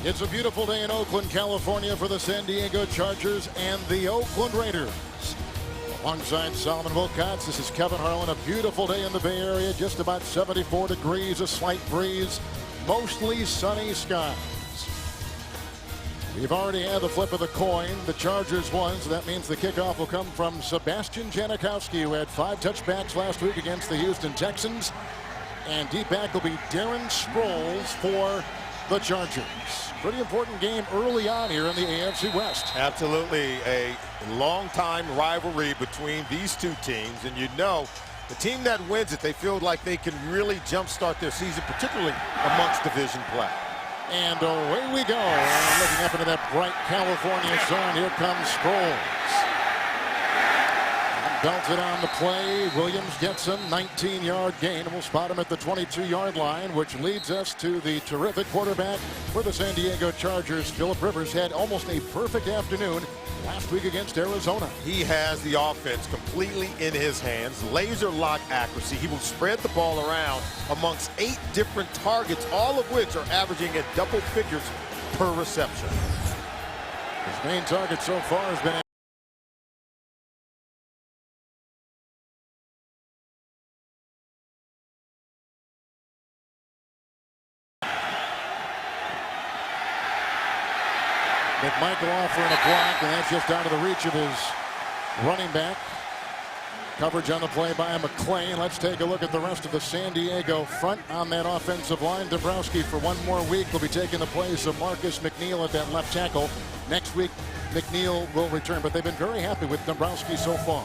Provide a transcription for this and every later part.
It's a beautiful day in Oakland, California for the San Diego Chargers and the Oakland Raiders. Alongside Solomon Wilcots, this is Kevin Harlan. A beautiful day in the Bay Area, just about 74 degrees, a slight breeze, mostly sunny skies. We've already had the flip of the coin. The Chargers won, so that means the kickoff will come from Sebastian Janikowski, who had 5 touchbacks last week against the Houston Texans. And deep back will be Darren Sproles for the Chargers. Pretty important game early on here in the AFC West. Absolutely a long-time rivalry between these two teams. And you know, the team that wins it, they feel like they can really jumpstart their season, particularly amongst division play. And away we go. And looking up into that bright California sun, here comes Sproles. Belted on the play. Williams gets him. 19-yard gain. And we'll spot him at the 22-yard line, which leads us to the terrific quarterback for the San Diego Chargers. Philip Rivers had almost a perfect afternoon last week against Arizona. He has the offense completely in his hands. Laser lock accuracy. He will spread the ball around amongst 8 different targets, all of which are averaging at double figures per reception. His main target so far has been McMichael offering a block, and that's just out of the reach of his running back. Coverage on the play by McClain. Let's take a look at the rest of the San Diego front on that offensive line. Dombrowski for one more week will be taking the place of Marcus McNeil at that left tackle. Next week, McNeil will return, but they've been very happy with Dombrowski so far.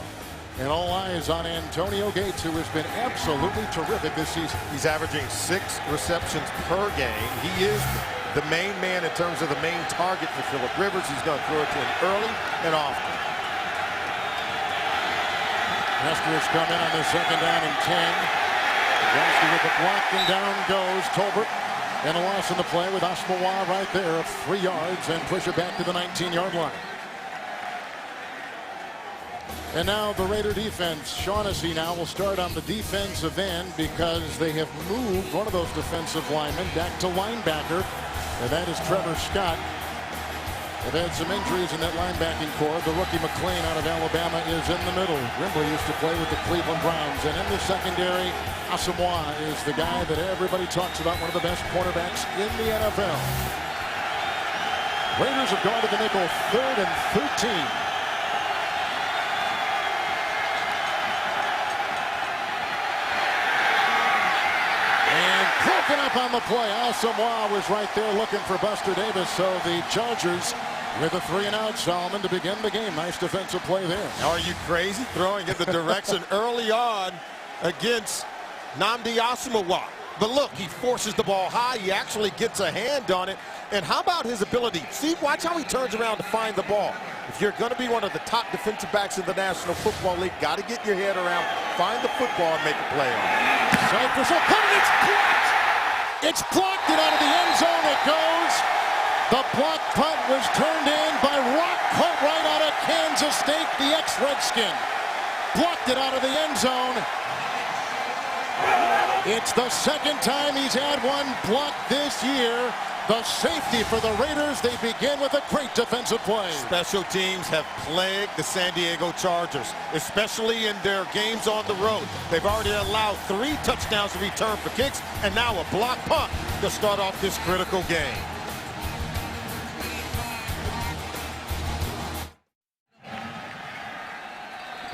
And all eyes on Antonio Gates, who has been absolutely terrific this season. He's averaging 6 receptions per game. He is the main man in terms of the main target for Philip Rivers. He's going to throw it to him early and often. Masters come in on the 2nd down and 10. Dombrowski with the block, and down goes Tolbert. And a loss in the play with Asmawa right there of 3 yards, and push it back to the 19-yard line. And now the Raider defense. Shaughnessy now will start on the defensive end because they have moved one of those defensive linemen back to linebacker, and that is Trevor Scott. They've had some injuries in that linebacking core. The rookie McClain out of Alabama is in the middle. Grimbley used to play with the Cleveland Browns. And in the secondary, Asomugha is the guy that everybody talks about, one of the best cornerbacks in the NFL. Raiders have gone to the nickel, 3rd and 13. Up on the play. Asomugha was right there looking for Buster Davis. So the Chargers with a 3-and-out, Solomon, to begin the game. Nice defensive play there. Are you crazy? Throwing in the direction early on against Nnamdi Asomugha. But look, he forces the ball high. He actually gets a hand on it. And how about his ability? See, watch how he turns around to find the ball. If you're going to be one of the top defensive backs in the National Football League, got to get your head around, find the football, and make a play on it. Cypress, it's blocked! It's blocked, and out of the end zone it goes. The block punt was turned in by Rock Cartwright out of Kansas State, the ex-Redskin. Blocked it out of the end zone. It's the 2nd time he's had one blocked this year. The safety for the Raiders. They begin with a great defensive play. Special teams have plagued the San Diego Chargers, especially in their games on the road. They've already allowed 3 touchdowns to return for kicks, and now a block punt to start off this critical game.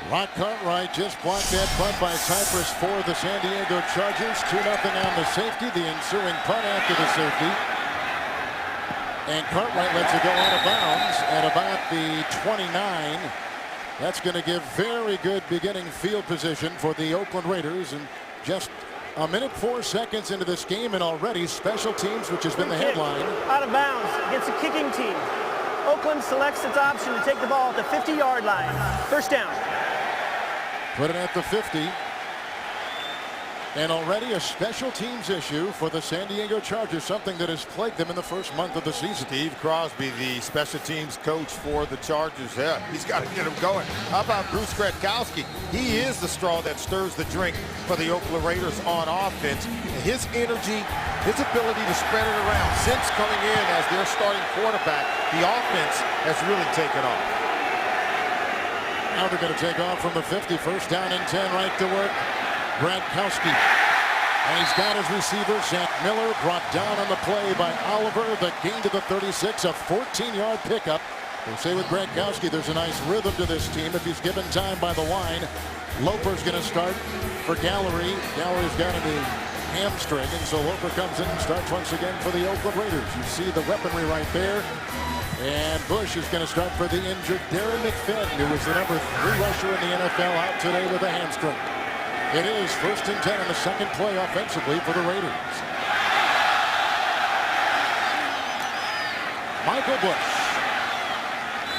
Rock Cartwright just blocked that punt by Cypress for the San Diego Chargers. 2-0 on the safety. The ensuing punt after the safety. And Cartwright lets it go out of bounds at about the 29. That's going to give very good beginning field position for the Oakland Raiders. And just a minute 4 seconds into this game, and already special teams, which has been the headline. Out of bounds against a kicking team. Oakland selects its option to take the ball at the 50-yard line. 1st down. Put it at the 50. And already a special teams issue for the San Diego Chargers, something that has plagued them in the first month of the season. Steve Crosby, the special teams coach for the Chargers. Yeah, he's got to get them going. How about Bruce Gradkowski? He is the straw that stirs the drink for the Oakland Raiders on offense. His energy, his ability to spread it around since coming in as their starting quarterback, the offense has really taken off. Now they're going to take off from the 50. First down and 10, right to work. Gradkowski. And he's got his receiver, Zach Miller, brought down on the play by Oliver. The gain to the 36, a 14-yard pickup. They say with Gradkowski, there's a nice rhythm to this team if he's given time by the line. Loper's going to start for Gallery. Gallery's got a new hamstring, and so Loper comes in and starts once again for the Oakland Raiders. You see the weaponry right there. And Bush is going to start for the injured Darren McFadden, who was the number 3 rusher in the NFL, out today with a hamstring. It is 1st and 10 on the second play offensively for the Raiders. Michael Bush.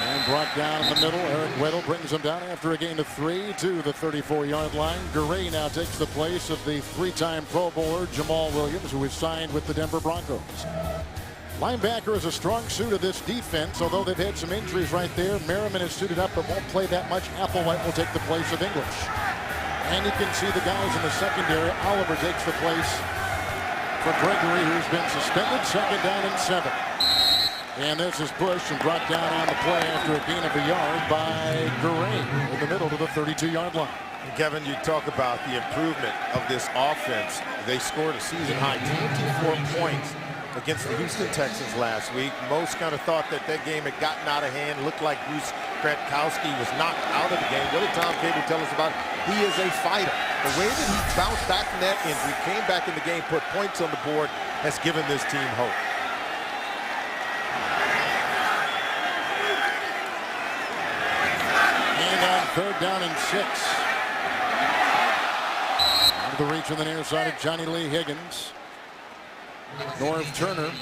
And brought down in the middle. Eric Weddle brings him down after a gain of 3 to the 34-yard line. Gray now takes the place of the 3-time Pro Bowler Jamal Williams, who is signed with the Denver Broncos. Linebacker is a strong suit of this defense, although they've had some injuries right there. Merriman is suited up but won't play that much. Applewhite will take the place of English. And you can see the guys in the secondary. Oliver takes the place for Gregory, who's been suspended. 2nd down and 7. And this is Bush, and brought down on the play after a gain of a yard by Gray in the middle to the 32-yard line. Kevin, you talk about the improvement of this offense. They scored a season-high 24 points against the Houston Texans last week. Most kind of thought that game had gotten out of hand. Looked like Bruce Gradkowski was knocked out of the game. What did Tom Cable tell us about? He is a fighter. The way that he bounced back from that injury, came back in the game, put points on the board, has given this team hope. And on 3rd down and 6. Out of the reach on the near side of Johnny Lee Higgins. Norv Turner,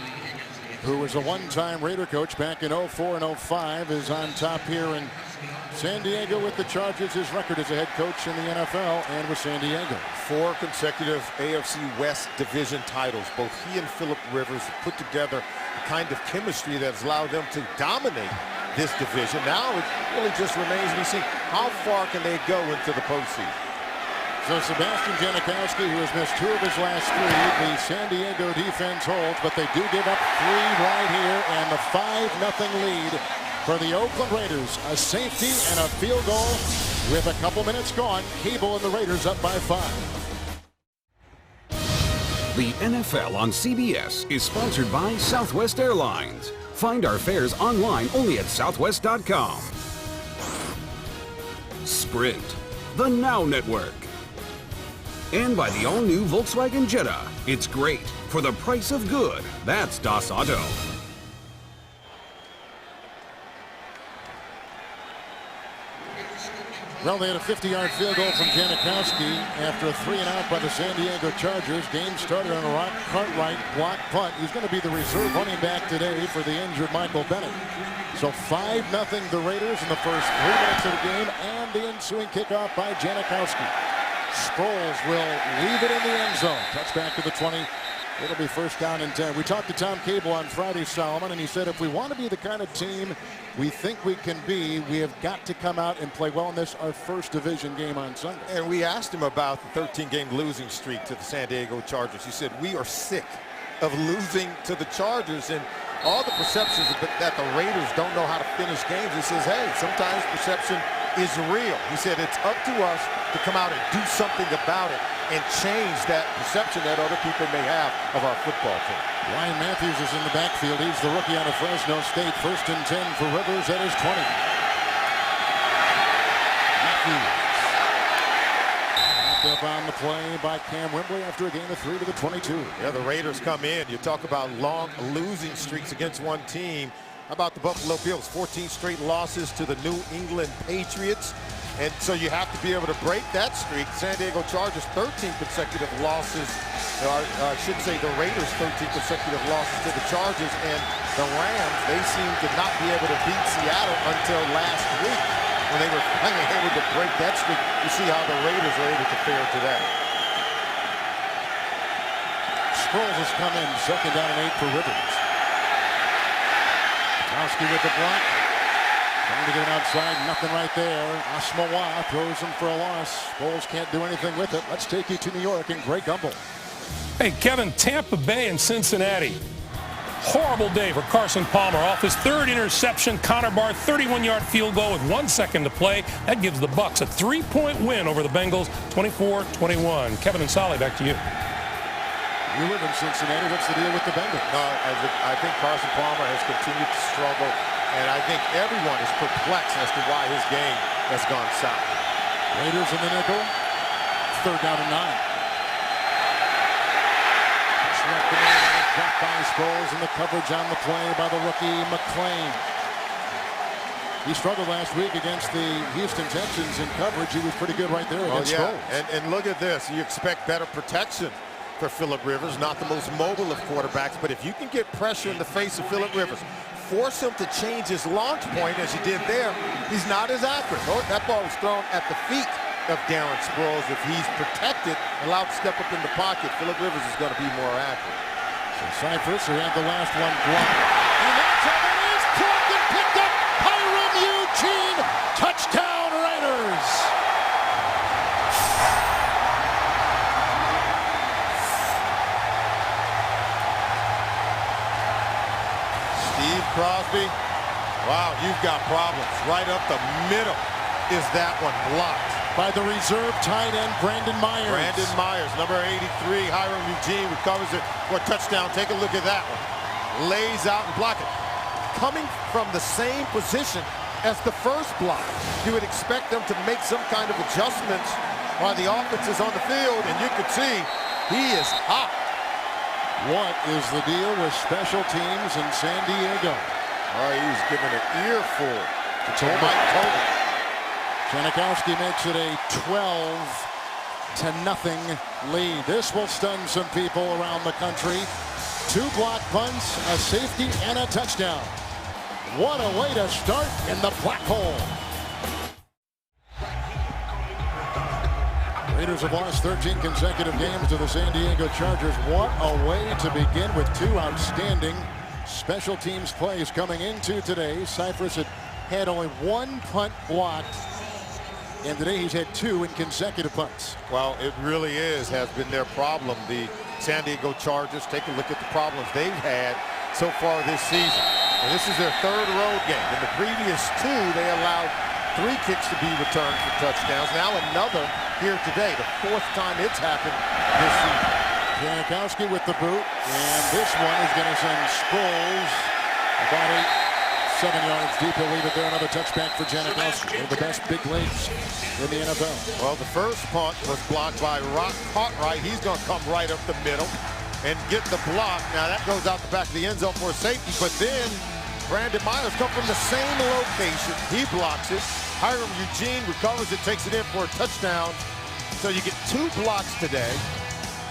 who was a one-time Raider coach back in 04 and 05, is on top here in San Diego with the Chargers. His record as a head coach in the NFL and with San Diego. 4 consecutive AFC West division titles. Both he and Phillip Rivers put together the kind of chemistry that has allowed them to dominate this division. Now it really just remains to be seen how far can they go into the postseason. So Sebastian Janikowski, who has missed 2 of his last 3, the San Diego defense holds, but they do give up 3 right here, and the 5-0 lead for the Oakland Raiders. A safety and a field goal with a couple minutes gone. Cable and the Raiders up by 5. The NFL on CBS is sponsored by Southwest Airlines. Find our fares online only at southwest.com. Sprint, the Now Network. And by the all-new Volkswagen Jetta. It's great for the price of good. That's Das Auto. Well, they had a 50-yard field goal from Janikowski after a 3-and-out by the San Diego Chargers. Game started on a Rock Cartwright block punt. He's going to be the reserve running back today for the injured Michael Bennett. So 5-0 the Raiders in the first 3 minutes of the game, and the ensuing kickoff by Janikowski. Sproles will leave it in the end zone. Touchback to the 20. It'll be 1st down and 10. We talked to Tom Cable on Friday, Solomon, and he said if we want to be the kind of team we think we can be, we have got to come out and play well in this, our first division game on Sunday. And we asked him about the 13-game losing streak to the San Diego Chargers. He said, we are sick of losing to the Chargers, and all the perceptions that the Raiders don't know how to finish games. He says, hey, sometimes perception is real. He said it's up to us to come out and do something about it and change that perception that other people may have of our football team. Ryan Matthews is in the backfield. He's the rookie out of Fresno State. 1st and 10 for Rivers at his 20. Matthews. Backed up on the play by Cam Wembley after a gain of 3 to the 22. Yeah, the Raiders come in. You talk about long losing streaks against one team. How about the Buffalo Bills? 14 straight losses to the New England Patriots. And so you have to be able to break that streak. San Diego Chargers, 13 consecutive losses. I should say the Raiders, 13 consecutive losses to the Chargers. And the Rams, they seem to not be able to beat Seattle until last week when they were finally able to break that streak. You see how the Raiders are able to fare today. Sproles has come in. 2nd down and 8 for Rivers. Kowski with the block. Trying to get him outside. Nothing right there. Asamoah throws him for a loss. Sproles can't do anything with it. Let's take you to New York and Greg Gumbel. Hey, Kevin, Tampa Bay and Cincinnati. Horrible day for Carson Palmer. Off his 3rd interception, Connor Barr, 31-yard field goal with 1 second to play. That gives the Bucs a 3-point win over the Bengals, 24-21. Kevin and Solly, back to you. You live in Cincinnati. What's the deal with the Bengals? No, I think Carson Palmer has continued to struggle, and I think everyone is perplexed as to why his game has gone south. Raiders in the nickel. 3rd down and 9. Dropped by Sproles in the coverage on the play by the rookie McClain. He struggled last week against the Houston Texans in coverage. He was pretty good right there against Sproles. And look at this. You expect better protection for Phillip Rivers, not the most mobile of quarterbacks, but if you can get pressure in the face of Phillip Rivers, force him to change his launch point as he did there, he's not as accurate. Oh, that ball was thrown at the feet of Darren Sproles. If he's protected, allowed to step up in the pocket, Phillip Rivers is going to be more accurate. So Cypress, who had the last one blocked. And that's how it is. Caught and picked up. Hiram Eugene. Touchdown Raiders. Steve Crosby. Wow, you've got problems. Right up the middle is that one blocked. By the reserve tight end, Brandon Myers. Brandon Myers, number 83, Hiram Eugene recovers it for a touchdown. Take a look at that one. Lays out and block it. Coming from the same position as the first block. You would expect them to make some kind of adjustments while the offense is on the field, and you can see he is hot. What is the deal with special teams in San Diego? Oh, he was given an earful to Mike Tobin. Janikowski makes it a 12-0 lead. This will stun some people around the country. 2 block punts, a safety, and a touchdown. What a way to start in the black hole. Raiders have lost 13 consecutive games to the San Diego Chargers. What a way to begin with 2 outstanding special teams plays coming into today. Cypress had only 1 punt blocked. And today he's had 2 in consecutive punts. Well, it really has been their problem. The San Diego Chargers, take a look at the problems they've had so far this season. And this is their 3rd road game. In the previous 2, they allowed 3 kicks to be returned for touchdowns. Now another here today, the 4th time it's happened this season. Janikowski with the boot. And this one is going to send Sproles about 7 yards deep. He'll leave it there. Another touchback for Janikowski. One of the best big legs in the NFL. Well, the first punt was blocked by Rock Cartwright. He's going to come right up the middle and get the block. Now that goes out the back of the end zone for a safety, but then Brandon Myers comes from the same location. He blocks it. Hiram Eugene recovers it, takes it in for a touchdown. So you get 2 blocks today.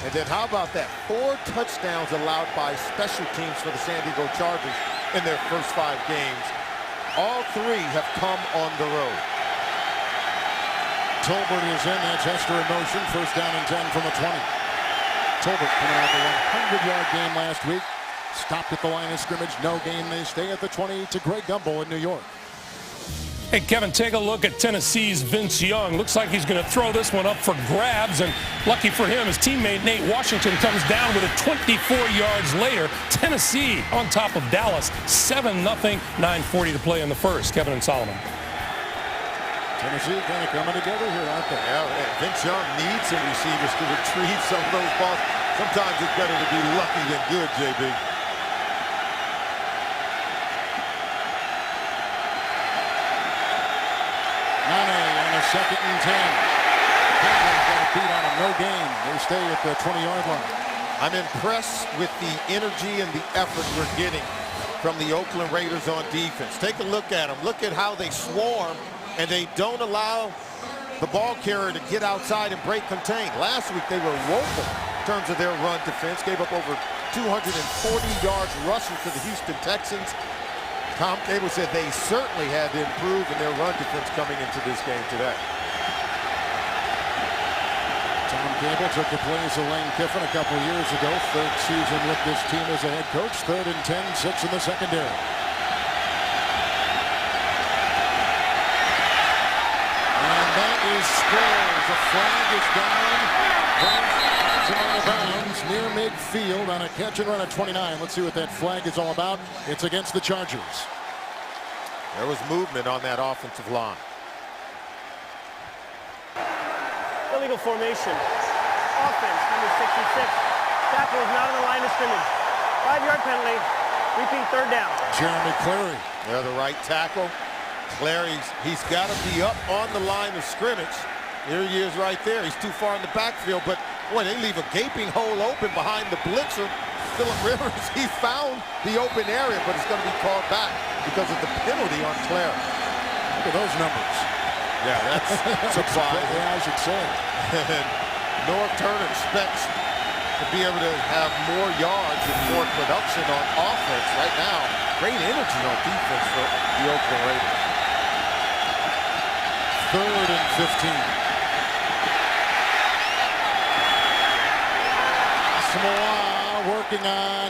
And then how about that? 4 touchdowns allowed by special teams for the San Diego Chargers in their first 5 games. All 3 have come on the road. Tolbert is in. That's Hester in motion. 1st down and 10 from the 20. Tolbert coming out the 100-yard game last week. Stopped at the line of scrimmage. No gain. They stay at the 20 to Greg Gumbel in New York. Hey, Kevin, take a look at Tennessee's Vince Young. Looks like he's going to throw this one up for grabs, and lucky for him, his teammate Nate Washington comes down with it 24 yards later. Tennessee on top of Dallas, 7-0, 9:40 to play in the first. Kevin and Solomon. Tennessee kind of coming together here, aren't they? Yeah, Vince Young needs some receivers to retrieve some of those balls. Sometimes it's better to be lucky than good, JB. Nane on a 2nd and 10. Cowboys got a beat on them. No gain. They stay at the 20-yard line. I'm impressed with the energy and the effort we're getting from the Oakland Raiders on defense. Take a look at them. Look at how they swarm, and they don't allow the ball carrier to get outside and break contain. Last week they were woeful in terms of their run defense. Gave up over 240 yards rushing to the Houston Texans. Tom Cable said they certainly had to improve in their run defense coming into this game today. Tom Gable took the place of Lane Kiffin a couple years ago. Third season with this team as a head coach. 3rd and 10, 6 in the secondary. And that is Sproles. The flag is down. It's out of bounds near midfield on a catch and run at 29. Let's see what that flag is all about. It's against the Chargers. There was movement on that offensive line. Illegal formation. Offense, number 66. Tackle is not on the line of scrimmage. 5-yard penalty. Repeat 3rd down. Jeremy Clary. Yeah, the right tackle. Clary's, he's got to be up on the line of scrimmage. There he is right there. He's too far in the backfield, but boy, they leave a gaping hole open behind the blitzer. Philip Rivers, he found the open area, but it's going to be called back because of the penalty on Clary. Look at those numbers. Yeah, that's surprising. Yeah, I should say. Norv Turner expects to be able to have more yards and more production on offense right now. Great energy on defense for the Oakland Raiders. 3rd and 15. Samoa working on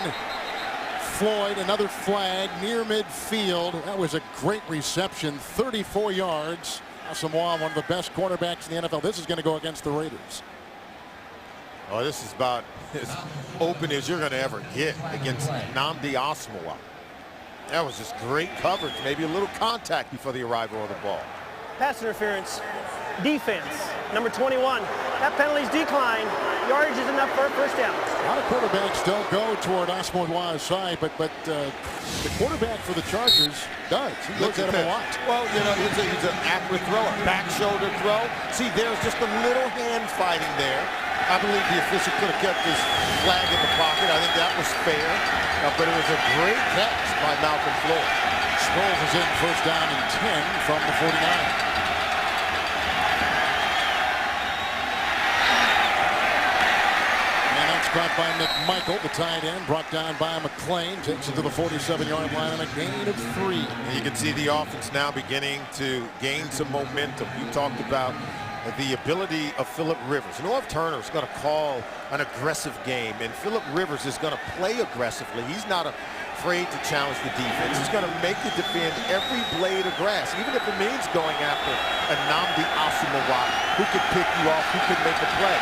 Floyd. Another flag near midfield. That was a great reception. 34 yards. Samoa, one of the best quarterbacks in the NFL. This is going to go against the Raiders. Oh, this is about as open as you're going to ever get against Nnamdi Asomugha. That was just great coverage. Maybe a little contact before the arrival of the ball. Pass interference. Defense, number 21. That penalty's declined. Yardage is enough for a 1st down. A lot of quarterbacks don't go toward Asomugha's side, but the quarterback for the Chargers does. He looks at him a lot. Well, you know, he's an accurate thrower, back shoulder throw. See, there's just a little hand fighting there. I believe the official could have kept his flag in the pocket. I think that was fair, but it was a great catch by Malcolm Floyd. Sproles is in 1st down and 10 from the 49. Caught by McMichael, the tight end, brought down by McClain, takes it to the 47-yard line on a gain of 3. And you can see the offense now beginning to gain some momentum. You talked about the ability of Philip Rivers. Norv Turner is going to call an aggressive game, and Philip Rivers is going to play aggressively. He's not afraid to challenge the defense. He's going to make you defend every blade of grass, even if it means going after a Nnamdi Asomugha who could pick you off, who could make a play.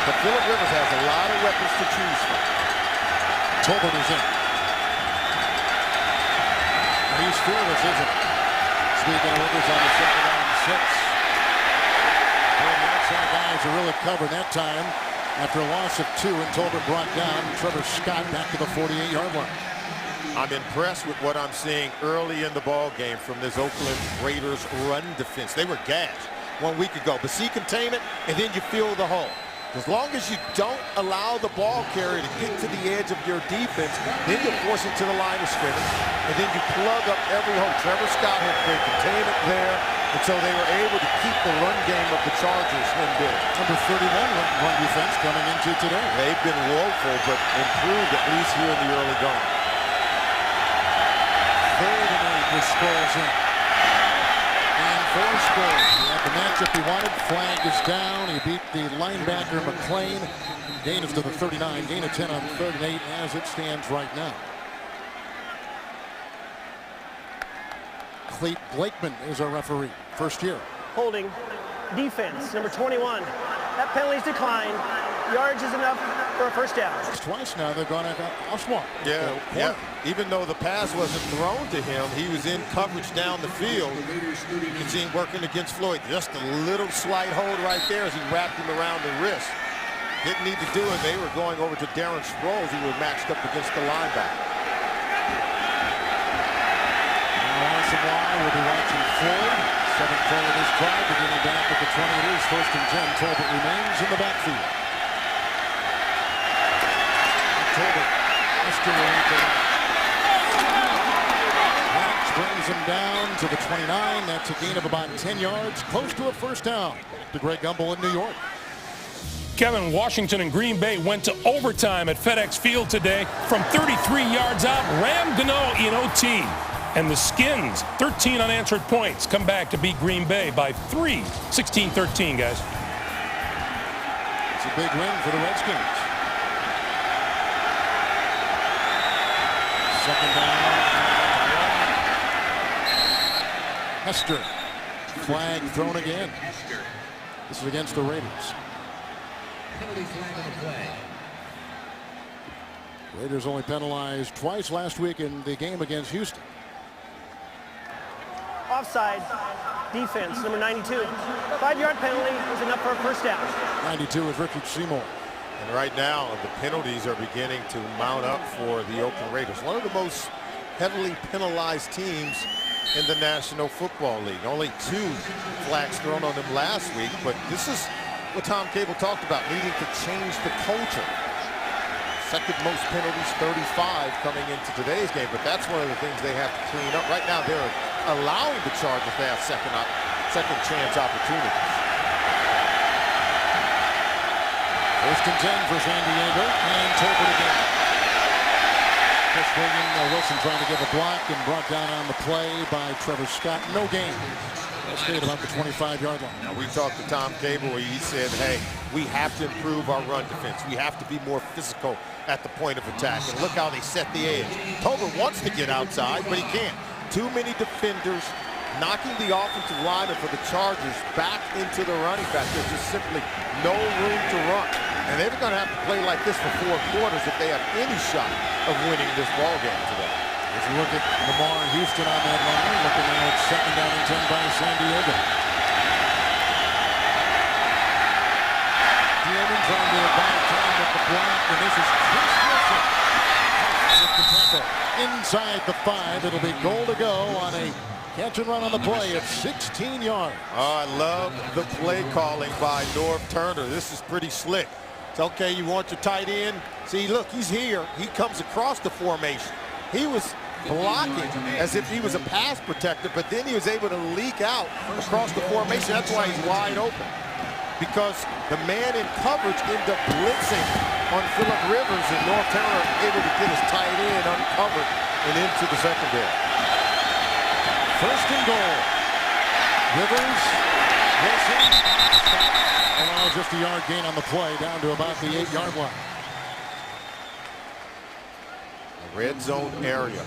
But Philip Rivers has a lot of weapons to choose from. Tolbert is in. And he's fearless, isn't he? Speaking of Rivers on the 2nd down and 6. Well, the outside guys are really covered that time. After a loss of 2 and Tolbert brought down Trevor Scott back to the 48-yard line. I'm impressed with what I'm seeing early in the ball game from this Oakland Raiders run defense. They were gashed 1 week ago, but see containment, and then you feel the hole. As long as you don't allow the ball carrier to get to the edge of your defense, then you force it to the line of scrimmage, and then you plug up every hole. Trevor Scott had great containment there, and so they were able to keep the run game of the Chargers in. Number 31 run defense coming into today. They've been woeful, but improved at least here in the early going. 3rd and 8 with Sproles in. And for Sproles, he had the matchup he wanted. Flag is down. He beat the linebacker McClain. Gain is to the 39. Gain of 10 on 3rd and 8 as it stands right now. Clete Blakeman is our referee. 1st year. Holding. Defense, number 21. That penalty's declined. Yardage is enough for a 1st down. Twice now they've gone after Oswald. Yeah. Even though the pass wasn't thrown to him, he was in coverage down the field. You can see him working against Floyd. Just a little slight hold right there as he wrapped him around the wrist. Didn't need to do it. They were going over to Darren Sproles, who was matched up against the linebacker. Oswald will be watching Floyd. 7th play of this drive, beginning back at the 20. It is 1st and 10. Tolbert remains in the backfield. Tolbert, Max brings him down to the 29. That's a gain of about 10 yards, close to a 1st down to Greg Gumbel in New York. Kevin, Washington and Green Bay went to overtime at FedEx Field today. From 33 yards out, Ram Gano in OT. And the Skins, 13 unanswered points, come back to beat Green Bay by 3, 16-13, guys. It's a big win for the Redskins. Second down. Hester. Flag thrown again. This is against the Raiders. Penalty flag on the play. Raiders only penalized twice last week in the game against Houston. Offside. Defense, number 92. 5-yard penalty is enough for a first down. 92 is Richard Seymour. And right now, the penalties are beginning to mount up for the Oakland Raiders. One of the most heavily penalized teams in the National Football League. Only 2 flags thrown on them last week, but this is what Tom Cable talked about, needing to change the culture. Second most penalties, 35 coming into today's game, but that's one of the things they have to clean up. Right now, they're allowing the Chargers to have second chance opportunities. First and 10 for San Diego, and Tolbert again. Chris Wilson trying to give a block and brought down on the play by Trevor Scott. No gain. That stayed about the 25-yard line. Now, we talked to Tom Cable where he said, hey, we have to improve our run defense. We have to be more physical at the point of attack. And look how they set the edge. Tolbert wants to get outside, but he can't. Too many defenders knocking the offensive lineman for the Chargers back into the running back. There's just simply no room to run. And they're going to have to play like this for 4 quarters if they have any shot of winning this ball game today. As you look at Lamar and Houston on that line, looking now at second down and 10 by San Diego. Dillman trying to buy time with the block, and this is Chris Wilson with the tackle. Inside the 5, it'll be goal to go on a catch and run on the play at 16 yards. Oh, I love the play calling by Norv Turner. This is pretty slick. It's okay, you want your tight end. See, look, he's here. He comes across the formation. He was blocking as if he was a pass protector, but then he was able to leak out across the formation. That's why he's wide open, because the man in coverage ended up blitzing on Phillip Rivers, and Norv Turner able to get his tight end uncovered and into the secondary. First and goal. Rivers, Wilson, allows just a yard gain on the play, down to about the 8-yard line. A red zone area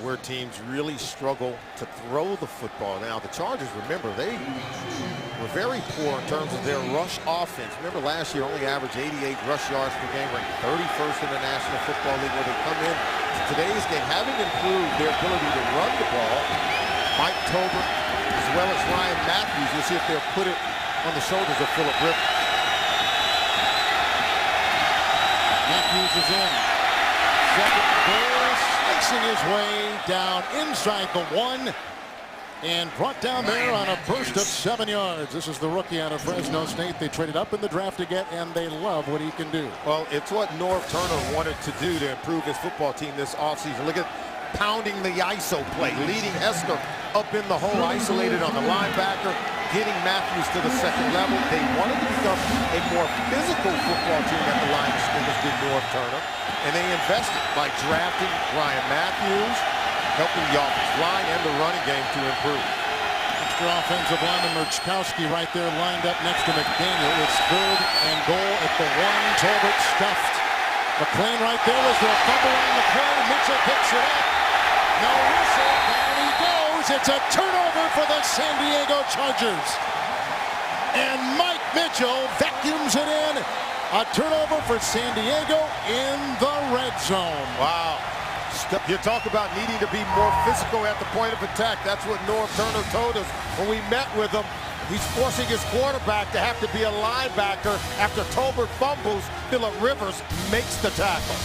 where teams really struggle to throw the football. Now, the Chargers, remember, they were very poor in terms of their rush offense. Remember, last year only averaged 88 rush yards per game, ranked 31st in the National Football League. Where they come in to today's game, having improved their ability to run the ball, Mike Tolbert, as well as Ryan Matthews, we'll see if they'll put it on the shoulders of Phillip Rivers. Matthews is in. Second goal, slicing his way down inside the 1 and brought down there on a burst of 7 yards. This is the rookie out of Fresno State. They traded up in the draft to get, and they love what he can do. Well, it's what Norv Turner wanted to do to improve his football team this offseason. Look at pounding the ISO play, leading Hester up in the hole, isolated on the linebacker, getting Matthews to the second level. They wanted to become a more physical football team at the line of scrimmage than Norv Turner, and they invested by drafting Ryan Matthews, helping the offensive line and the running game to improve. Extra offensive lineman Murchkowski right there lined up next to McDaniel. It's third and goal at the 1. Tolbert stuffed. McLean right there. Was there a fumble on the play? Mitchell picks it up. No whistle. Down he goes. It's a turnover for the San Diego Chargers. And Mike Mitchell vacuums it in. A turnover for San Diego in the red zone. Wow. You talk about needing to be more physical at the point of attack. That's what Norv Turner told us when we met with him. He's forcing his quarterback to have to be a linebacker. After Tolbert fumbles, Phillip Rivers makes the tackle.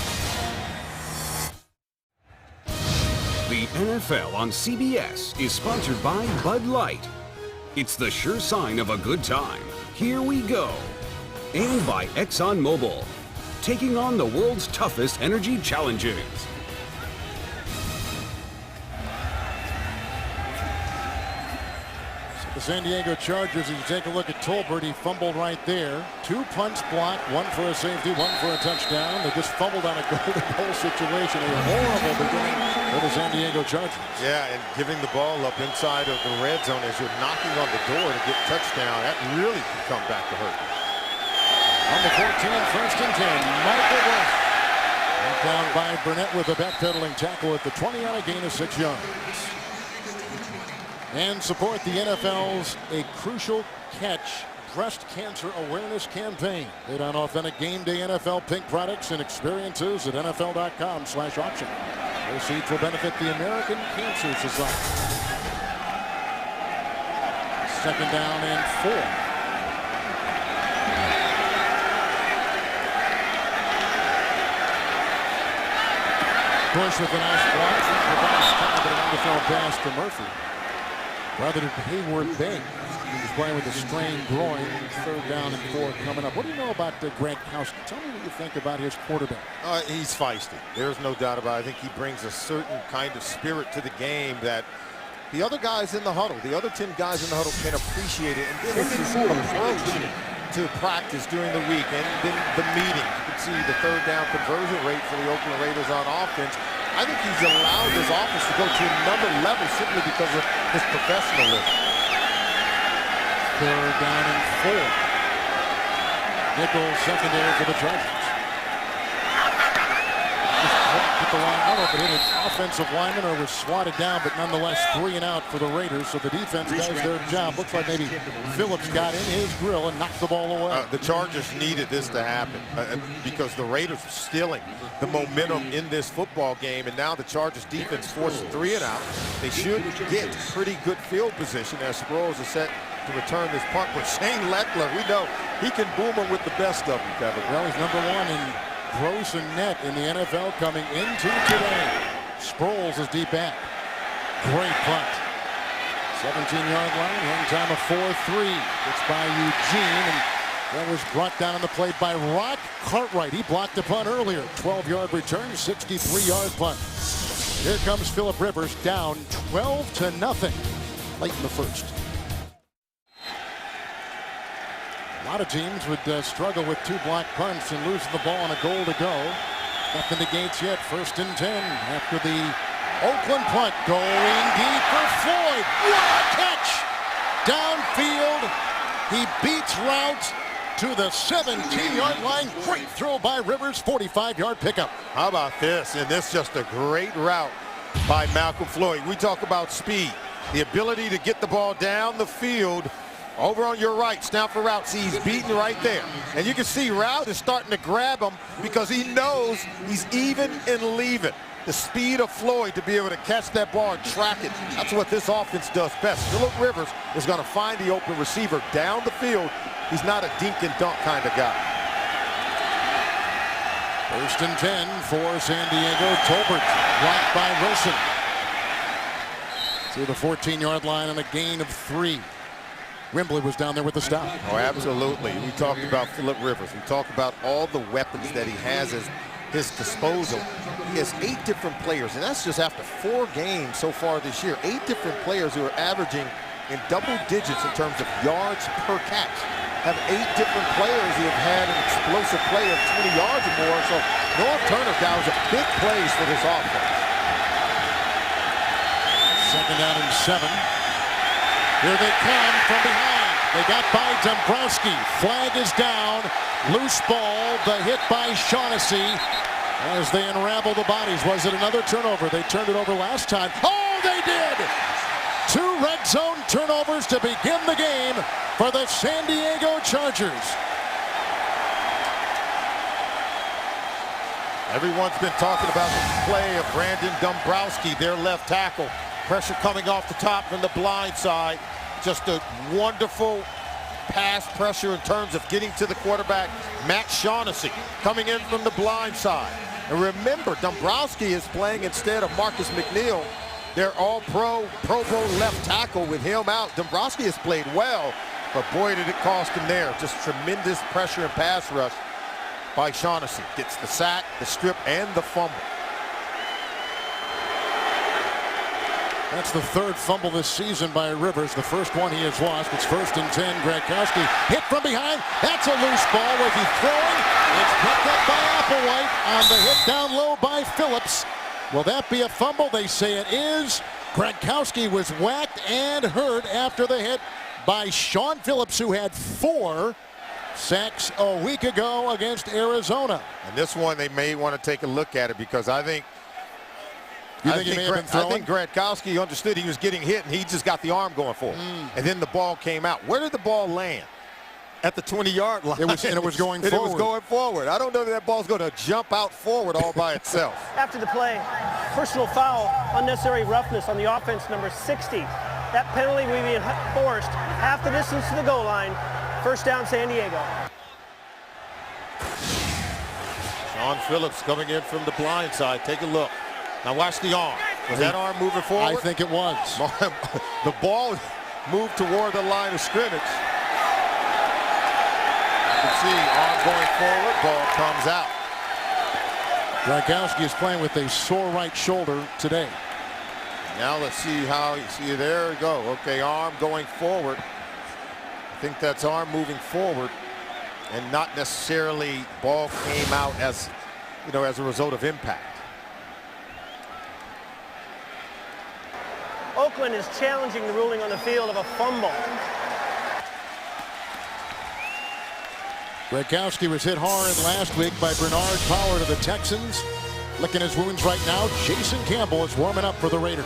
The NFL on CBS is sponsored by Bud Light. It's the sure sign of a good time. Here we go. And by ExxonMobil, taking on the world's toughest energy challenges. The San Diego Chargers, as you take a look at Tolbert, he fumbled right there. 2 punts blocked, 1 for a safety, 1 for a touchdown. They just fumbled on a golden goal situation. A horrible beginning for the San Diego Chargers. Yeah, and giving the ball up inside of the red zone as you're knocking on the door to get touchdown, that really can come back to hurt. On the 14, first and 10, Michael West. Down by Burnett with a backpedaling tackle at the 20 on a gain of 6 yards. And support the NFL's A Crucial Catch breast cancer awareness campaign. Bid on authentic game day NFL pink products and experiences at NFL.com/auction. Proceeds will benefit the American Cancer Society. Second down and 4. Bush with a nice block. But an underthrown pass to Murphy. Rather than Hayward Bay. He's playing with a strained groin. Third down and 4 coming up. What do you know about Gronkowski? Tell me what you think about his quarterback. He's feisty. There's no doubt about it. I think he brings a certain kind of spirit to the game that the other guys in the huddle, the other 10 guys in the huddle can appreciate it. And then his approach to practice during the week and then the meeting. You can see the third down conversion rate for the Oakland Raiders on offense. I think he's allowed his offense to go to another level simply because of his professionalism. Third down and 4. Nickel secondary for the Chargers. Just the line. I don't know if it hit an offensive lineman or was swatted down, but nonetheless 3 and out for the Raiders. So the defense does their job. Looks like maybe Phillips got in his grill and knocked the ball away. The Chargers needed this to happen because the Raiders were stealing the momentum in this football game, and now the Chargers defense forced 3 and out. They should get pretty good field position as Sproles is set to return this punt. But Shane Lechler, we know he can boom them with the best of them, Kevin. Well, he's number 1 in gross and net in the NFL coming into today. Sproles is deep back. Great punt. 17-yard line, run time of 4-3. It's by Eugene, and that was brought down on the play by Rock Cartwright. He blocked the punt earlier. 12-yard return, 63-yard punt. Here comes Phillip Rivers down 12-0 late in the first. A lot of teams would struggle with 2 block punts and losing the ball on a goal to go. Nothing negates yet. First and 10 after the Oakland punt. Going deep for Floyd. What a catch! Downfield. He beats routes to the 17-yard line. Great throw by Rivers. 45-yard pickup. How about this? And this is just a great route by Malcolm Floyd. We talk about speed. The ability to get the ball down the field. Over on your right, snap for route. See, he's beaten right there. And you can see Route is starting to grab him because he knows he's even and leaving. The speed of Floyd to be able to catch that ball and track it. That's what this offense does best. Phillip Rivers is going to find the open receiver down the field. He's not a dink and dunk kind of guy. First and 10 for San Diego. Tolbert blocked by Wilson. To the 14-yard line on a gain of 3. Wembley was down there with the stop. Oh, absolutely. We talked about Phillip Rivers. We talked about all the weapons that he has at his disposal. He has 8 different players, and that's just after 4 games so far this year. 8 different players who are averaging in double digits in terms of yards per catch. Have 8 different players who have had an explosive play of 20 yards or more. So North Turner, that was a big plays for this offense. Second down and 7. Here they come from behind. They got by Dombrowski. Flag is down. Loose ball. The hit by Shaughnessy as they unravel the bodies. Was it another turnover? They turned it over last time. Oh, they did! 2 red zone turnovers to begin the game for the San Diego Chargers. Everyone's been talking about the play of Brandon Dombrowski, their left tackle. Pressure coming off the top from the blind side. Just a wonderful pass pressure in terms of getting to the quarterback. Matt Shaughnessy coming in from the blind side. And remember, Dombrowski is playing instead of Marcus McNeil. They're all-pro, Pro Bowl left tackle with him out. Dombrowski has played well, but boy, did it cost him there. Just tremendous pressure and pass rush by Shaughnessy. Gets the sack, the strip, and the fumble. That's the 3rd fumble this season by Rivers. The first one he has lost. It's first and 10. Gronkowski hit from behind. That's a loose ball. Was he throwing? It's picked up by Applewhite on the hit down low by Phillips. Will that be a fumble? They say it is. Gronkowski was whacked and hurt after the hit by Sean Phillips, who had 4 sacks a week ago against Arizona. And this one, they may want to take a look at it because I think I think Gradkowski understood he was getting hit, and he just got the arm going forward. And then the ball came out. Where did the ball land? At the 20-yard line. It was going forward. It was going forward. I don't know that ball's going to jump out forward all by itself. After the play, personal foul, unnecessary roughness on the offense, number 60. That penalty will be enforced half the distance to the goal line. First down, San Diego. Sean Phillips coming in from the blind side. Take a look. Now watch the arm. Was that arm moving forward? I think it was. The ball moved toward the line of scrimmage. You can see arm going forward, ball comes out. Gradkowski is playing with a sore right shoulder today. Now let's see how you see. There we go. Okay, arm going forward. I think that's arm moving forward, and not necessarily ball came out as as a result of impact. Oakland is challenging the ruling on the field of a fumble. Gradkowski was hit hard last week by Bernard Pollard of the Texans. Licking his wounds right now. Jason Campbell is warming up for the Raiders.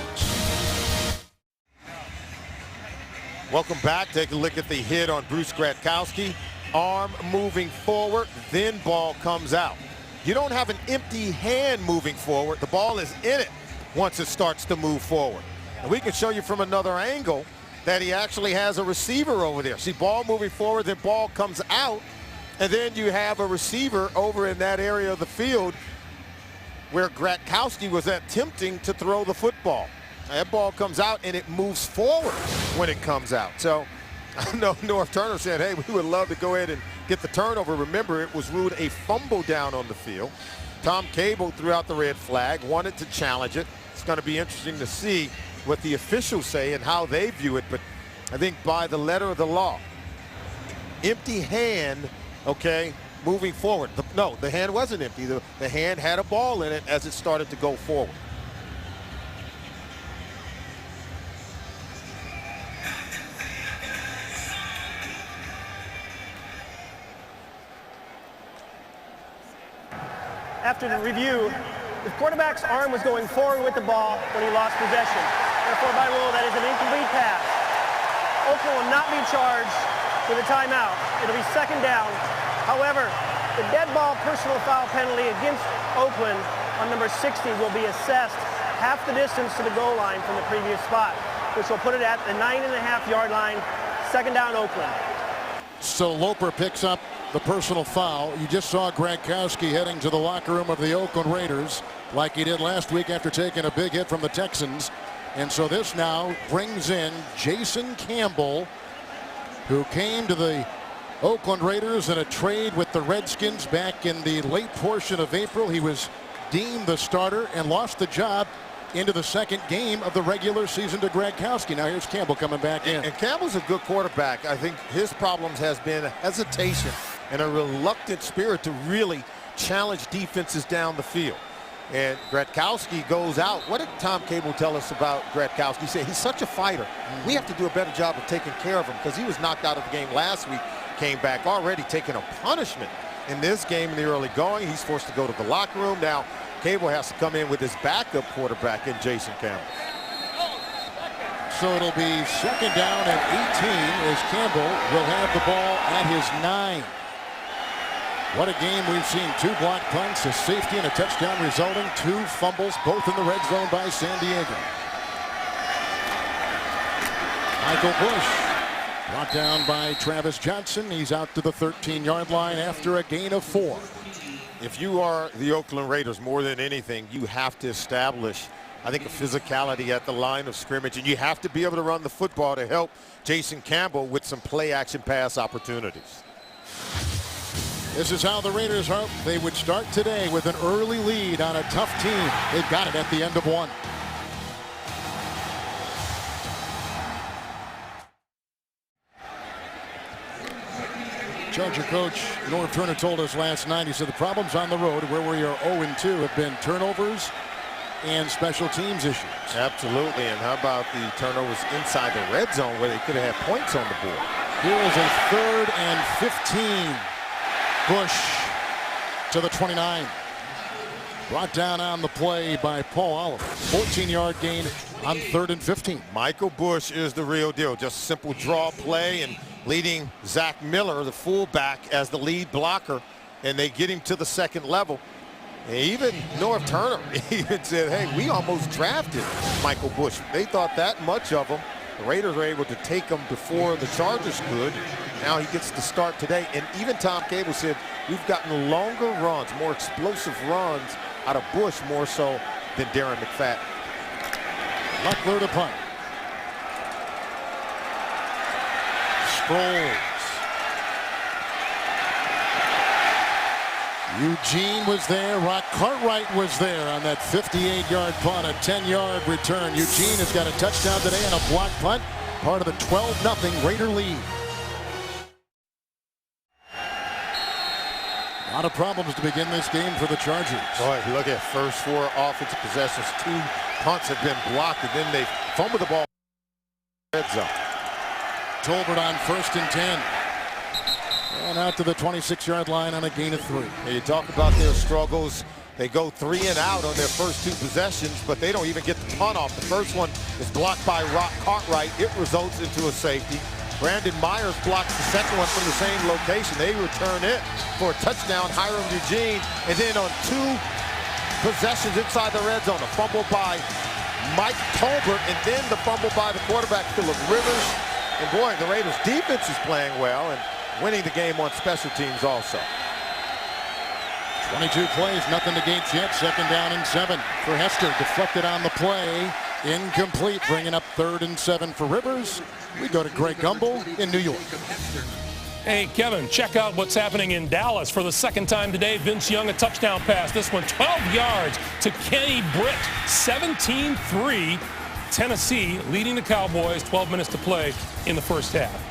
Welcome back. Take a look at the hit on Bruce Gradkowski. Arm moving forward, then ball comes out. You don't have an empty hand moving forward. The ball is in it once it starts to move forward. And we can show you from another angle that he actually has a receiver over there. See, ball moving forward, then ball comes out, and then you have a receiver over in that area of the field where Gradkowski was attempting to throw the football. That ball comes out and it moves forward when it comes out. So I know North Turner said, hey, we would love to go ahead and get the turnover. Remember, it was ruled a fumble down on the field. Tom Cable threw out the red flag, wanted to challenge it. It's going to be interesting to see what the officials say and how they view it. But I think by the letter of the law, empty hand, okay, moving forward. No, the hand wasn't empty. The hand had a ball in it as it started to go forward. After the review, the quarterback's arm was going forward with the ball when he lost possession. Therefore, by rule, that is an incomplete pass. Oakland will not be charged with a timeout. It'll be second down. However, the dead ball personal foul penalty against Oakland on number 60 will be assessed half the distance to the goal line from the previous spot, which will put it at the 9.5-yard line. Second down, Oakland. So Loper picks up the personal foul. You just saw Gradkowski heading to the locker room of the Oakland Raiders like he did last week after taking a big hit from the Texans. And so this now brings in Jason Campbell, who came to the Oakland Raiders in a trade with the Redskins back in the late portion of April. He was deemed the starter and lost the job into the second game of the regular season to Gradkowski. Now here's Campbell coming back in. And Campbell's a good quarterback. I think his problems has been hesitation and a reluctant spirit to really challenge defenses down the field. And Gradkowski goes out. What did Tom Cable tell us about Gradkowski? He said he's such a fighter. We have to do a better job of taking care of him because he was knocked out of the game last week, came back already taking a punishment in this game in the early going. He's forced to go to the locker room. Now Cable has to come in with his backup quarterback in Jason Campbell. So it'll be second down and 18 as Campbell will have the ball at his 9. What a game we've seen. 2 blocked punts, a safety, and a touchdown resulting. 2 fumbles, both in the red zone by San Diego. Michael Bush brought down by Travis Johnson. He's out to the 13-yard line after a gain of 4. If you are the Oakland Raiders, more than anything, you have to establish, I think, a physicality at the line of scrimmage, and you have to be able to run the football to help Jason Campbell with some play-action pass opportunities. This is how the Raiders hoped they would start today, with an early lead on a tough team. They've got it at the end of 1. Charger coach Norv Turner told us last night, he said the problems on the road where we are 0-2 have been turnovers and special teams issues. Absolutely. And how about the turnovers inside the red zone where they could have had points on the board? Here is a 3rd and 15. Bush to the 29. Brought down on the play by Paul Oliver. 14-yard gain on 3rd and 15. Michael Bush is the real deal. Just simple draw play and leading Zach Miller, the fullback, as the lead blocker. And they get him to the second level. And even Norv Turner even said, hey, we almost drafted Michael Bush. They thought that much of him. The Raiders were able to take him before the Chargers could. Now he gets to start today. And even Tom Cable said, we've gotten longer runs, more explosive runs out of Bush more so than Darren McFadden. Luckler to punt. Sproles. Eugene was there. Rock Cartwright was there on that 58-yard punt, a 10-yard return. Eugene has got a touchdown today and a block punt, part of the 12-0 Raider lead. A lot of problems to begin this game for the Chargers. Boy, look at first 4 offensive possessions. 2 punts have been blocked, and then they fumble the ball. Red zone. Tolbert on 1st and 10. And out to the 26-yard line on a gain of 3. You talk about their struggles. They go 3 and out on their first 2 possessions, but they don't even get the punt off. The first one is blocked by Rock Cartwright. It results into a safety. Brandon Myers blocks the second one from the same location. They return it for a touchdown. Hiram Eugene. And then on 2 possessions inside the red zone, a fumble by Mike Tolbert, and then the fumble by the quarterback, Philip Rivers. And boy, the Raiders defense is playing well and winning the game on special teams also. 22 plays, nothing to Gates yet. 2nd down and 7 for Hester. Deflected on the play. Incomplete, bringing up 3rd and 7 for Rivers. We go to Greg Gumbel in New York. Hey, Kevin, check out what's happening in Dallas. For the 2nd time today, Vince Young, a touchdown pass. This one 12 yards to Kenny Britt. 17-3. Tennessee leading the Cowboys. 12 minutes to play in the first half.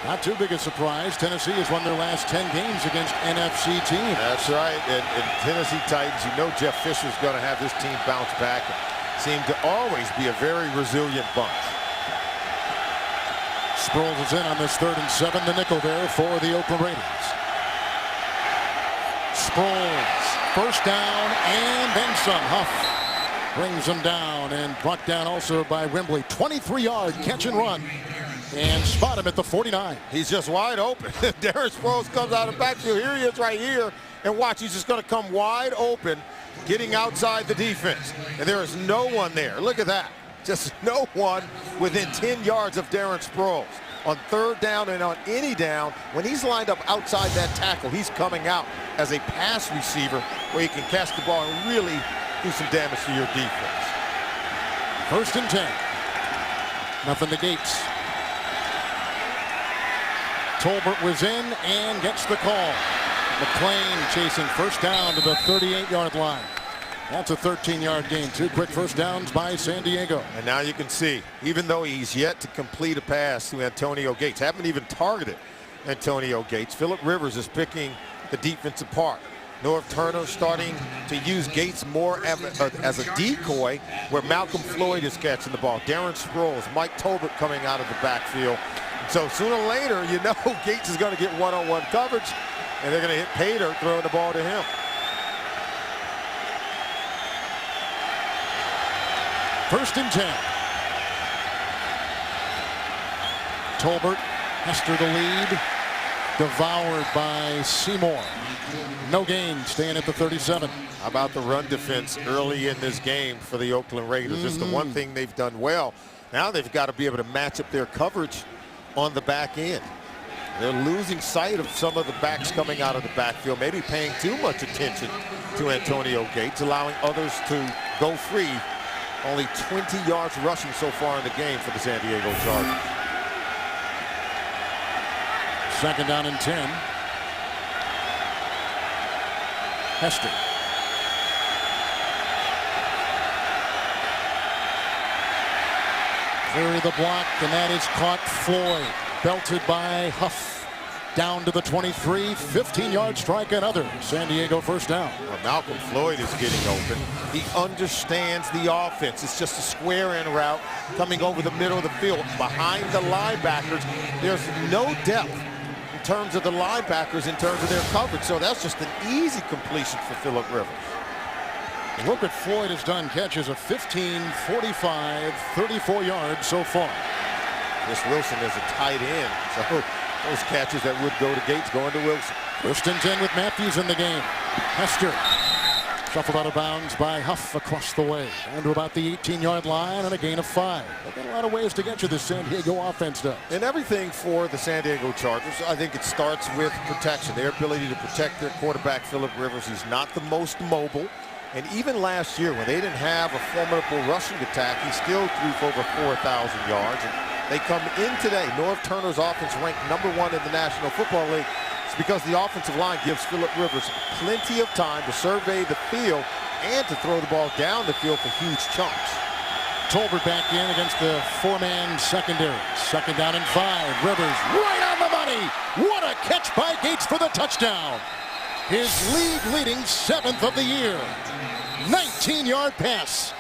Not too big a surprise. Tennessee has won their last 10 games against NFC teams. That's right. And Tennessee Titans, you know Jeff Fisher's going to have this team bounce back. Seem to always be a very resilient bunch. Sproles is in on this 3rd and 7. The nickel there for the Oakland Raiders. Sproles, 1st down and then some. Huff brings them down and brought down also by Wembley. 23-yard catch and run. And spot him at the 49. He's just wide open. Darren Sproles comes out of the backfield. Here he is right here. And watch, he's just going to come wide open, getting outside the defense. And there is no one there. Look at that. Just no one within 10 yards of Darren Sproles. On 3rd down and on any down, when he's lined up outside that tackle, he's coming out as a pass receiver where he can catch the ball and really do some damage to your defense. 1st and 10. Nothing to Gates. Tolbert was in and gets the call. McClain chasing 1st down to the 38-yard line. That's a 13-yard gain. 2 quick 1st downs by San Diego. And now you can see, even though he's yet to complete a pass to Antonio Gates, haven't even targeted Antonio Gates, Philip Rivers is picking the defense apart. Norv Turner starting to use Gates more as a decoy, where Malcolm Floyd is catching the ball. Darren Sproles, Mike Tolbert coming out of the backfield. So sooner or later, you know Gates is going to get one-on-one coverage, and they're going to hit Pater throwing the ball to him. First and 10. Tolbert, Hester the lead. Devoured by Seymour. No gain, staying at the 37. How about the run defense early in this game for the Oakland Raiders? It's the one thing they've done well. Now they've got to be able to match up their coverage on the back end. They're losing sight of some of the backs coming out of the backfield, maybe paying too much attention to Antonio Gates, allowing others to go free. Only 20 yards rushing so far in the game for the San Diego Chargers. 2nd down and 10. Hester. Cleary the block, and that is caught. Floyd belted by Huff. down to the 23, 15-yard strike, another San Diego first down. Well, Malcolm Floyd is getting open. He understands the offense. It's just a square in route coming over the middle of the field. Behind the linebackers, there's no depth in terms of the linebackers, in terms of their coverage. So that's just an easy completion for Phillip Rivers. Look what Floyd has done. Catches of 15, 45, 34 yards so far. Chris Wilson is a tight end, so those catches that would go to Gates going to Wilson. First and 10 with Matthews in the game. Hester shuffled out of bounds by Huff across the way. Down to about the 18-yard line and a gain of 5. They've got a lot of ways to get you, the San Diego offense does. And everything for the San Diego Chargers, I think it starts with protection. Their ability to protect their quarterback, Phillip Rivers. He's not the most mobile. And even last year, when they didn't have a formidable rushing attack, he still threw for over 4,000 yards. And they come in today. Norv Turner's offense ranked #1 in the National Football League. It's because the offensive line gives Phillip Rivers plenty of time to survey the field and to throw the ball down the field for huge chunks. Tolbert back in against the 4-man secondary. Second down and 5. Rivers right on the money. What a catch by Gates for the touchdown. His league-leading 7th of the year. 19-yard pass.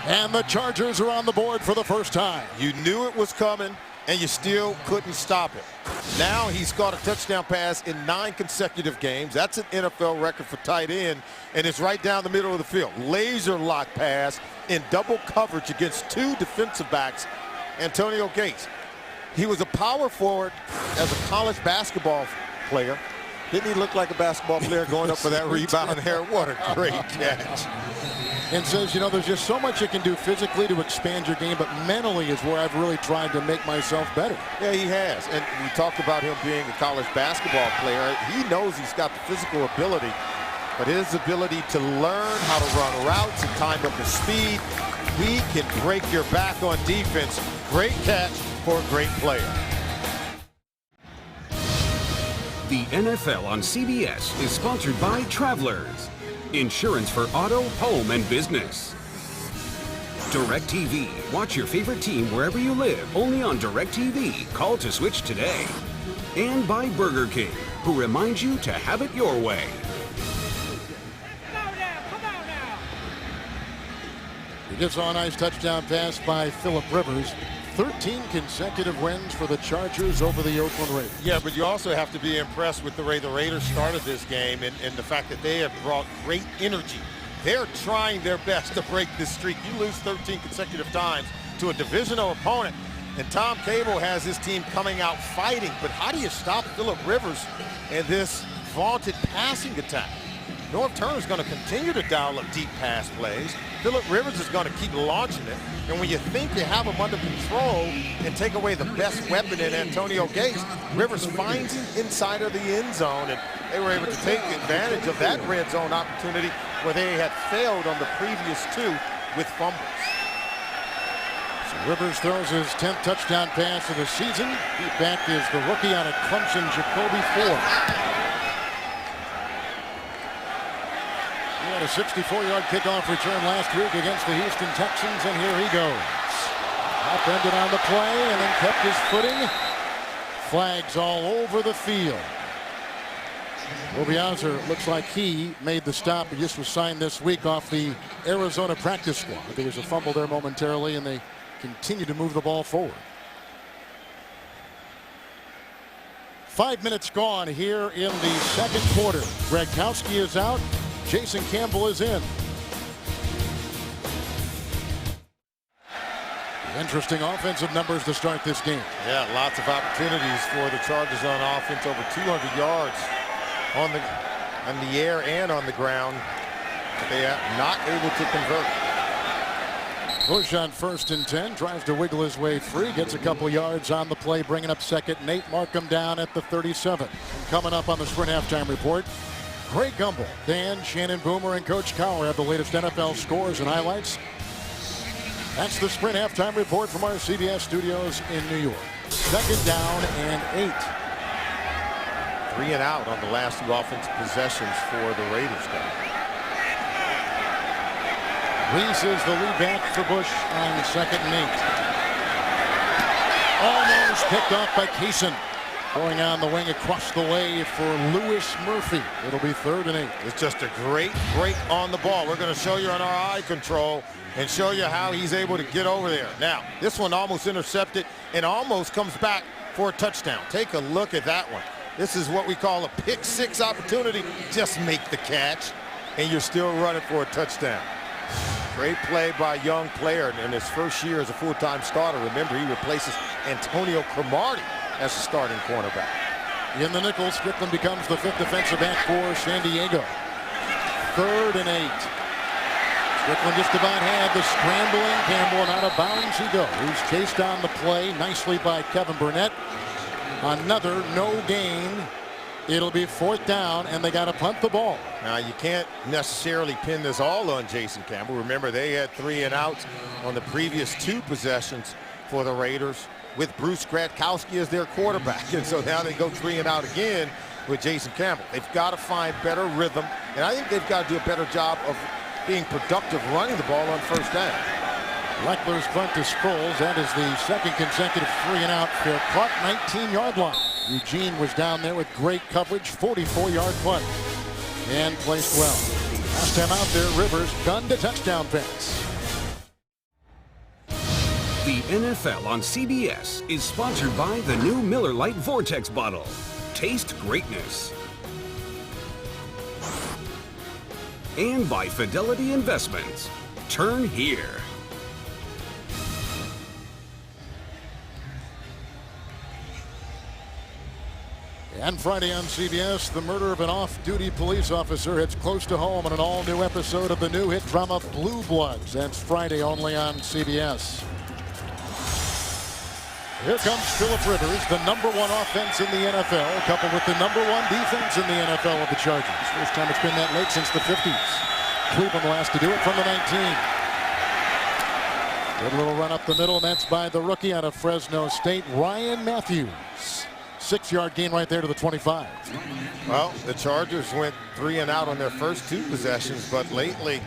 And the Chargers are on the board for the first time. You knew it was coming, and you still couldn't stop it. Now he's caught a touchdown pass in 9 consecutive games. That's an NFL record for tight end, and it's right down the middle of the field. Laser lock pass in double coverage against 2 defensive backs. Antonio Gates. He was a power forward as a college basketball player. Didn't he look like a basketball player going up for that rebound there? What a great catch. And says, you know, there's just so much you can do physically to expand your game, but mentally is where I've really tried to make myself better. Yeah, he has. And we talked about him being a college basketball player. He knows he's got the physical ability, but his ability to learn how to run routes and time up his speed, he can break your back on defense. Great catch for a great player. The NFL on CBS is sponsored by Travelers. Insurance for auto, home, and business. DirecTV. Watch your favorite team wherever you live, only on DirecTV. Call to switch today. And by Burger King, who reminds you to have it your way. He gets on a nice touchdown pass by Phillip Rivers. 13 consecutive wins for the Chargers over the Oakland Raiders. Yeah, but you also have to be impressed with the way the Raiders started this game and the fact that they have brought great energy. They're trying their best to break this streak. You lose 13 consecutive times to a divisional opponent, and Tom Cable has his team coming out fighting. But how do you stop Phillip Rivers and this vaunted passing attack? Norv Turner is going to continue to dial up deep pass plays. Phillip Rivers is going to keep launching it. And when you think you have him under control and take away the best weapon in Antonio Gates, Rivers finds him inside of the end zone. And they were able to take advantage of that red zone opportunity where they had failed on the previous 2 with fumbles. So Rivers throws his 10th touchdown pass of the season. Deep back is the rookie out of Clemson, Jacoby Ford. He had a 64-yard kickoff return last week against the Houston Texans, and here he goes. Upended on the play and then kept his footing. Flags all over the field. Obiazer looks like he made the stop. He just was signed this week off the Arizona practice squad. There was a fumble there momentarily, and they continue to move the ball forward. 5 minutes gone here in the second quarter. Gronkowski is out. Jason Campbell is in. Interesting offensive numbers to start this game. Yeah, lots of opportunities for the Chargers on offense. Over 200 yards on the air and on the ground. But they are not able to convert. Bush on 1st and 10. Tries to wiggle his way free. Gets a couple yards on the play. Bringing up second. Nate Markham down at the 37. And coming up on the Sprint halftime report, Greg Gumbel, Dan, Shannon Boomer, and Coach Cowher have the latest NFL scores and highlights. That's the Sprint halftime report from our CBS studios in New York. Second down and 8. 3 and out on the last 2 offensive possessions for the Raiders. Reese is the lead back for Bush on 2nd and 8. Almost picked off by Kaysen. Going on the wing across the way for Lewis Murphy. It'll be 3rd and 8. It's just a great break on the ball. We're going to show you on our eye control and show you how he's able to get over there. Now, this one almost intercepted and almost comes back for a touchdown. Take a look at that one. This is what we call a pick six opportunity. Just make the catch, and you're still running for a touchdown. Great play by a young player in his first year as a full-time starter. Remember, he replaces Antonio Cromartie as a starting cornerback. In the nickel, Strickland becomes the 5th defensive back for San Diego. 3rd and 8. Strickland just about had the scrambling Campbell, and out of bounds he goes. He's chased on the play nicely by Kevin Burnett. Another no gain. It'll be 4th down, and they got to punt the ball. Now, you can't necessarily pin this all on Jason Campbell. Remember, they had 3 and outs on the previous 2 possessions for the Raiders with Bruce Gradkowski as their quarterback. And so now they go 3 and out again with Jason Campbell. They've got to find better rhythm, and I think they've got to do a better job of being productive running the ball on 1st down. Leckler's punt to Sproles. That is the 2nd consecutive 3 and out. Fair caught, 19-yard line. Eugene was down there with great coverage, 44-yard punt, and placed well. Last time out there, Rivers gunned a touchdown pass. The NFL on CBS is sponsored by the new Miller Lite Vortex bottle. Taste greatness. And by Fidelity Investments. Turn here. And Friday on CBS, the murder of an off-duty police officer hits close to home in an all-new episode of the new hit drama Blue Bloods. That's Friday only on CBS. Here comes Philip Rivers, the #1 offense in the NFL, coupled with the #1 defense in the NFL of the Chargers. First time it's been that late since the 50s. Cleveland last to do it from the 19. Good little run up the middle, and that's by the rookie out of Fresno State, Ryan Matthews. 6-yard gain right there to the 25. Well, the Chargers went 3 and out on their first 2 possessions, but lately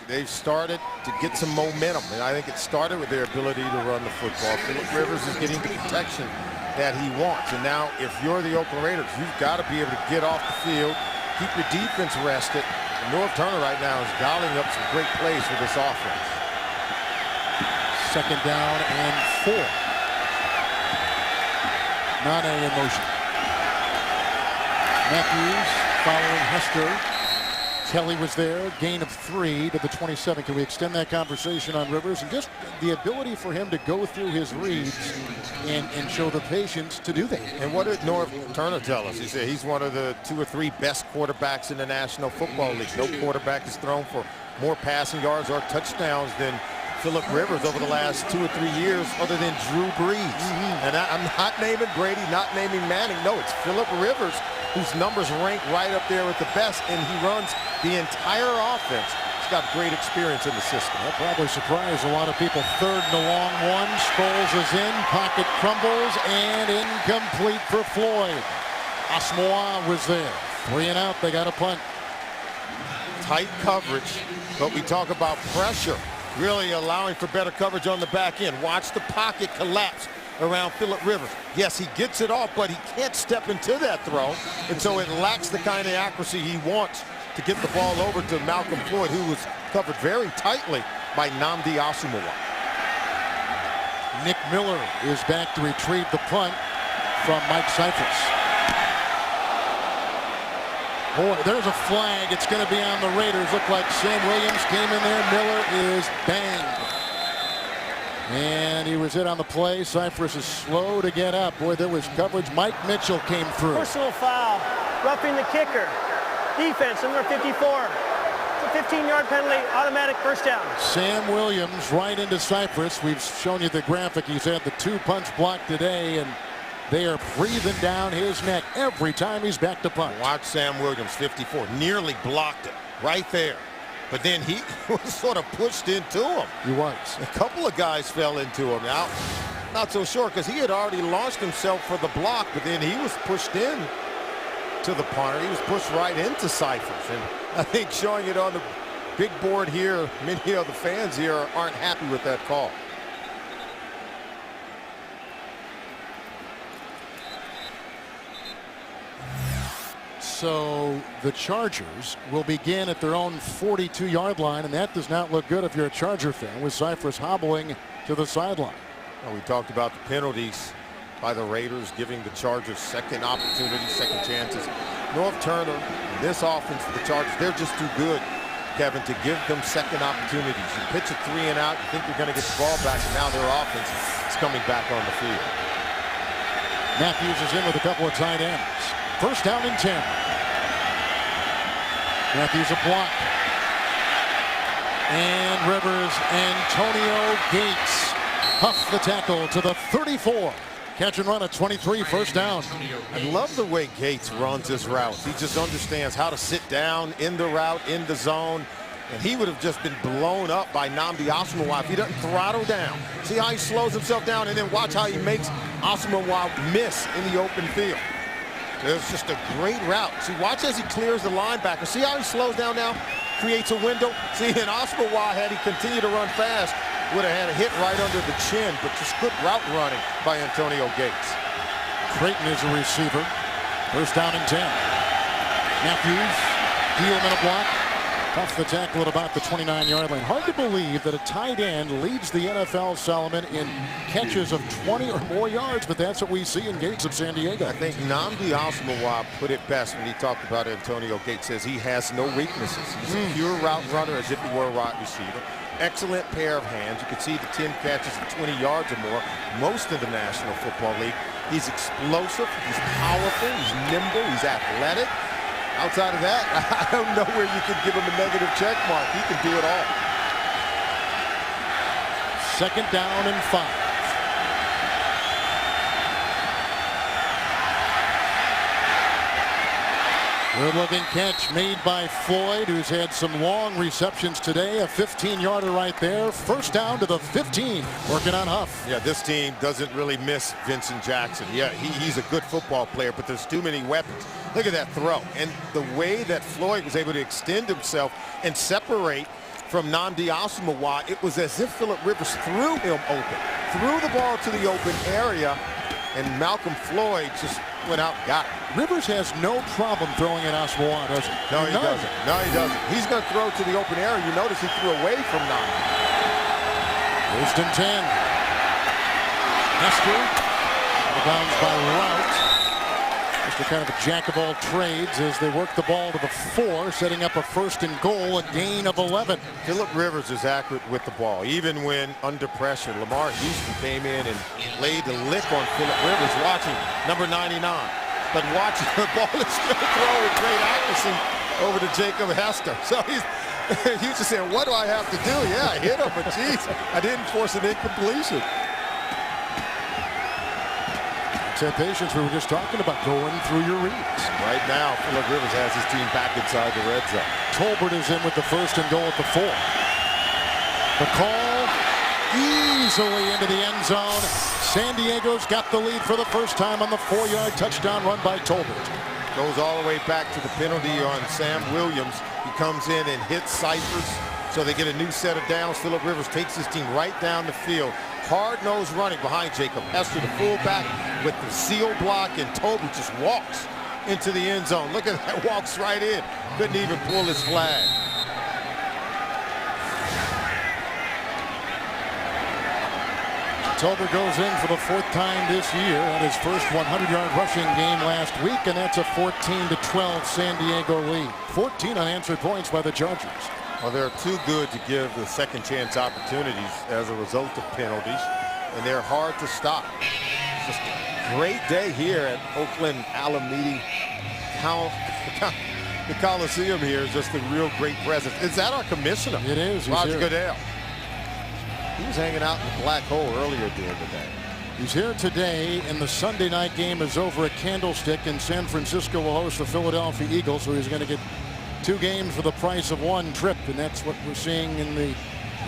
they've started to get some momentum, and I think it started with their ability to run the football. Philip Rivers is getting the protection that he wants, and now if you're the Oakland Raiders, you've got to be able to get off the field, keep your defense rested. And Norv Turner right now is dialing up some great plays for this offense. 2nd down and 4. Nane in motion. Matthews following Hester. Kelly was there. Gain of 3 to the 27. Can we extend that conversation on Rivers and just the ability for him to go through his reads and show the patience to do that? And what did Norv Turner tell us? He said he's one of the 2 or 3 best quarterbacks in the National Football League. No quarterback has thrown for more passing yards or touchdowns than Philip Rivers over the last 2 or 3 years, other than Drew Brees. And I'm not naming Brady, not naming Manning. No, it's Philip Rivers, whose numbers rank right up there with the best, and he runs the entire offense. He's got great experience in the system. That probably surprised a lot of people. 3rd and a long one. Sproles is in. Pocket crumbles and incomplete for Floyd. Asamoah was there. 3 and out. They got a punt. Tight coverage, but we talk about pressure. Really allowing for better coverage on the back end. Watch the pocket collapse around Philip Rivers. Yes, he gets it off, but he can't step into that throw, and so it lacks the kind of accuracy he wants to get the ball over to Malcolm Floyd, who was covered very tightly by Nnamdi Asomugha. Nick Miller is back to retrieve the punt from Mike Cyphers. Boy, there's a flag. It's going to be on the Raiders. Looked like Sam Williams came in there. Miller is banged. And he was hit on the play. Cyphers is slow to get up. Boy, there was coverage. Mike Mitchell came through. Personal foul, roughing the kicker. Defense, number 54. It's a 15-yard penalty, automatic 1st down. Sam Williams right into Cyphers. We've shown you the graphic. He's had the 2 punts blocked today, and they are breathing down his neck every time he's back to punt. Watch Sam Williams, 54, nearly blocked it right there. But then he was sort of pushed into him. He was. A couple of guys fell into him. Now, not so sure because he had already launched himself for the block, but then he was pushed in to the punter. He was pushed right into Cyphers. And I think showing it on the big board here, many of the fans here aren't happy with that call. So the Chargers will begin at their own 42-yard line, and that does not look good if you're a Charger fan, with Cyphers hobbling to the sideline. Well, we talked about the penalties by the Raiders, giving the Chargers second opportunities, second chances. North Turner, this offense for the Chargers, they're just too good, Kevin, to give them second opportunities. You pitch a 3 and out, you think you're going to get the ball back, and now their offense is coming back on the field. Matthews is in with a couple of tight ends. First down and 10. Matthews a block. And Rivers, Antonio Gates. Huff the tackle to the 34. Catch and run at 23, first down. I love the way Gates runs his routes. He just understands how to sit down in the route, in the zone. And he would have just been blown up by Nnamdi Asomugha if he doesn't throttle down. See how he slows himself down, and then watch how he makes Asomugha miss in the open field. It's just a great route. See, watch as he clears the linebacker. See how he slows down now? Creates a window. See, and Asomugha, had he continued to run fast, would have had a hit right under the chin, but just good route running by Antonio Gates. Creighton is a receiver. First down and 10. Matthews, Heilman a block. Off the tackle at about the 29-yard line. Hard to believe that a tight end leads the NFL, Solomon, in catches of 20 or more yards, but that's what we see in Gates of San Diego. I think Nnamdi Asomugha put it best when he talked about Antonio Gates. Says he has no weaknesses. He's a pure route runner as if he were a wide receiver. Excellent pair of hands. You can see the 10 catches of 20 yards or more, most of the National Football League. He's explosive, he's powerful, he's nimble, he's athletic. Outside of that, I don't know where you could give him a negative check mark. He can do it all. Second down and 5. Good-looking catch made by Floyd, who's had some long receptions today. A 15-yarder right there. First down to the 15. Working on Huff. Yeah, this team doesn't really miss Vincent Jackson. Yeah, he's a good football player, but there's too many weapons. Look at that throw. And the way that Floyd was able to extend himself and separate from Nnamdi Asomugha, it was as if Philip Rivers threw him open. Threw the ball to the open area, and Malcolm Floyd just went out and got it. Rivers has no problem throwing at Asomugha, does he? No, he doesn't. No, he doesn't. He's going to throw to the open area. You notice he threw away from Nnamdi. First and 10. Hester. Out of bounds by Rout. Just a kind of a jack of all trades as they work the ball to the 4, setting up a first and goal, a gain of 11. Philip Rivers is accurate with the ball, even when under pressure. Lamar Houston came in and laid the lick on Philip Rivers, watching number 99. But watching the ball is still thrown with great accuracy over to Jacob Hester. So he's just saying, what do I have to do? Yeah, I hit him, but geez, I didn't force an incompletion. That patience we were just talking about, going through your reads. Right now, Philip Rivers has his team back inside the red zone. Tolbert is in with the first and goal at the 4. The call easily into the end zone. San Diego's got the lead for the first time on the 4-yard touchdown run by Tolbert. Goes all the way back to the penalty on Sam Williams. He comes in and hits Cyphers, so they get a new set of downs. Philip Rivers takes his team right down the field. Hard-nosed running behind Jacob Hester, the fullback, with the seal block, and Tolbert just walks into the end zone. Look at that, walks right in. Couldn't even pull his flag. Tolbert goes in for the 4th time this year at his first 100-yard rushing game last week, and that's a 14-12 San Diego lead. 14 unanswered points by the Chargers. Well, they're too good to give the second chance opportunities as a result of penalties, and they're hard to stop. It's just a great day here at Oakland Alameda. The Coliseum here is just a real great presence. Is that our commissioner? It is. Roger Goodell. He was hanging out in the black hole earlier during the day. He's here today, and the Sunday night game is over at Candlestick, and San Francisco will host the Philadelphia Eagles, so he's going to get 2 games for the price of 1 trip, and that's what we're seeing in the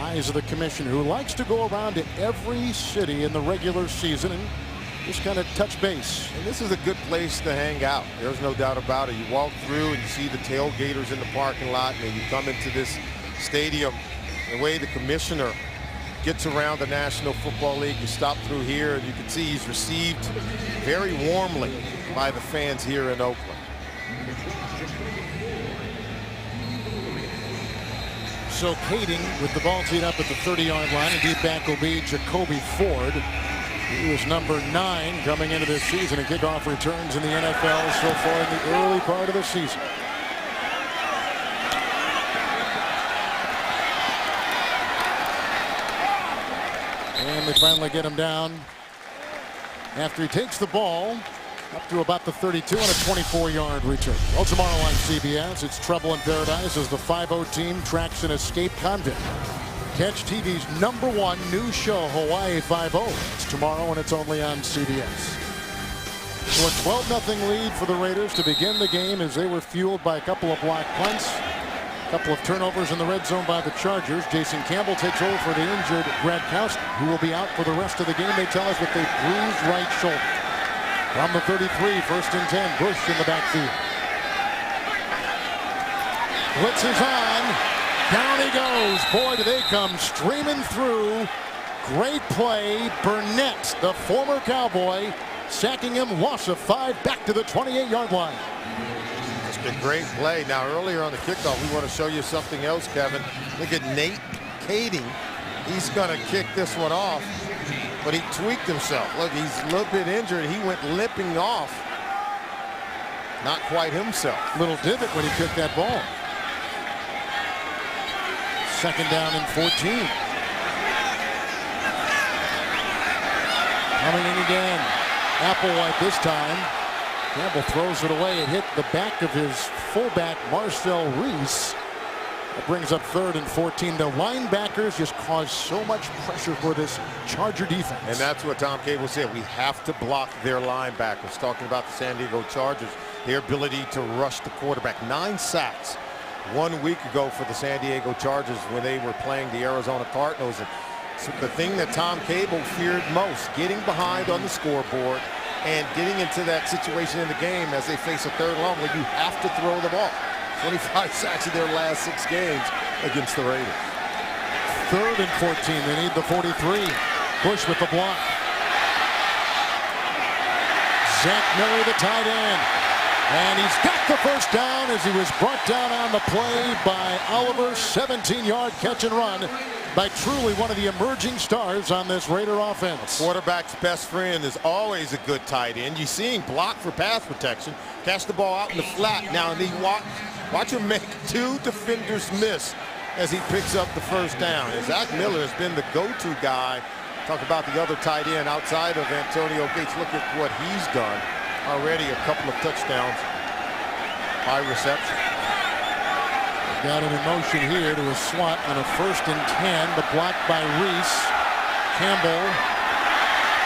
eyes of the commissioner, who likes to go around to every city in the regular season and just kind of touch base. And this is a good place to hang out. There's no doubt about it. You walk through and you see the tailgaters in the parking lot, and then you come into this stadium. The way the commissioner gets around the National Football League, you stop through here and you can see he's received very warmly by the fans here in Oakland. So Kading with the ball teed up at the 30-yard line, and deep back will be Jacoby Ford. He was number 9 coming into this season, and kickoff returns in the NFL so far in the early part of the season. And they finally get him down after he takes the ball up to about the 32 on a 24-yard return. Well, tomorrow on CBS, it's Trouble in Paradise as the 5-0 team tracks an escaped convict. Catch TV's #1 new show, Hawaii 5-0. It's tomorrow, and it's only on CBS. So a 12-0 lead for the Raiders to begin the game as they were fueled by a couple of blocked punts. A couple of turnovers in the red zone by the Chargers. Jason Campbell takes over for the injured Gradkowski, who will be out for the rest of the game, they tell us, with a bruised right shoulder. From the 33, 1st and 10, Bush in the backfield. Blitz is on. Down he goes. Boy, do they come streaming through. Great play. Burnett, the former Cowboy, sacking him. Loss of 5 back to the 28-yard line. Just a great play. Now, earlier on the kickoff, we want to show you something else, Kevin. Look at Nate Kading. He's going to kick this one off, but he tweaked himself. Look, he's a little bit injured. He went limping off. Not quite himself. Little divot when he kicked that ball. 2nd down and 14. Coming in again. Applewhite this time. Campbell throws it away. It hit the back of his fullback, Marcel Reese. That brings up 3rd and 14. The linebackers just cause so much pressure for this Charger defense. And that's what Tom Cable said. We have to block their linebackers. Talking about the San Diego Chargers, their ability to rush the quarterback. 9 sacks 1 week ago for the San Diego Chargers when they were playing the Arizona Cardinals. And so the thing that Tom Cable feared most, getting behind on the scoreboard and getting into that situation in the game as they face a 3rd and long where you have to throw the ball. 25 sacks in their last 6 games against the Raiders. 3rd and 14. They need the 43. Bush with the block. Zach Miller, the tight end. And he's got the 1st down as he was brought down on the play by Oliver. 17-yard catch and run by truly one of the emerging stars on this Raider offense. Quarterback's best friend is always a good tight end. You see him block for pass protection, catch the ball out in the flat. Now, and he watch him make 2 defenders miss as he picks up the 1st down. And Zach Miller has been the go-to guy. Talk about the other tight end outside of Antonio Gates. Look at what he's done. Already a couple of touchdowns by reception. Got him in motion here to a slot on a 1st and 10. The block by Reese. Campbell.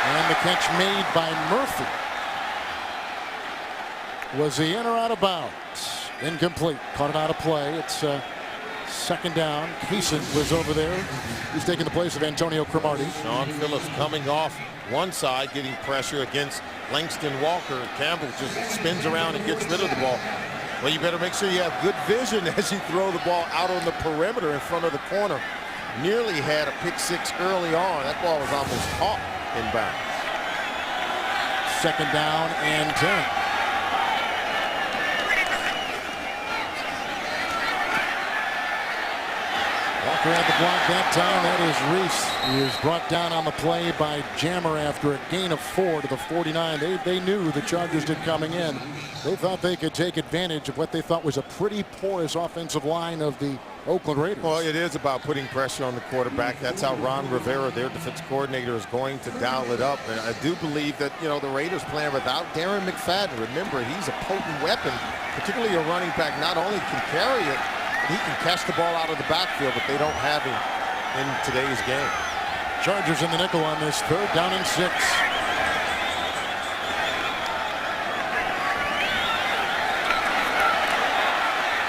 And the catch made by Murphy. Was he in or out of bounds? Incomplete. Caught it out of play. It's 2nd down. Keeson was over there. He's taking the place of Antonio Cromartie. Sean Phillips coming off one side, getting pressure against Langston Walker. Campbell just spins around and gets rid of the ball. Well, you better make sure you have good vision as you throw the ball out on the perimeter in front of the corner. Nearly had a pick 6 early on. That ball was almost caught in bounds. 2nd down and 10. Walker had the block that time. That is Reese. He is brought down on the play by Jammer after a gain of 4 to the 49. They knew the Chargers did coming in. They thought they could take advantage of what they thought was a pretty porous offensive line of the Oakland Raiders. Well, it is about putting pressure on the quarterback. That's how Ron Rivera, their defense coordinator, is going to dial it up. And I do believe that, you know, the Raiders playing without Darren McFadden. Remember, he's a potent weapon, particularly a running back. Not only can carry it, he can catch the ball out of the backfield, but they don't have him in today's game. Chargers in the nickel on this 3rd down and 6.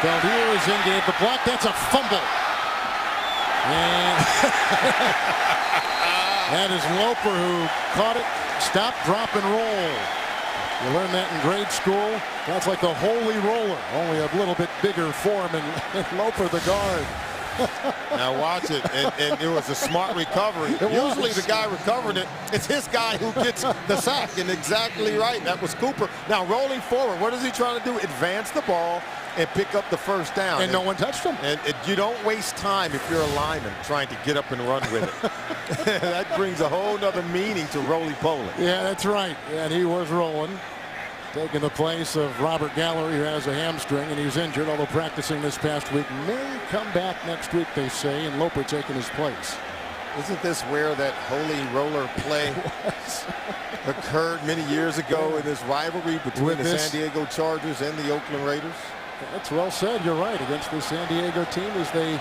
Valdir is in, gave the block. That's a fumble. And that is Loper who caught it. Stop, drop, and roll. You learn that in grade school. That's like the holy roller, only a little bit bigger form, and Loper the guard. Now watch it, and it was a smart recovery. Usually the guy recovering it, it's his guy who gets the sack, and exactly right. That was Cooper. Now rolling forward, what is he trying to do? Advance the ball and pick up the first down. And no one touched him. And you don't waste time if you're a lineman trying to get up and run with it. That brings a whole nother meaning to roly-poly. Yeah, that's right. And he was rolling, taking the place of Robert Gallery, who has a hamstring, and he's injured, although practicing this past week. May come back next week, they say, and Loper taking his place. Isn't this where that holy roller play occurred many years ago in this rivalry between the San Diego Chargers and the Oakland Raiders? That's well said. You're right. Against the San Diego team as they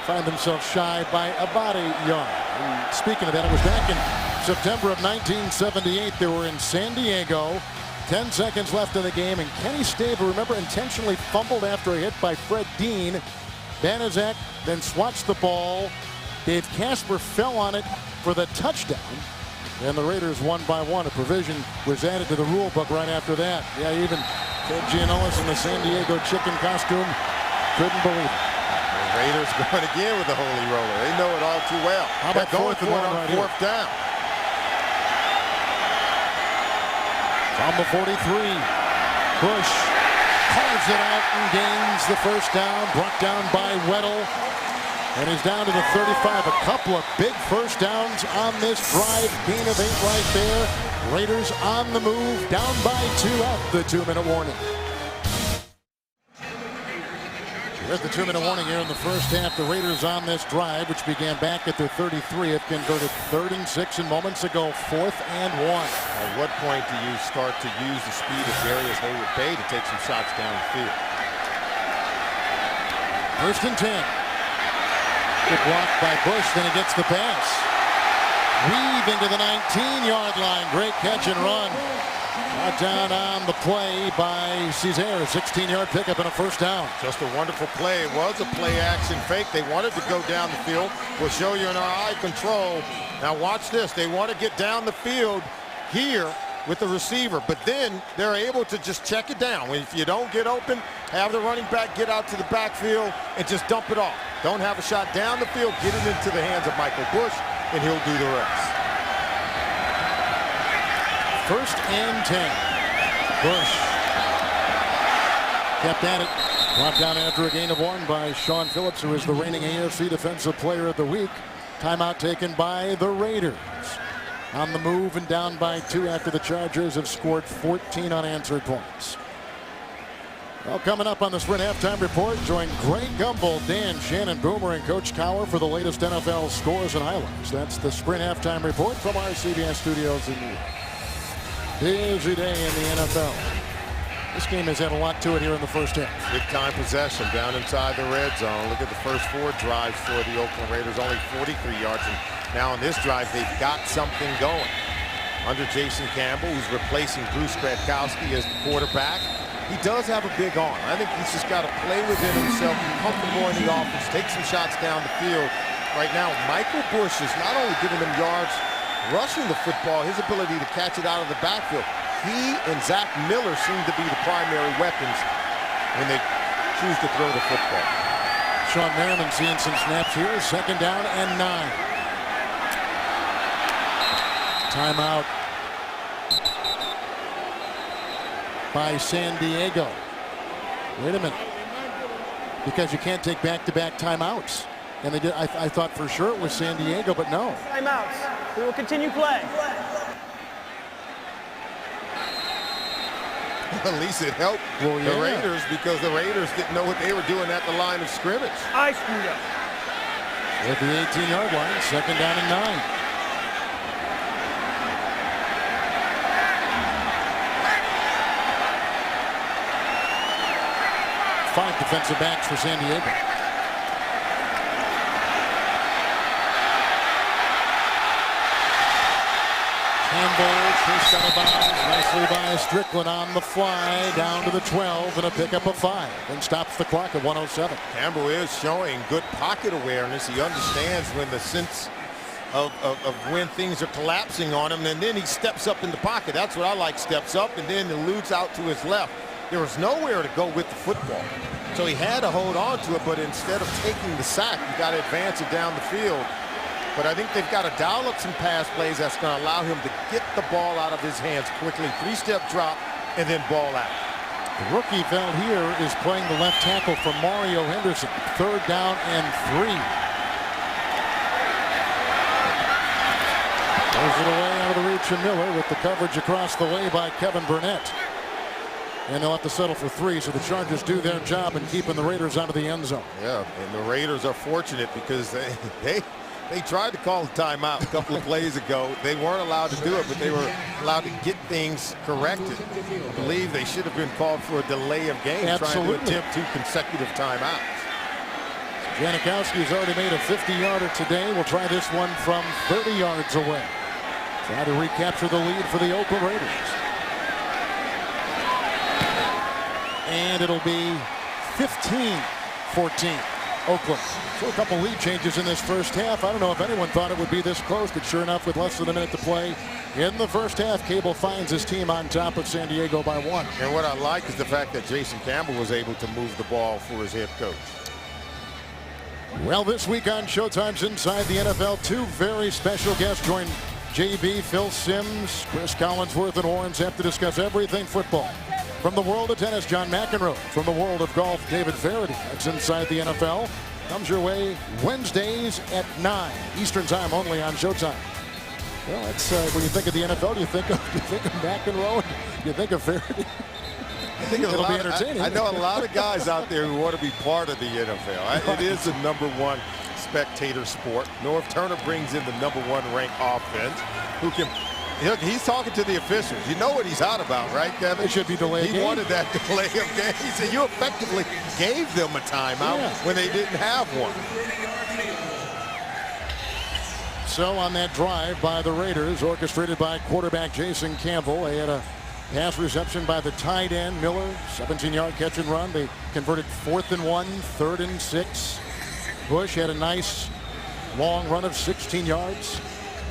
find themselves shy by about a yard. And speaking of that, it was back in September of 1978. They were in San Diego. 10 seconds left in the game, and Kenny Staver, remember, intentionally fumbled after a hit by Fred Dean. Banaszak then swats the ball. Dave Casper fell on it for the touchdown, and the Raiders won by 1. A provision was added to the rule book right after that. Yeah, even Ted Gianellis in the San Diego chicken costume couldn't believe it. The Raiders going again with the holy roller. They know it all too well. How about going for it on right fourth down? On the 43, Bush carves it out and gains the first down, brought down by Weddle, and he's down to the 35. A couple of big first downs on this drive, gain of 8 right there. Raiders on the move, down by 2 at the 2-minute warning. With the 2-minute warning here in the first half, the Raiders on this drive, which began back at their 33, have converted 3rd and 6, and moments ago 4th and 1. At what point do you start to use the speed of Darius Heyward-Bey to take some shots down the field? 1st and 10. Good block by Bush, then he gets the pass. Weave into the 19-yard line. Great catch and run. Brought down on the play by Cesare. 16-yard pickup and a first down. Just a wonderful play. It was a play-action fake. They wanted to go down the field. We'll show you in our eye control. Now watch this. They want to get down the field here with the receiver, but then they're able to just check it down. If you don't get open, have the running back get out to the backfield and just dump it off. Don't have a shot down the field. Get it into the hands of Michael Bush, and he'll do the rest. 1st and 10. Bush kept at it. Brought down after a gain of 1 by Sean Phillips, who is the reigning AFC Defensive Player of the Week. Timeout taken by the Raiders. On the move and down by 2 after the Chargers have scored 14 unanswered points. Well, coming up on the Sprint Halftime Report, join Greg Gumbel, Dan Shannon, Boomer, and Coach Cowher for the latest NFL scores and highlights. That's the Sprint Halftime Report from our CBS studios in New York. Busy day in the NFL. This game has had a lot to it here in the first half. Big time possession down inside the red zone. Look at the first 4 drives for the Oakland Raiders, only 43 yards. And now on this drive, they've got something going. Under Jason Campbell, who's replacing Bruce Gradkowski as the quarterback. He does have a big arm. I think he's just got to play within himself, be comfortable in the offense, take some shots down the field. Right now, Michael Bush is not only giving them yards rushing the football, his ability to catch it out of the backfield. He and Zach Miller seem to be the primary weapons when they choose to throw the football. Sean Merriman seeing some snaps here. 2nd down and 9. Timeout by San Diego. Wait a minute. Because you can't take back-to-back timeouts. And they did. I thought for sure it was San Diego, but no. Timeouts. We will continue play. At least it helped the Raiders, because the Raiders didn't know what they were doing at the line of scrimmage. I screwed up. At the 18-yard line, 2nd down and 9. Five defensive backs for San Diego. Campbell pushed out of bounds nicely by Strickland on the fly down to the 12 and a pickup of 5 and stops the clock at 1:07. Campbell is showing good pocket awareness. He understands when the sense of when things are collapsing on him, and then he steps up in the pocket. That's what I like, steps up and then eludes out to his left. There was nowhere to go with the football. So he had to hold on to it, but instead of taking the sack, you got to advance it down the field. But I think they've got to dial up some pass plays that's going to allow him to get the ball out of his hands quickly. 3-step drop and then ball out. The rookie Valdir is playing the left tackle for Mario Henderson. 3rd down and 3. Throws it away out of the reach of Miller with the coverage across the way by Kevin Burnett. And they'll have to settle for 3, so the Chargers do their job in keeping the Raiders out of the end zone. Yeah, and the Raiders are fortunate because they tried to call a timeout a couple of plays ago. They weren't allowed to do it, but they were allowed to get things corrected. I believe they should have been called for a delay of game, Absolutely. trying to attempt 2 consecutive timeouts. Janikowski's already made a 50-yarder today. We'll try this one from 30 yards away. Try to recapture the lead for the Oakland Raiders. And it'll be 15-14. Oakland. So a couple lead changes in this first half. I don't know if anyone thought it would be this close, but sure enough, with less than a minute to play in the first half, Cable finds his team on top of San Diego by 1. And what I like is the fact that Jason Campbell was able to move the ball for his head coach. Well, this week on Showtime's Inside the NFL, 2 very special guests join JB, Phil Simms, Chris Collinsworth, and Warren Zepp to discuss everything football. From the world of tennis, John McEnroe. From the world of golf, David Faraday. That's Inside the NFL. Comes your way Wednesdays at 9 Eastern Time, only on Showtime. Well, that's when you think of the NFL, you think of McEnroe, you think of Faraday. It'll be entertaining. I know a lot of guys out there who want to be part of the NFL. It is the #1 spectator sport. Norv Turner brings in the #1 ranked offense, who can. Look, he's talking to the officials. You know what he's out about, right, Kevin? It should be delayed. He wanted that delay of game. He said you effectively gave them a timeout when they didn't have one. So on that drive by the Raiders, orchestrated by quarterback Jason Campbell, they had a pass reception by the tight end Miller, 17-yard catch and run. They converted 4th and 1, 3rd and 6. Bush had a nice long run of 16 yards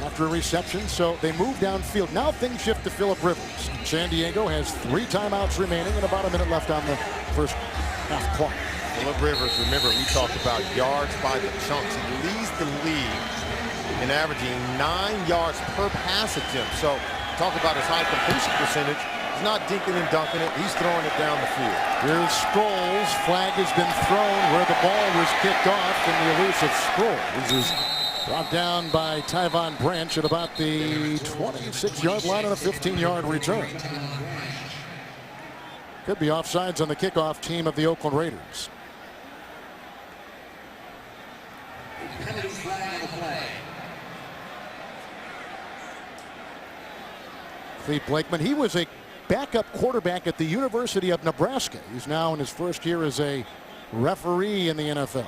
after a reception, so they move downfield. Now things shift to Philip Rivers. San Diego has 3 timeouts remaining and about a minute left on the first half clock. Philip Rivers, remember we talked about yards by the chunks. He leads the league in averaging 9 yards per pass attempt. So talk about his high completion percentage. He's not dinking and dunking it. He's throwing it down the field. Here's Sproles. Flag has been thrown where the ball was kicked off, and the elusive Sproles is brought down by Tyvon Branch at about the 26-yard line on a 15-yard return. Could be offsides on the kickoff team of the Oakland Raiders. Penalty flag on the play. Clete Blakeman, he was a backup quarterback at the University of Nebraska. He's now in his first year as a referee in the NFL.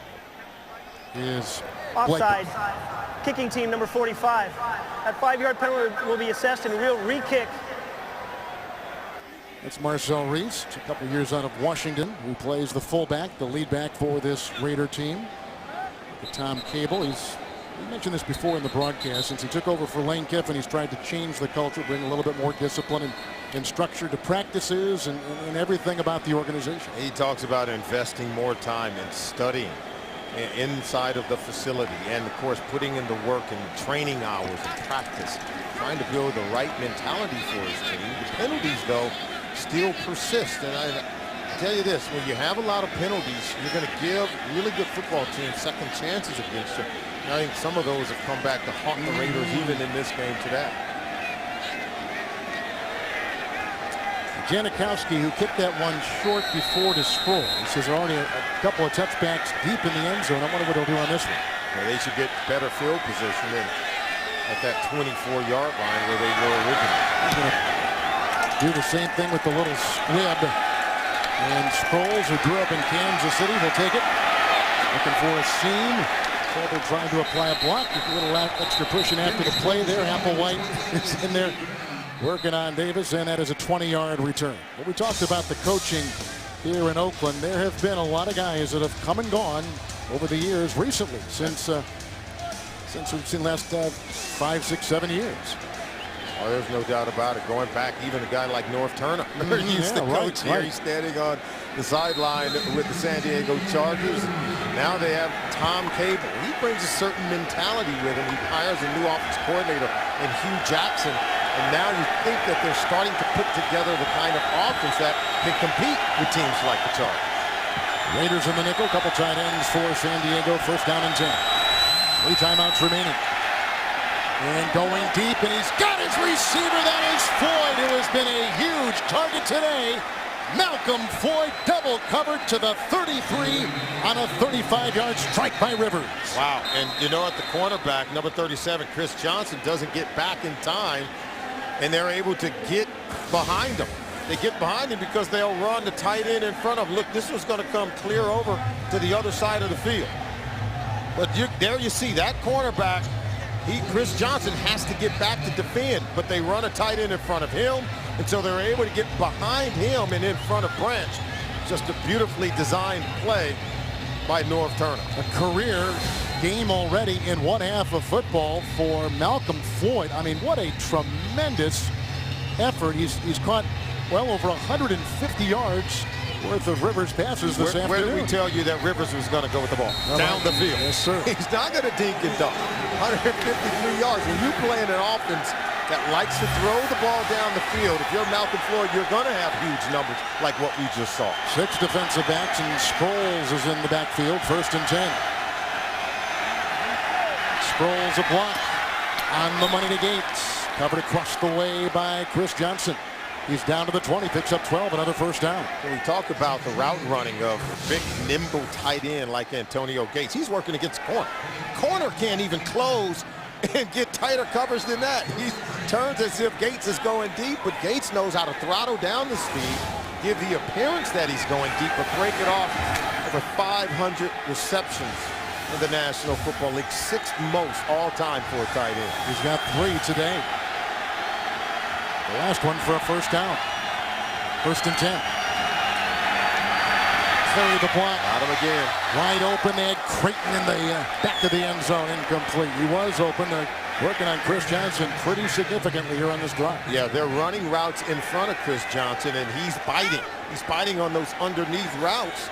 Is Offside. Kicking team number 45. That 5-yard penalty will be assessed and real re-kick. That's Marcel Reese, a couple of years out of Washington, who plays the fullback, the lead back for this Raider team. Tom Cable, we mentioned this before in the broadcast. Since he took over for Lane Kiffin, he's tried to change the culture, bring a little bit more discipline and structure to practices and everything about the organization. He talks about investing more time in studying inside of the facility, and of course putting in the work and training hours and practice, trying to build the right mentality for his team. The penalties, though, still persist, and I tell you this, when you have a lot of penalties, you're going to give really good football teams second chances against you. And I think some of those have come back to haunt the Raiders even in this game today. Janikowski, who kicked that one short before to Sproles, has already a couple of touchbacks deep in the end zone. I wonder what he'll do on this one. Well, they should get better field position than at that 24-yard line where they were originally. He's going to do the same thing with the little squib. And Sproles, who grew up in Kansas City, will take it. Looking for a seam. So they're trying to apply a block. A little extra pushing after the play there. Applewhite is in there working on Davis, and that is a 20-yard return. But we talked about the coaching here in Oakland. There have been a lot of guys that have come and gone over the years recently, since we've seen the last 5, 6, 7 years. Oh, there's no doubt about it. Going back, even a guy like North Turner used to coach here. He's standing on the sideline with the San Diego Chargers. Now they have Tom Cable. He brings a certain mentality with him. He hires a new offensive coordinator in Hugh Jackson. And now you think that they're starting to put together the kind of offense that can compete with teams like the Chargers. Raiders in the nickel. Couple tight ends for San Diego. First down and 10. 3 timeouts remaining. And going deep, and he's got his receiver. That is Floyd, who has been a huge target today. Malcolm Floyd double covered to the 33 on a 35-yard strike by Rivers. Wow, and you know, at the cornerback, number 37, Chris Johnson, doesn't get back in time, and they're able to get behind him. They get behind him because they'll run the tight end in front of him. Look, this was going to come clear over to the other side of the field. But there you see that cornerback. Chris Johnson has to get back to defend, but they run a tight end in front of him, and so they're able to get behind him and in front of Branch. Just a beautifully designed play by North Turner. A career game already in one half of football for Malcolm Floyd. I mean, what a tremendous effort. He's caught well over 150 yards worth of Rivers passes this afternoon. Where did we tell you that Rivers was going to go with the ball? Down the field. Yes, sir. He's not going to dink and dunk. 153 yards. When you play in an offense that likes to throw the ball down the field, if you're Malcolm Floyd, you're going to have huge numbers like what we just saw. 6 defensive backs, and Sproles is in the backfield. First and 10. Sproles a block on the money to Gates. Covered across the way by Chris Johnson. He's down to the 20, picks up 12, another first down. When we talk about the route running of a big, nimble tight end like Antonio Gates, he's working against corner. Corner can't even close and get tighter coverage than that. He turns as if Gates is going deep, but Gates knows how to throttle down the speed, give the appearance that he's going deep, but break it off. Over 500 receptions in the National Football League, 6th most all time for a tight end. He's got 3 today. The last one for a first down. First and 10. Flurry the block. Got him again. Wide open. They had Creighton in the back of the end zone. Incomplete. He was open. They're working on Chris Johnson pretty significantly here on this drive. Yeah, they're running routes in front of Chris Johnson, and he's biting. He's biting on those underneath routes.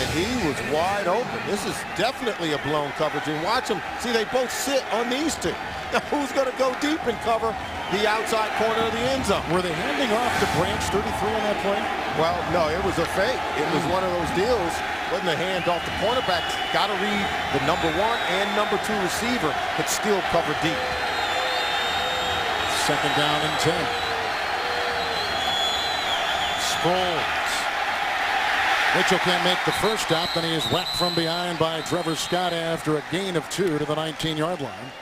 And he was wide open. This is definitely a blown coverage. And watch them. See, they both sit on these two. Now, who's going to go deep and cover the outside corner of the end zone? Were they handing off to Branch 33 on that play? Well, no, it was a fake. It was one of those deals. Wasn't a hand off. The cornerback got to read the number 1 and number 2 receiver, but still cover deep. Second down and 10. Sproles. Mitchell can't make the first stop, then he is whacked from behind by Trevor Scott after a gain of 2 to the 19-yard line.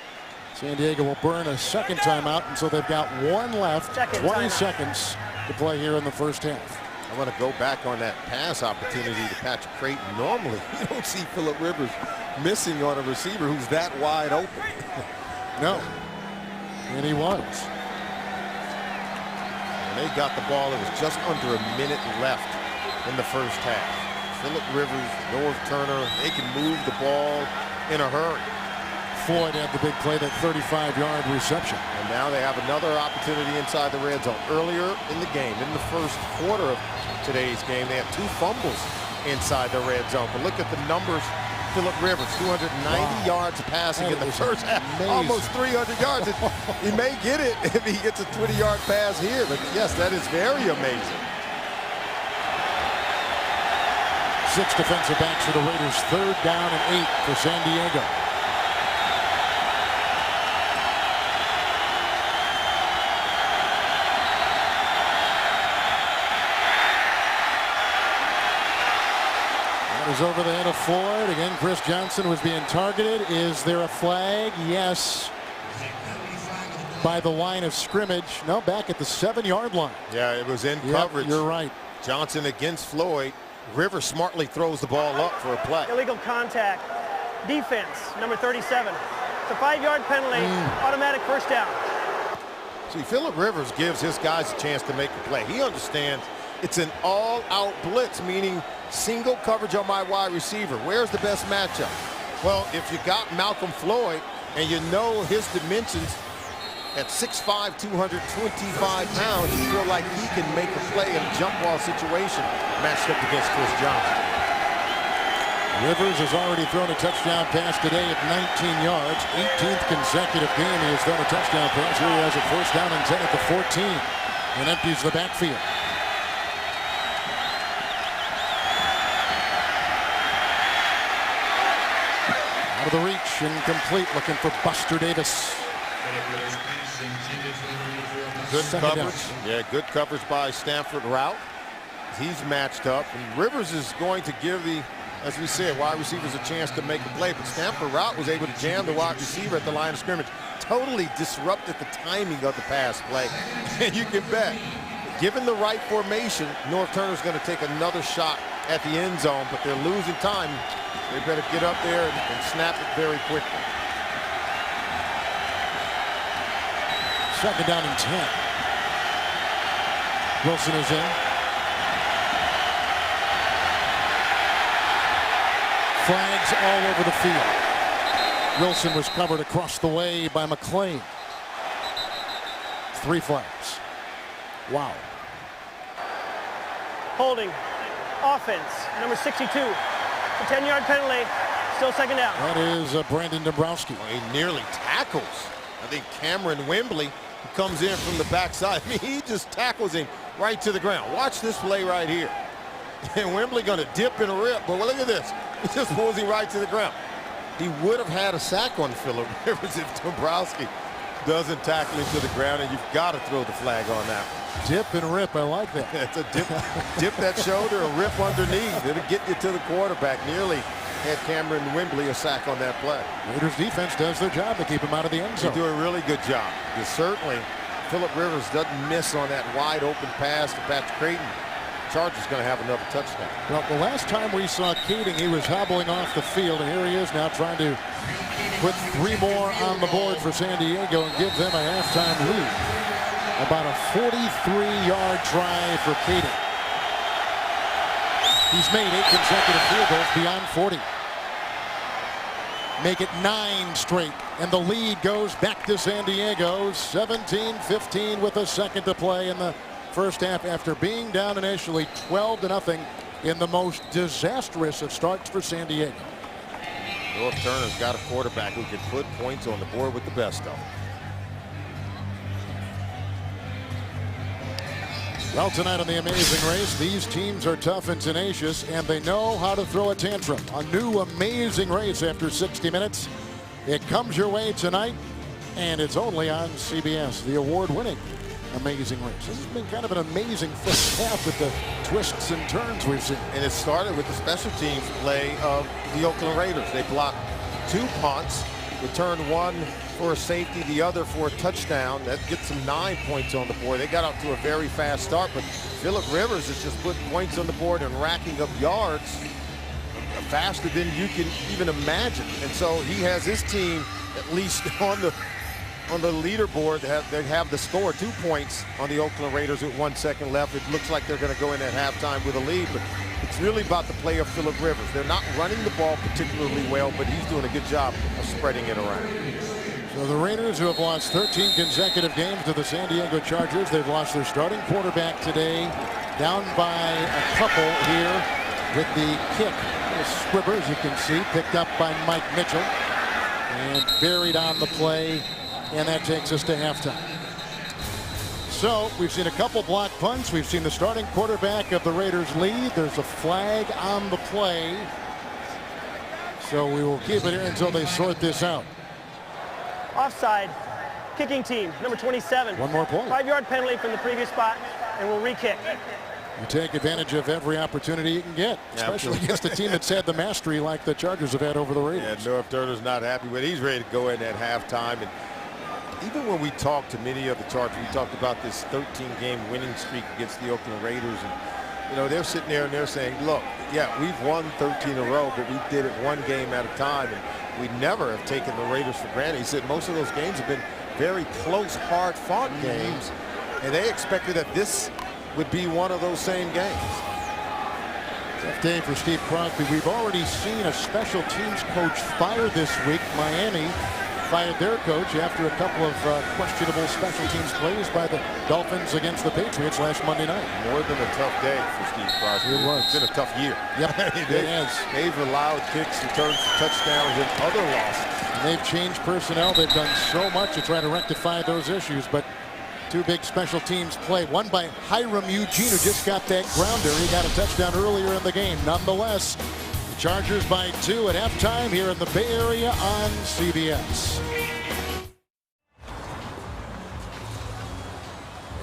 San Diego will burn a second timeout, and so they've got 1 left, 20 seconds to play here in the first half. I want to go back on that pass opportunity to Patrick Creighton. Normally, you don't see Phillip Rivers missing on a receiver who's that wide open. No, and he was. And they got the ball. It was just under a minute left in the first half. Phillip Rivers, North Turner, they can move the ball in a hurry. Floyd had the big play, that 35-yard reception. And now they have another opportunity inside the red zone. Earlier in the game, in the first quarter of today's game, they had 2 fumbles inside the red zone. But look at the numbers. Phillip Rivers, 290 yards of passing in the first half. Amazing. Almost 300 yards. He may get it if he gets a 20-yard pass here. But yes, that is very amazing. 6 defensive backs for the Raiders. 3rd down and 8 for San Diego. That is over the head of Floyd. Again, Chris Johnson was being targeted. Is there a flag? Yes. By the line of scrimmage. No, back at the 7-yard line. Yeah, it was in coverage. You're right. Johnson against Floyd. Rivers smartly throws the ball up for a play. Illegal contact. Defense, number 37. It's a 5-yard penalty, automatic first down. See, Phillip Rivers gives his guys a chance to make the play. He understands it's an all-out blitz, meaning single coverage on my wide receiver. Where's the best matchup? Well, if you got Malcolm Floyd and you know his dimensions At 6'5", 225 pounds, you feel like he can make a play in a jump ball situation matched up against Chris Johnson. Rivers has already thrown a touchdown pass today at 19 yards. 18th consecutive game he has thrown a touchdown pass. Here he has a first down and 10 at the 14 and empties the backfield. Out of the reach, incomplete, looking for Buster Davis. Good Second coverage. down. Yeah, good coverage by Stanford Routt. He's matched up. And Rivers is going to give the, as we said, wide receivers a chance to make a play. But Stanford Routt was able to jam the wide receiver at the line of scrimmage. Totally disrupted the timing of the pass play. And you can bet, given the right formation, North Turner's going to take another shot at the end zone. But they're losing time. They better get up there and snap it very quickly. Second down and 10. Wilson is in. Flags all over the field. Wilson was covered across the way by McClain. 3 flags. Wow. Holding. Offense. Number 62. The 10-yard penalty. Still second down. That is Brandon Dombrowski. He nearly tackles, I think, Cameron Wembley, who comes in from the backside. I mean, he just tackles him right to the ground. Watch this play right here. And Wembley going to dip and rip. But look at this. He just pulls him right to the ground. He would have had a sack on Phillip Rivers if Dombrowski doesn't tackle him to the ground, and you've got to throw the flag on that. Dip and rip. I like that. It's a dip, dip that shoulder, a rip underneath. It'll get you to the quarterback. Nearly had Cameron Wembley a sack on that play. Raiders defense does their job to keep him out of the end They zone. do a really good job. Because certainly Phillip Rivers doesn't miss on that wide open pass to Patrick Creighton. Chargers going to have another touchdown. Well, the last time we saw Keating, he was hobbling off the field, and here he is now trying to put 3 more on the board for San Diego and give them a halftime lead. About a 43-yard try for Keating. He's made 8 consecutive field goals beyond 40. Make it 9 straight, and the lead goes back to San Diego. 17-15 with a second to play in the first half after being down initially 12-0 in the most disastrous of starts for San Diego. North Turner's got a quarterback who can put points on the board with the best of them. Well, tonight on The Amazing Race, these teams are tough and tenacious, and they know how to throw a tantrum. A new Amazing Race after 60 minutes. It comes your way tonight, and it's only on CBS, the award-winning Amazing Race. This has been kind of an amazing first half with the twists and turns we've seen. And it started with the special teams play of the Oakland Raiders. They blocked 2 punts, returned 1 for a safety, the other for a touchdown. That gets them 9 points on the board. They got out to a very fast start, but Phillip Rivers is just putting points on the board and racking up yards faster than you can even imagine. And so he has his team at least on the leaderboard. They have the score 2 points on the Oakland Raiders with 1 second left. It looks like they're going to go in at halftime with a lead, but it's really about the play of Phillip Rivers. They're not running the ball particularly well, but he's doing a good job of spreading it around. So the Raiders, who have lost 13 consecutive games to the San Diego Chargers, they've lost their starting quarterback today, down by a couple here with the kick. A squibber, as you can see, picked up by Mike Mitchell and buried on the play, and that takes us to halftime. So we've seen a couple block punts. We've seen the starting quarterback of the Raiders lead. There's a flag on the play. So we will keep it here until they sort this out. Offside. Kicking team, number 27. One more play. 5-yard penalty from the previous spot, and we'll re-kick. You take advantage of every opportunity you can get, especially against a team that's had the mastery like the Chargers have had over the Raiders. Yeah, North Turner's not happy, but he's ready to go in at halftime. And even when we talked to many of the Chargers, we talked about this 13-game winning streak against the Oakland Raiders. And, you know, they're sitting there and they're saying, look, yeah, we've won 13 in a row, but we did it 1 game at a time. And we never have taken the Raiders for granted. He said most of those games have been very close, hard-fought games. And they expected that this would be one of those same games. Tough day for Steve Crosby. We've already seen a special teams coach fired this week. Miami fired their coach after a couple of questionable special teams plays by the Dolphins against the Patriots last Monday night. More than a tough day for Steve Crosby. It was. It's been a tough year. Yep, it has. They've allowed kicks, returns, touchdowns, and other losses. And they've changed personnel. They've done so much to try to rectify those issues, but two big special teams play. One by Hiram Eugene, who just got that grounder. He got a touchdown earlier in the game. Nonetheless, the Chargers by 2 at halftime here in the Bay Area on CBS.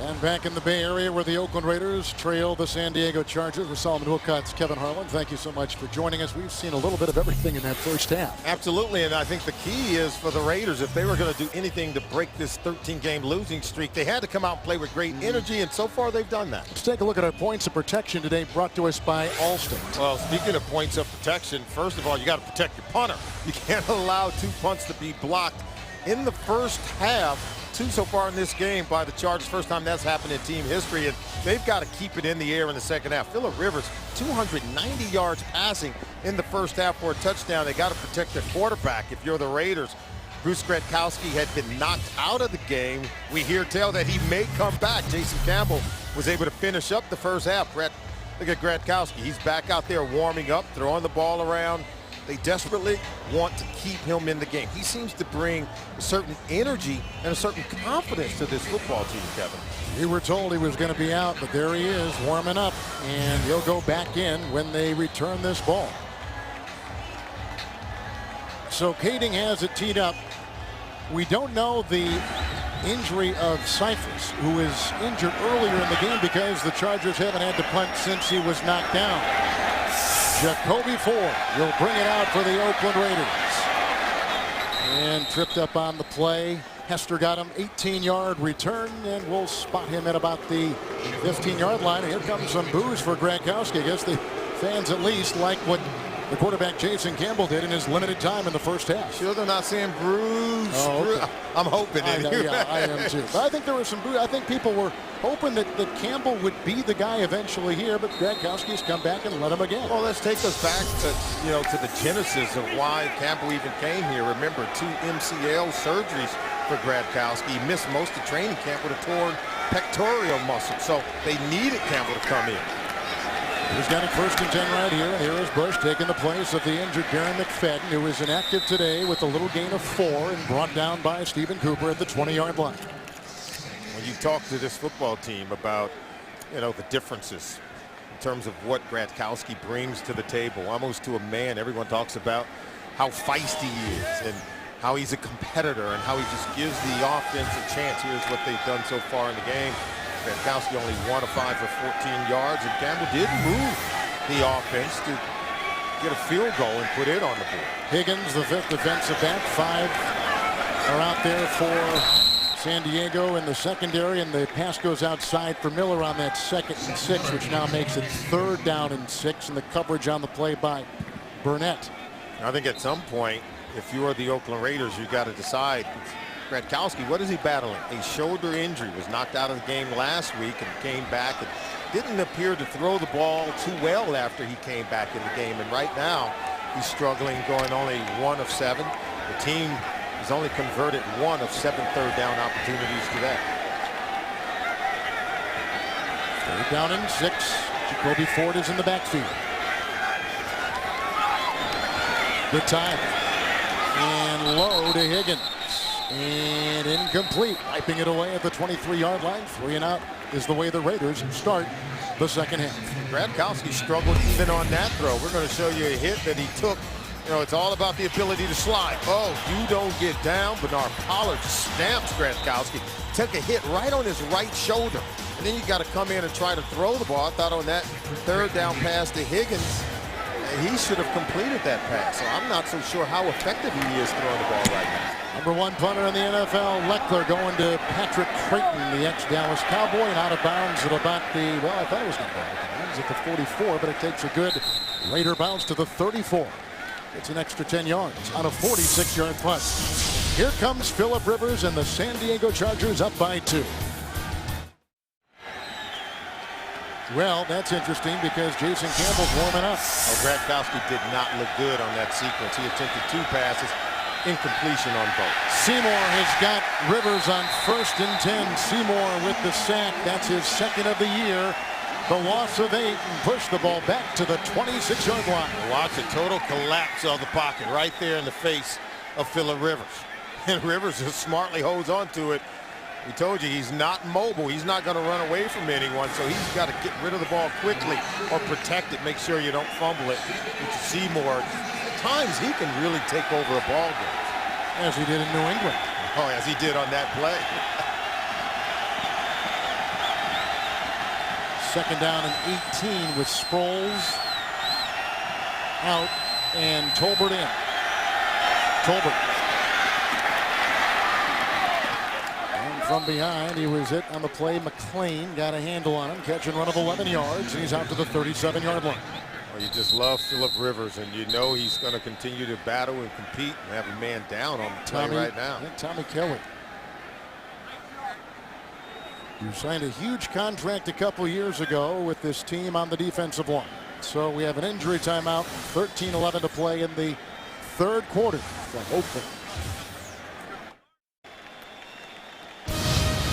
And back in the Bay Area where the Oakland Raiders trail the San Diego Chargers with Solomon Wilcott's Kevin Harlan. Thank you so much for joining us. We've seen a little bit of everything in that first half. Absolutely, and I think the key is for the Raiders, if they were going to do anything to break this 13-game losing streak, they had to come out and play with great energy, and so far they've done that. Let's take a look at our points of protection today, brought to us by Allstate. Well, speaking of points of protection, first of all, you got to protect your punter. You can't allow 2 punts to be blocked in the first half. 2 so far in this game by the Chargers. First time that's happened in team history, and they've got to keep it in the air in the second half. Phillip Rivers, 290 yards passing in the first half for a touchdown. They got to protect their quarterback. If you're the Raiders, Bruce Gradkowski had been knocked out of the game. We hear tell that he may come back. Jason Campbell was able to finish up the first half. Look at Gradkowski. He's back out there warming up, throwing the ball around. They desperately want to keep him in the game. He seems to bring a certain energy and a certain confidence to this football team, Kevin. We were told he was going to be out, but there he is warming up, and he'll go back in when they return this ball. So Kading has it teed up. We don't know the injury of Cyphers, who is injured earlier in the game because the Chargers haven't had to punt since he was knocked down. Jacoby Ford will bring it out for the Oakland Raiders. And tripped up on the play. Hester got him 18-yard return, and we'll spot him at about the 15-yard line. And here comes some boos for Gradkowski. I guess the fans at least like what the quarterback Jason Campbell did in his limited time in the first half. Sure they're not saying bruise. Oh, okay. I'm hoping. I know, yeah, I am too. But I think there was some boos. I think people were hoping that Campbell would be the guy eventually here, but Gradkowski's come back and let him again. Well, let's take us back to the genesis of why Campbell even came here. Remember, 2 MCL surgeries for Gradkowski. He missed most of training camp with a torn pectoral muscle, so they needed Campbell to come in. He's got it 1st and 10 right here. And here is Bush taking the place of the injured Darren McFadden, who is inactive today with a little gain of 4 and brought down by Stephen Cooper at the 20-yard line. When you talk to this football team about, the differences in terms of what Gradkowski brings to the table, almost to a man, everyone talks about how feisty he is and how he's a competitor and how he just gives the offense a chance. Here's what they've done so far in the game. Gradkowski only 1 of 5 for 14 yards, and Campbell did move the offense to get a field goal and put it on the board. Higgins, the 5th defensive back. 5 are out there for San Diego in the secondary, and the pass goes outside for Miller on that 2nd and 6, which now makes it 3rd down and 6, and the coverage on the play by Burnett. I think at some point, if you are the Oakland Raiders, you got to decide. Gradkowski, what is he battling? A shoulder injury. Was knocked out of the game last week and came back and didn't appear to throw the ball too well after he came back in the game. And right now, he's struggling, going only 1 of 7. The team has only converted 1 of 7 third down opportunities today. 3rd down and 6. Jacoby Ford is in the backfield. Good time. And low to Higgins. And incomplete. Wiping it away at the 23-yard line. 3 and out is the way the Raiders start the second half. Gradkowski struggled even on that throw. We're going to show you a hit that he took. It's all about the ability to slide. Oh, you don't get down. Bernard Pollard stamps Gradkowski. Took a hit right on his right shoulder. And then you got to come in and try to throw the ball. I thought on that 3rd down pass to Higgins, he should have completed that pass. So I'm not so sure how effective he is throwing the ball right now. Number 1 punter in the NFL, Leckler, going to Patrick Creighton, the ex-Dallas Cowboy, and out of bounds at about the, well, I thought it was going to go out of bounds at the 44, but it takes a good Raider bounce to the 34. It's an extra 10 yards on a 46-yard punt. Here comes Phillip Rivers and the San Diego Chargers up by 2. Well, that's interesting because Jason Campbell's warming up. Gradkowski did not look good on that sequence. He attempted 2 passes. incompletion on both. Seymour has got Rivers on 1st and 10. Seymour with the sack. That's his second of the year. The loss of 8 and push the ball back to the 26-yard line. Watch a total collapse of the pocket right there in the face of Phillip Rivers. And Rivers just smartly holds on to it. We told you he's not mobile. He's not going to run away from anyone, so he's got to get rid of the ball quickly or protect it. Make sure you don't fumble it. Which Seymour, at times he can really take over a ball game. As he did in New England. Oh, as he did on that play. Second down and 18 with Sproles out and Tolbert in. Tolbert. And from behind, he was hit on the play. McClain got a handle on him. Catch and run of 11 yards. And he's out to the 37-yard line. Well, you just love Phillip Rivers, and you know he's going to continue to battle and compete and have a man down on the play right now. Tommy Kelly. You signed a huge contract a couple years ago with this team on the defensive line. So we have an injury timeout, 13-11 to play in the third quarter from Oakland.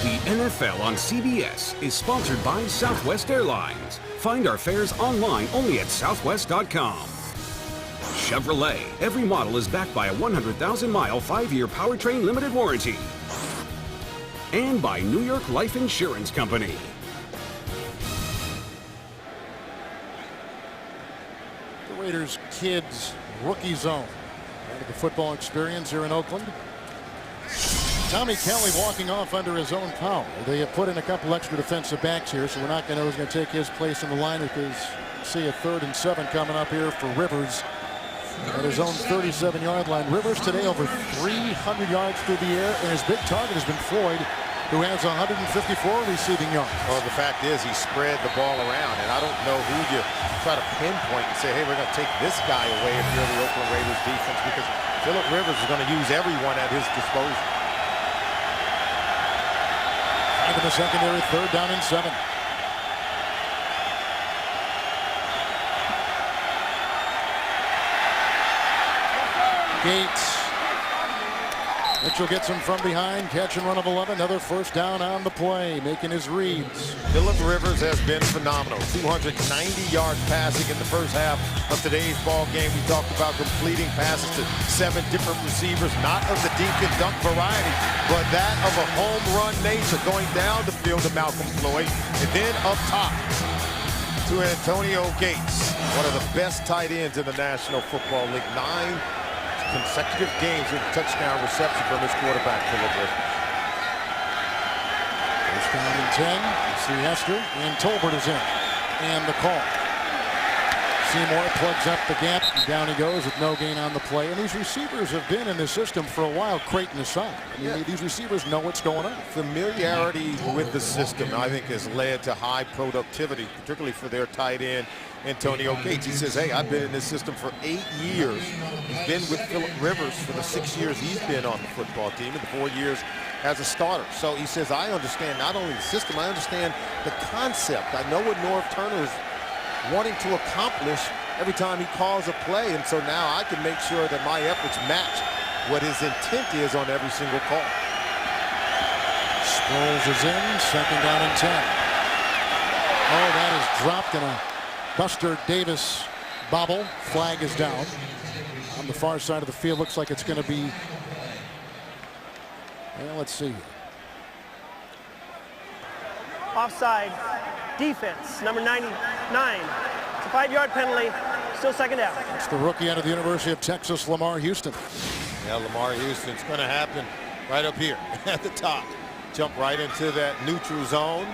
The NFL on CBS is sponsored by Southwest Airlines. Find our fares online only at southwest.com. Chevrolet. Every model is backed by a 100,000-mile, 5-year powertrain limited warranty. And by New York Life Insurance Company. The Raiders kids rookie zone. Part of the football experience here in Oakland. Tommy Kelly walking off under his own power. They have put in a couple extra defensive backs here, so we're not going to know who's going to take his place in the line, because see a 3rd and 7 coming up here for Rivers at his own 37-yard line. Rivers today over 300 yards through the air, and his big target has been Floyd, who has 154 receiving yards. Well, the fact is he spread the ball around, and I don't know who you try to pinpoint and say, hey, we're going to take this guy away if you're the Oakland Raiders defense, because Phillip Rivers is going to use everyone at his disposal. Into the secondary, 3rd down and 7. Gates. Mitchell gets him from behind. Catch and run of 11. Another 1st down on the play, making his reads. Phillip Rivers has been phenomenal. 290 yards passing in the first half of today's ball game. We talked about completing passes to 7 different receivers, not of the dink and dunk variety, but that of a home run nature, going down the field to Malcolm Floyd, and then up top to Antonio Gates, one of the best tight ends in the National Football League. 9 consecutive games with touchdown reception from his quarterback, Phillip Rivers. 1st down and 10. You see Hester, and Tolbert is in. And the call. Seymour plugs up the gap, and down he goes with no gain on the play. And these receivers have been in this system for a while. Creighton aside, I mean, these receivers know what's going on. Familiarity with the system, I think, has led to high productivity, particularly for their tight end, Antonio Gates. He says, hey, I've been in this system for 8 years. He's been with Phillip Rivers for the 6 years he's been on the football team, and the 4 years as a starter. So he says, I understand not only the system, I understand the concept. I know what Norv Turner is wanting to accomplish every time he calls a play, and so now I can make sure that my efforts match what his intent is on every single call. Sproles is in, 2nd down and 10. Oh, that is dropped in a Buster Davis bobble. Flag is down. On the far side of the field, looks like it's going to be, well, let's see. Offside defense, number 99. It's a 5-yard penalty, still 2nd down. It's the rookie out of the University of Texas, Lamar Houston. Yeah, Lamar Houston's going to happen right up here at the top. Jump right into that neutral zone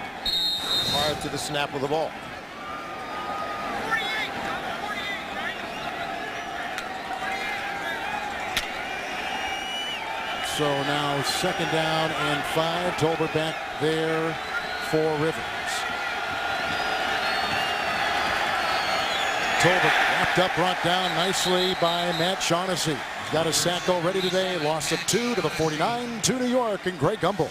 prior to the snap of the ball. So now 2nd down and 5. Tolbert back there for Rivers. Tolbert wrapped up, brought down nicely by Matt Shaughnessy. He's got a sack already today. Loss of 2 to the 49 to New York, and Greg Gumbel.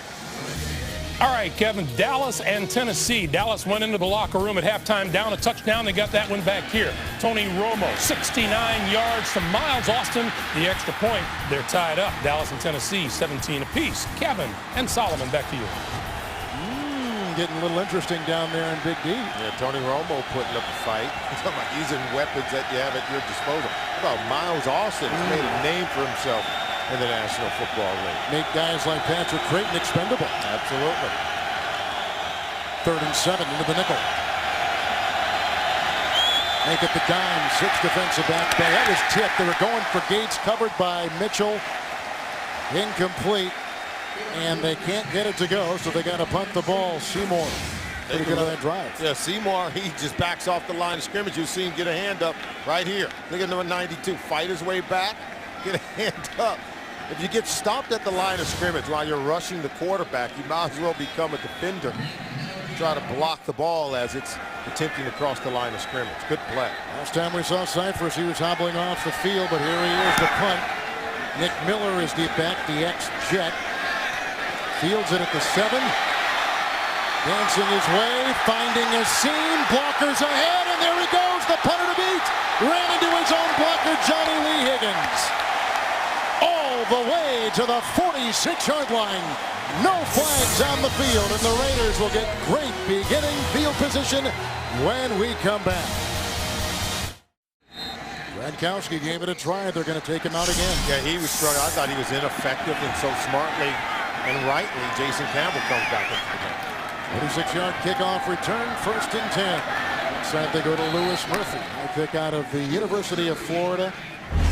All right, Kevin, Dallas and Tennessee. Dallas went into the locker room at halftime down a touchdown. They got that one back here. Tony Romo, 69 yards to Miles Austin. The extra point, they're tied up. Dallas and Tennessee, 17 apiece. Kevin and Solomon, back to you. Getting a little interesting down there in Big D. Yeah, Tony Romo putting up a fight. He's talking about using weapons that you have at your disposal. How about Miles Austin? He's made a name for himself in the National Football League. Make guys like Patrick Creighton expendable. Absolutely. 3rd and 7 into the nickel. Make it the dime. 6 defensive back. That was tipped. They were going for Gates, covered by Mitchell. Incomplete. And they can't get it to go, so they got to punt the ball. Seymour, pretty good on that drive. Yeah, Seymour, he just backs off the line of scrimmage. You see him get a hand up right here. Look at number 92. Fight his way back, get a hand up. If you get stopped at the line of scrimmage while you're rushing the quarterback, you might as well become a defender. Try to block the ball as it's attempting to cross the line of scrimmage. Good play. Last time we saw Cyphers, he was hobbling off the field, but here he is, the punt. Nick Miller is deep back, the ex-Jet. Fields it at the 7. Dancing his way, finding a seam. Blockers ahead, and there he goes. The punter to beat. Ran into his own blocker, Johnny Lee Higgins. All the way to the 46-yard line. No flags on the field, and the Raiders will get great beginning field position when we come back. Gradkowski gave it a try. They're going to take him out again. Yeah, he was struggling. I thought he was ineffective, and so smartly and rightly, Jason Campbell comes back into the game. 46-yard kickoff return, 1st and 10. Inside they go to Lewis Murphy. A pick out of the University of Florida.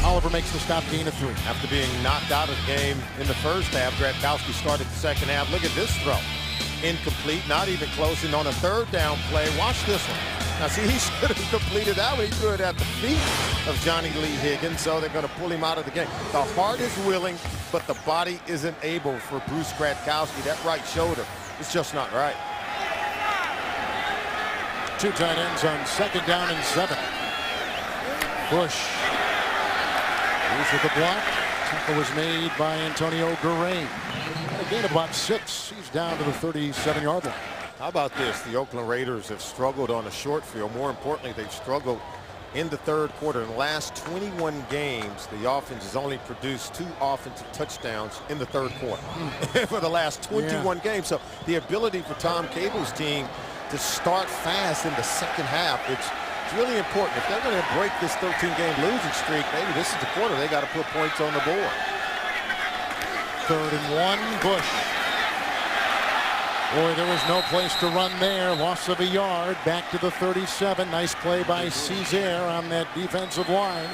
Oliver makes the stop, gain of 3. After being knocked out of the game in the first half, Gradkowski started the second half. Look at this throw. Incomplete, not even close. And on a 3rd down play, watch this one. Now, see, he should have completed that one. He threw it at the feet of Johnny Lee Higgins, so they're going to pull him out of the game. The heart is willing, but the body isn't able for Bruce Gradkowski. That right shoulder is just not right. 2 tight ends on 2nd down and 7. Bush. He's with the block. Tackle was made by Antonio Garay. A gain of about 6. He's down to the 37-yard line. How about this? The Oakland Raiders have struggled on a short field. More importantly, they've struggled in the 3rd quarter. In the last 21 games, the offense has only produced 2 offensive touchdowns in the 3rd quarter for the last 21 games. So the ability for Tom Cable's team to start fast in the second half, it's really important. If they're going to break this 13-game losing streak, maybe this is the quarter they got to put points on the board. 3rd and 1, Bush. Boy, there was no place to run there. Loss of a yard. Back to the 37. Nice play by Caesar on that defensive line.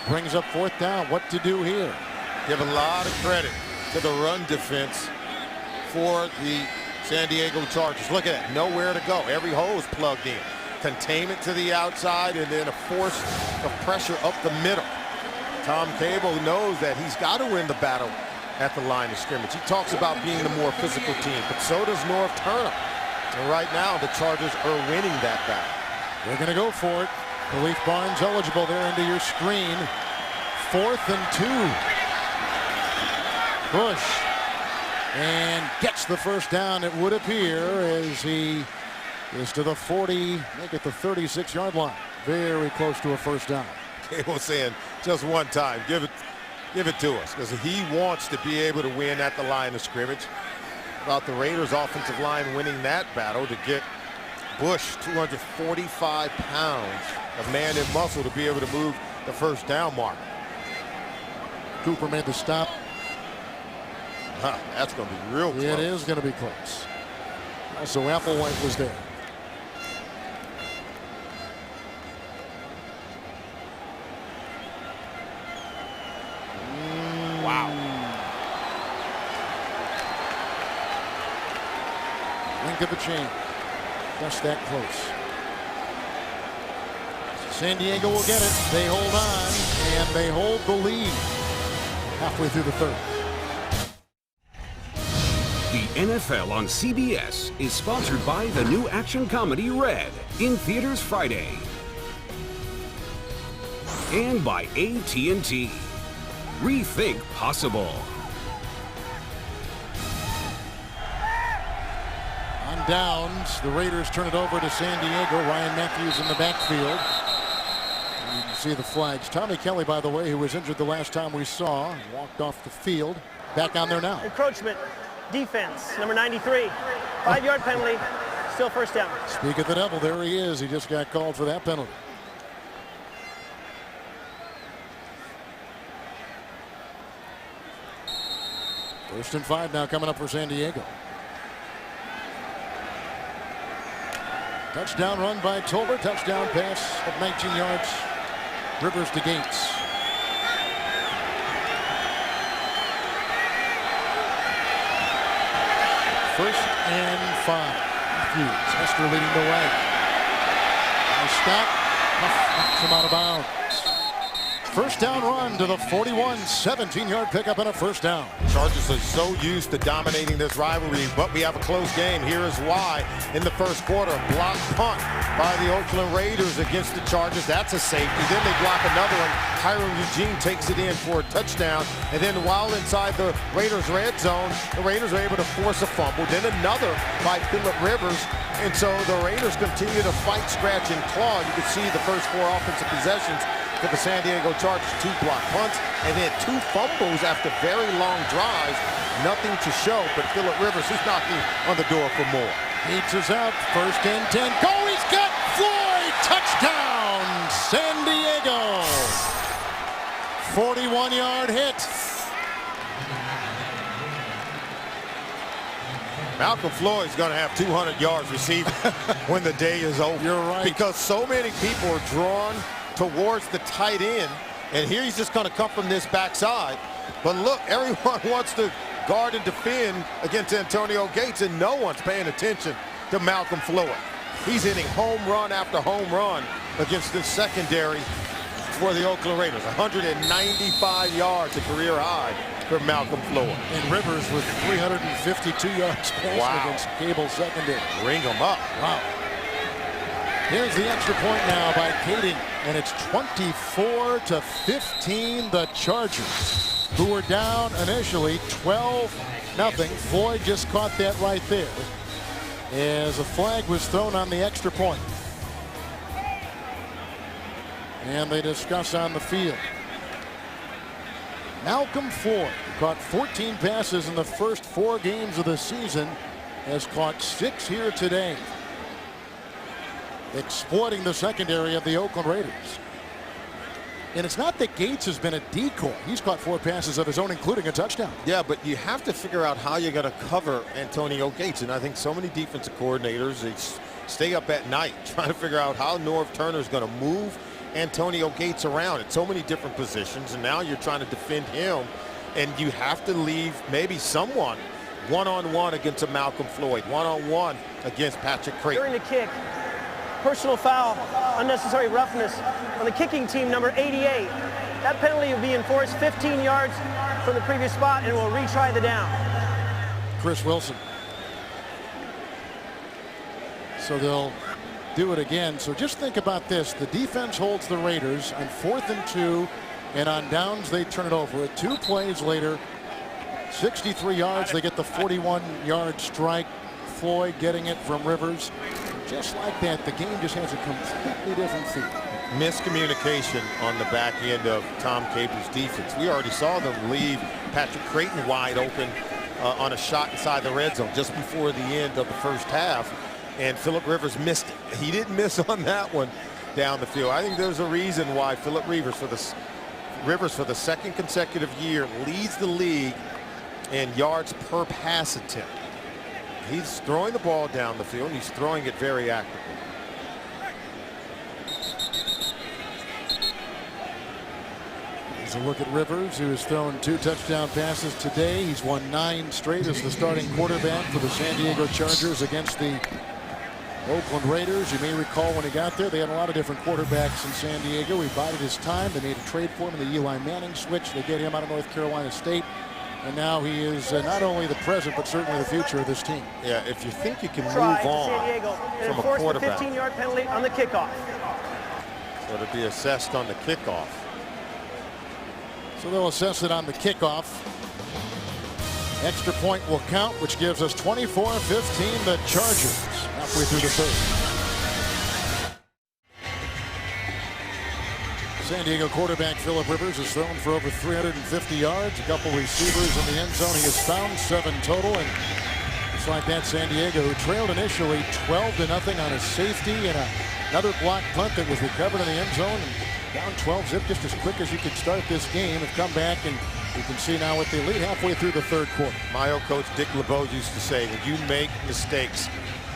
Brings up 4th down. What to do here? Give a lot of credit to the run defense for the San Diego Chargers. Look at that. Nowhere to go. Every hole is plugged in. Containment to the outside and then a force of pressure up the middle. Tom Cable knows that he's got to win the battle at the line of scrimmage. He talks about being the more physical team, but so does North Turner. And right now, the Chargers are winning that battle. They're going to go for it. Khalif Barnes eligible there into your screen. 4th and 2. Bush. And gets the first down, it would appear, as he is to the 40, make it the 36-yard line. Very close to a first down. Cable saying just one time, give it to us, because he wants to be able to win at the line of scrimmage. About the Raiders offensive line winning that battle to get Bush 245 pounds of man and muscle to be able to move the first down mark. Cooper made the stop. That's going to be real close. It is going to be close. Also, Applewhite was there. Wow. Link of the chain. Just that close. San Diego will get it. They hold on, and they hold the lead halfway through the 3rd. The NFL on CBS is sponsored by the new action comedy Red, in theaters Friday. And by AT&T. Rethink possible. downs. The Raiders turn it over to San Diego. Ryan Matthews in the backfield. And you can see the flags. Tommy Kelly, by the way, who was injured the last time we saw, walked off the field. Back on there now. Encroachment, defense, number 93. 5-yard penalty, still first down. Speak of the devil, there he is. He just got called for that penalty. First and 5 now coming up for San Diego. Touchdown run by Tolbert. Touchdown pass of 19 yards. Rivers to Gates. First and 5. Matthews. Hester leading the way. Nice stop. Knocks him out of bounds. First down run to the 41. 17-yard pickup and a first down. Chargers are so used to dominating this rivalry, but we have a close game. Here is why. In the first quarter, a block punt by the Oakland Raiders against the Chargers. That's a safety. Then they block another one. Hiram Eugene takes it in for a touchdown. And then while inside the Raiders' red zone, the Raiders are able to force a fumble. Then another by Phillip Rivers. And so the Raiders continue to fight, scratch, and claw. You can see the first 4 offensive possessions for the San Diego Chargers. 2 block punts and then 2 fumbles after very long drives. Nothing to show, but Phillip Rivers is knocking on the door for more. Gates is out. First and 10. Go! He's got Floyd! Touchdown! San Diego! 41-yard hit. Malcolm Floyd's going to have 200 yards receiving when the day is over. You're right. Because so many people are drawn towards the tight end, and here he's just going to come from this backside. But look, everyone wants to guard and defend against Antonio Gates, and no one's paying attention to Malcolm Floyd. He's hitting home run after home run against this secondary for the Oakland Raiders. 195 yards, a career high for Malcolm Floyd. And Rivers with 352 yards passing against Cable secondary. Ring him up. Wow. Here's the extra point now by Kading, and it's 24-15. The Chargers, who were down initially 12-0. Floyd just caught that right there as a flag was thrown on the extra point. And they discuss on the field. Malcolm Floyd caught 14 passes in the first 4 games of the season, has caught 6 here today, exploiting the secondary of the Oakland Raiders. And it's not that Gates has been a decoy. He's caught 4 passes of his own, including a touchdown. Yeah, but you have to figure out how you're going to cover Antonio Gates. And I think so many defensive coordinators, they stay up at night trying to figure out how Norv Turner's going to move Antonio Gates around at so many different positions. And now you're trying to defend him. And you have to leave maybe someone one-on-one against a Malcolm Floyd, one-on-one against Patrick Creighton. During the kick, personal foul, unnecessary roughness on the kicking team, number 88. That penalty will be enforced 15 yards from the previous spot and will retry the down. Chris Wilson. So they'll do it again. So just think about this. The defense holds the Raiders on 4th and 2, and on downs they turn it over. 2 plays later, 63 yards, they get the 41-yard strike. Floyd getting it from Rivers. Just like that, the game just has a completely different feel. Miscommunication on the back end of Tom Capel's defense. We already saw them leave Patrick Creighton wide open on a shot inside the red zone just before the end of the first half, and Phillip Rivers missed it. He didn't miss on that one down the field. I think there's a reason why Phillip Rivers for the second consecutive year leads the league in yards per pass attempt. He's throwing the ball down the field. He's throwing it very actively. Here's a look at Rivers, who has thrown 2 touchdown passes today. He's won 9 straight as the starting quarterback for the San Diego Chargers against the Oakland Raiders. You may recall when he got there, they had a lot of different quarterbacks in San Diego. He bided his time. They made a trade for him in the Eli Manning switch. They get him out of North Carolina State. And now he is not only the present, but certainly the future of this team. Yeah, if you think you can move Try on San Diego and from a enforce the quarterback. 15-yard penalty on the kickoff. So it'll be assessed on the kickoff. So they'll assess it on the kickoff. Extra point will count, which gives us 24-15, the Chargers, halfway through the third. San Diego quarterback Philip Rivers has thrown for over 350 yards, a couple receivers in the end zone. He has found 7 total, and it's like that San Diego, who trailed initially 12-0 on a safety and another block punt that was recovered in the end zone, and down 12-zip just as quick as you could start this game, have come back, and you can see now what they lead halfway through the third quarter. My old coach Dick LeBeau used to say, when you make mistakes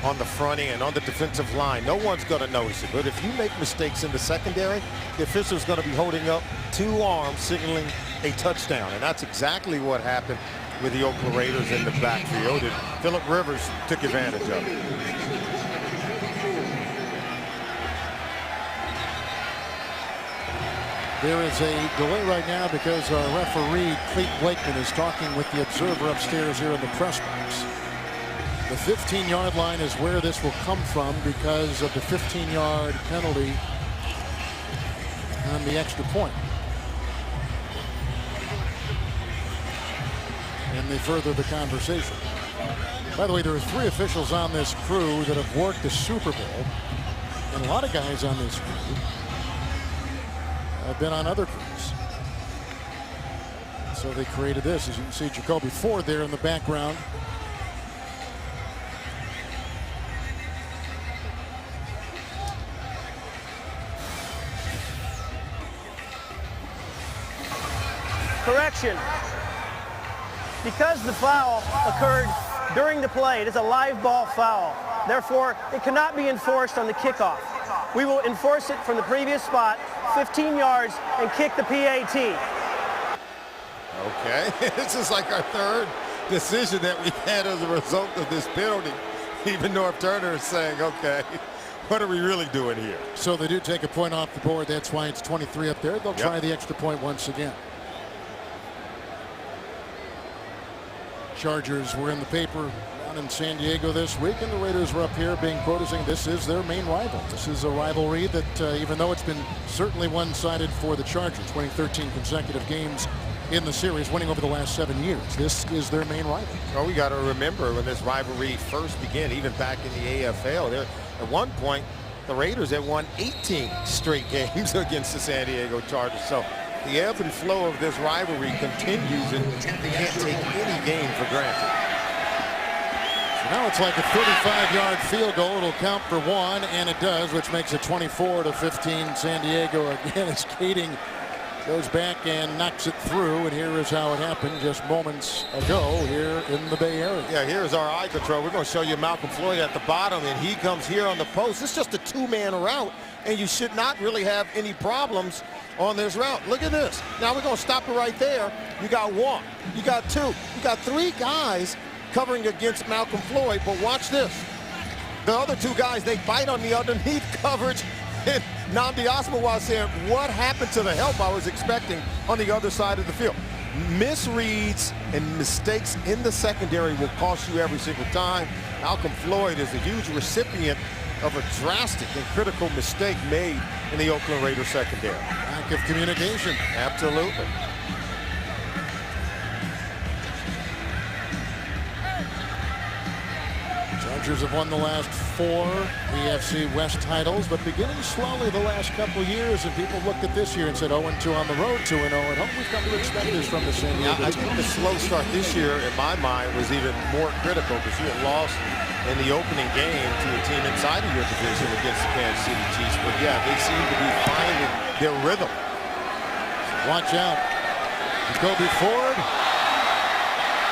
on the front end, on the defensive line, no one's going to notice it. But if you make mistakes in the secondary, the official's going to be holding up 2 arms signaling a touchdown. And that's exactly what happened with the Oakland Raiders in the backfield. And Philip Rivers took advantage of it. There is a delay right now because our referee, Clete Blakeman, is talking with the observer upstairs here in the press box. The 15-yard line is where this will come from because of the 15-yard penalty on the extra point. And they further the conversation. By the way, there are 3 officials on this crew that have worked the Super Bowl, and a lot of guys on this crew have been on other crews. So they created this. As you can see, Jacoby Ford there in the background. Correction. Because the foul occurred during the play, it is a live ball foul. Therefore, it cannot be enforced on the kickoff. We will enforce it from the previous spot, 15 yards, and kick the PAT. Okay, this is like our 3rd decision that we had as a result of this penalty. Even North Turner is saying, okay, what are we really doing here? So they do take a point off the board. That's why it's 23 up there. They'll try the extra point once again. Chargers were in the paper down in San Diego this week, and the Raiders were up here being quoted saying this is their main rival. This is a rivalry that even though it's been certainly one-sided for the Chargers, 2013 consecutive games in the series, winning over the last 7 years, this is their main rival. Well, we got to remember when this rivalry first began, even back in the AFL, there at one point the Raiders had won 18 straight games against the San Diego Chargers. So the ebb and flow of this rivalry continues, and you can't take any game for granted. So now it's like a 35-yard field goal. It'll count for 1, and it does, which makes it 24-15. San Diego again is skating, goes back and knocks it through, and here is how it happened just moments ago here in the Bay Area. Yeah, here's our eye control. We're going to show you Malcolm Floyd at the bottom, and he comes here on the post. It's just a 2-man route, and you should not really have any problems on this route. Look at this. Now we're going to stop it right there. You got 1, you got 2, you got 3 guys covering against Malcolm Floyd, but watch this. The other 2 guys, they bite on the underneath coverage, and Nnamdi Asomugha saying, what happened to the help I was expecting on the other side of the field? Misreads and mistakes in the secondary will cost you every single time. Malcolm Floyd is a huge recipient of a drastic and critical mistake made in the Oakland Raiders secondary. Lack of communication. Absolutely. Chargers have won the last 4 AFC West titles, but beginning slowly the last couple years, and people looked at this year and said 0-2 on the road, 2-0 at home. We've come to expect this from the San Diego team. I think the slow start this year, in my mind, was even more critical because you had lost in the opening game to a team inside of your division against the Kansas City Chiefs. But yeah, they seem to be finding their rhythm. Watch out. Jacoby Ford.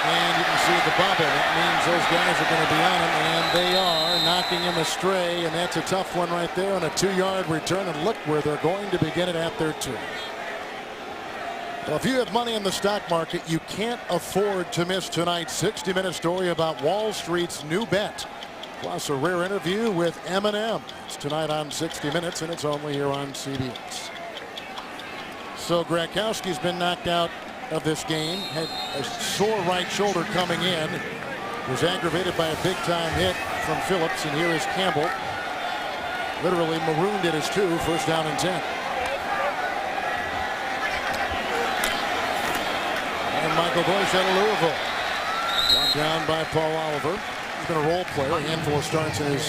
And you can see the bubble. That means those guys are going to be on him, and they are, knocking him astray, and that's a tough one right there on a 2-yard return, and look where they're going to begin it at their 2. Well, if you have money in the stock market, you can't afford to miss tonight's 60-minute story about Wall Street's new bet, plus a rare interview with Eminem. It's tonight on 60 Minutes, and it's only here on CBS. So Gronkowski's been knocked out of this game, had a sore right shoulder coming in, was aggravated by a big-time hit from Phillips, and here is Campbell, literally marooned at his 2, 1st down and 10. And Michael Bush out of Louisville. down by Paul Oliver. He's been a role player, a handful of starts in his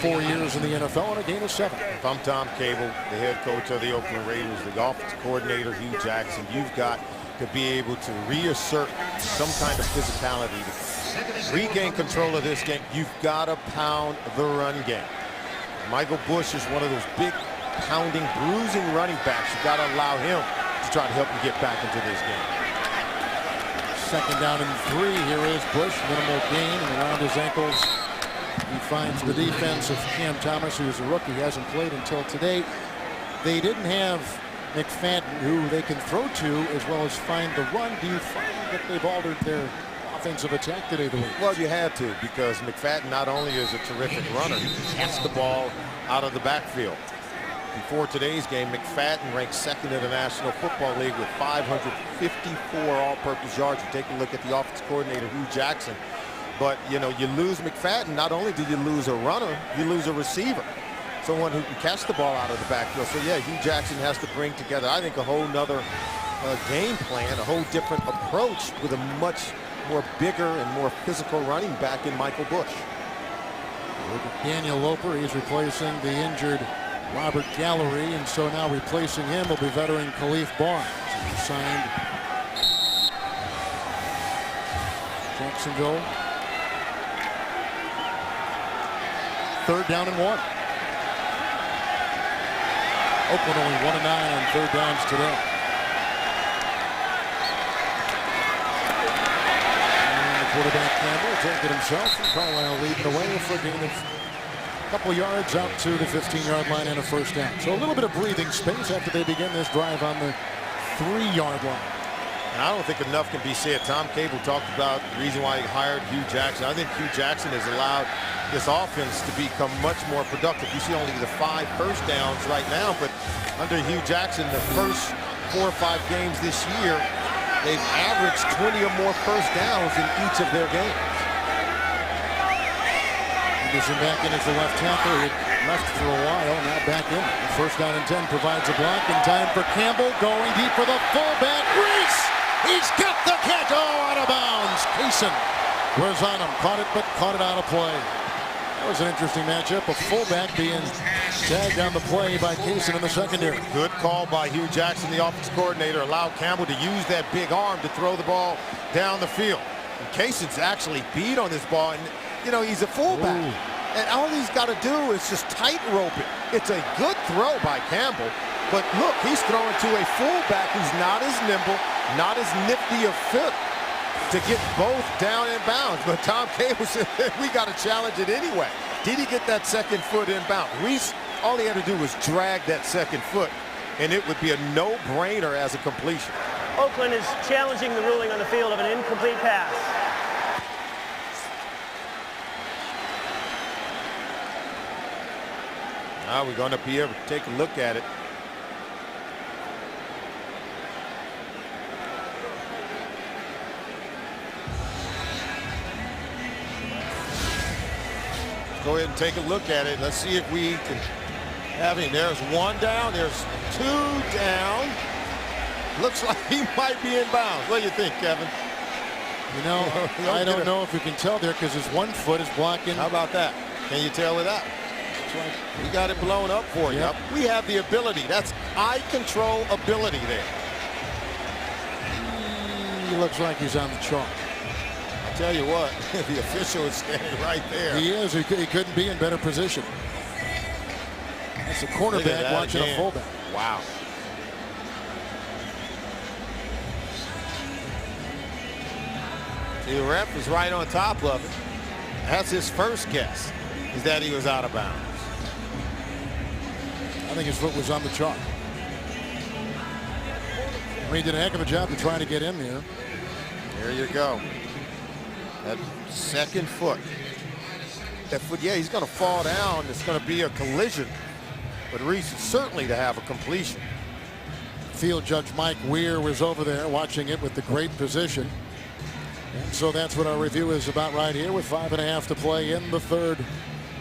4 years in the NFL, and a gain of 7. If I'm Tom Cable, the head coach of the Oakland Raiders, the offensive coordinator, Hugh Jackson, you've got to be able to reassert some kind of physicality to regain control of this game. You've got to pound the run game. Michael Bush is one of those big, pounding, bruising running backs. You've got to allow him to try to help you get back into this game. Second down and 3. Here is Bush, minimal gain, and around his ankles he finds the defense of Cam Thomas, who is a rookie. He hasn't played until today. They didn't have McFadden, who they can throw to, as well as find the run. Do you find that they've altered their offensive attack today, the Raiders? Well, you had to, because McFadden not only is a terrific runner, he can catch the ball out of the backfield. Before today's game, McFadden ranked 2nd in the National Football League with 554 all-purpose yards. You take a look at the offensive coordinator, Hugh Jackson. But, you know, you lose McFadden, not only do you lose a runner, you lose a receiver. Someone who can catch the ball out of the backfield. So, yeah, Hugh Jackson has to bring together, I think, a whole nother game plan, a whole different approach with a much more bigger and more physical running back in Michael Bush. Daniel Loper, he's replacing the injured Robert Gallery, and so now replacing him will be veteran Khalif Barnes. He signed Jacksonville. 3rd down and 1. Oakland only 1 of 9 on 3rd downs today. And the quarterback Campbell take it himself, and Carlisle leading the way for a gain of couple yards out to the 15-yard line and a 1st down. So a little bit of breathing space after they begin this drive on the 3-yard line. And I don't think enough can be said. Tom Cable talked about the reason why he hired Hugh Jackson. I think Hugh Jackson has allowed this offense to become much more productive. You see only the 5 first downs right now, but under Hugh Jackson, the first 4 or 5 games this year, they've averaged 20 or more first downs in each of their games. Anderson back in as the left tackle. He had left for a while, now back in. 1st down and 10 provides a block in time for Campbell, going deep for the fullback. Reese! He's got the catch! Oh, out of bounds. Kaysen was on him, caught it out of play. That was an interesting matchup. A fullback being tagged on the play by Kaysen in the secondary. Good call by Hugh Jackson, the offensive coordinator. Allowed Campbell to use that big arm to throw the ball down the field. And Kaysen's actually beat on this ball, and you know, he's a fullback. Ooh. And all he's got to do is just tightrope it. It's a good throw by Campbell. But look, he's throwing to a fullback who's not as nimble, not as nifty of foot to get both down in bounds. But Tom Cable said, we got to challenge it anyway. Did he get that 2nd foot in bounds? Reese, all he had to do was drag that 2nd foot, and it would be a no-brainer as a completion. Oakland is challenging the ruling on the field of an incomplete pass. Now we're going to be able to take a look at it. Go ahead and take a look at it. Let's see if we can have him. There's 1 down. There's 2 down. Looks like he might be in bounds. What do you think, Kevin? You know, I don't know if we can tell there because his 1 foot is blocking. How about that? Can you tell with that? We got it blown up for you. Yep. We have the ability. That's eye control ability there. He looks like he's on the chalk. I'll tell you what, the official is standing right there. He is. He couldn't be in better position. That's a cornerback watching a fullback. Wow. See, the ref was right on top of it. That's his first guess, is that he was out of bounds. I think his foot was on the chalk. I mean, he did a heck of a job of trying to get in there. There you go. That 2nd foot. That foot, yeah, he's going to fall down. It's going to be a collision. But Reese is certainly to have a completion. Field judge Mike Weir was over there watching it with the great position. And so that's what our review is about right here with 5.5 to play in the 3rd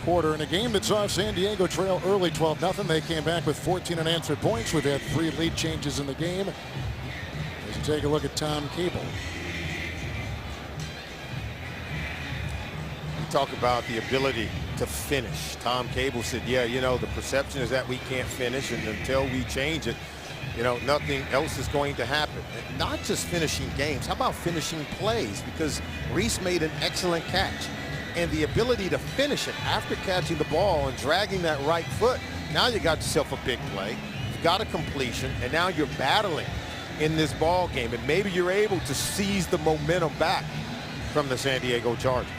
quarter. In a game that saw San Diego trail early 12-0. They came back with 14 unanswered points. We've had 3 lead changes in the game. As you take a look at Tom Cable. talk about the ability to finish. Tom Cable said, yeah, you know, the perception is that we can't finish, and until we change it, you know, nothing else is going to happen. And not just finishing games. How about finishing plays? Because Reese made an excellent catch. And the ability to finish it after catching the ball and dragging that right foot, now you got yourself a big play. You've got a completion, and now you're battling in this ball game. And maybe you're able to seize the momentum back from the San Diego Chargers.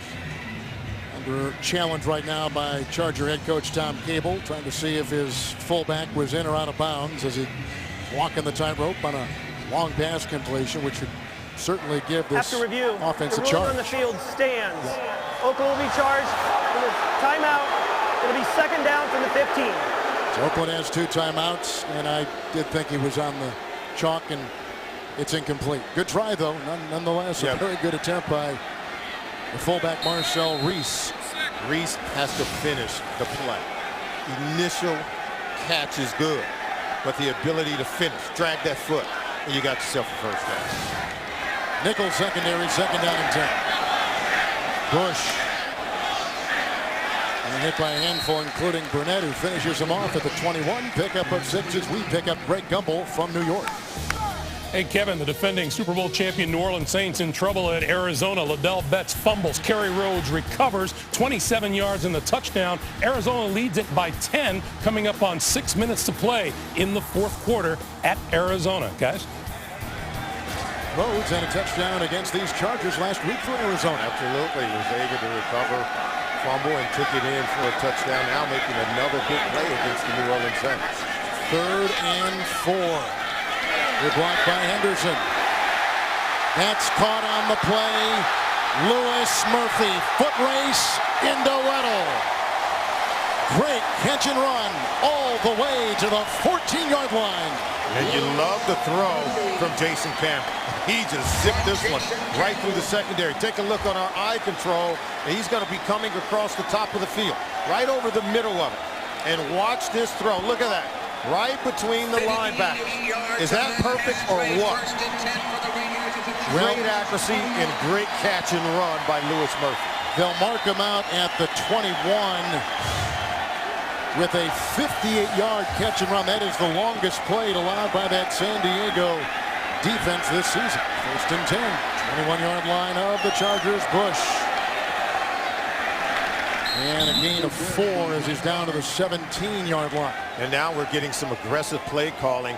Under challenge right now by Charger head coach Tom Cable, trying to see if his fullback was in or out of bounds as he walking the tightrope on a long pass completion, which would certainly give this After review, offense the a ruler charge. on the field stands. Oakland will be charged with a timeout. It'll be second down from the 15. So Oakland has 2 timeouts, and I did think he was on the chalk, and it's incomplete. Good try, though, nonetheless. A very good attempt by the fullback Marcel Reese. Reese has to finish the play. Initial catch is good, but the ability to finish, drag that foot, and you got yourself a first down. Nickel secondary, second down and 10. Bush. And hit by a handful, including Burnett, who finishes him off at the 21. Pickup of 6 as we pick up Greg Gumbel from New York. Hey, Kevin, the defending Super Bowl champion New Orleans Saints in trouble at Arizona. Liddell Betts fumbles. Kerry Rhodes recovers. 27 yards in the touchdown. Arizona leads it by 10, coming up on 6 minutes to play in the 4th quarter at Arizona. Guys? Rhodes had a touchdown against these Chargers last week for Arizona. Absolutely. He was able to recover, fumble, and took it in for a touchdown. Now making another big play against the New Orleans Saints. 3rd and 4. They're blocked by Henderson. That's caught on the play. Louis Murphy. Foot race into Weddle. Great catch and run all the way to the 14-yard line. And you love the throw from Jason Campbell. He just zipped this one right through the secondary. Take a look on our eye control, and he's going to be coming across the top of the field, right over the middle of it. And watch this throw. Look at that. Right between the linebackers. Is that perfect or what? Great accuracy and great catch and run by Louis Murphy. They'll mark him out at the 21 with a 58-yard catch and run. That is the longest play allowed by that San Diego defense this season. 1st and 10. 21-yard line of the Chargers. Bush. And a gain of 4 as he's down to the 17-yard line. And now we're getting some aggressive play calling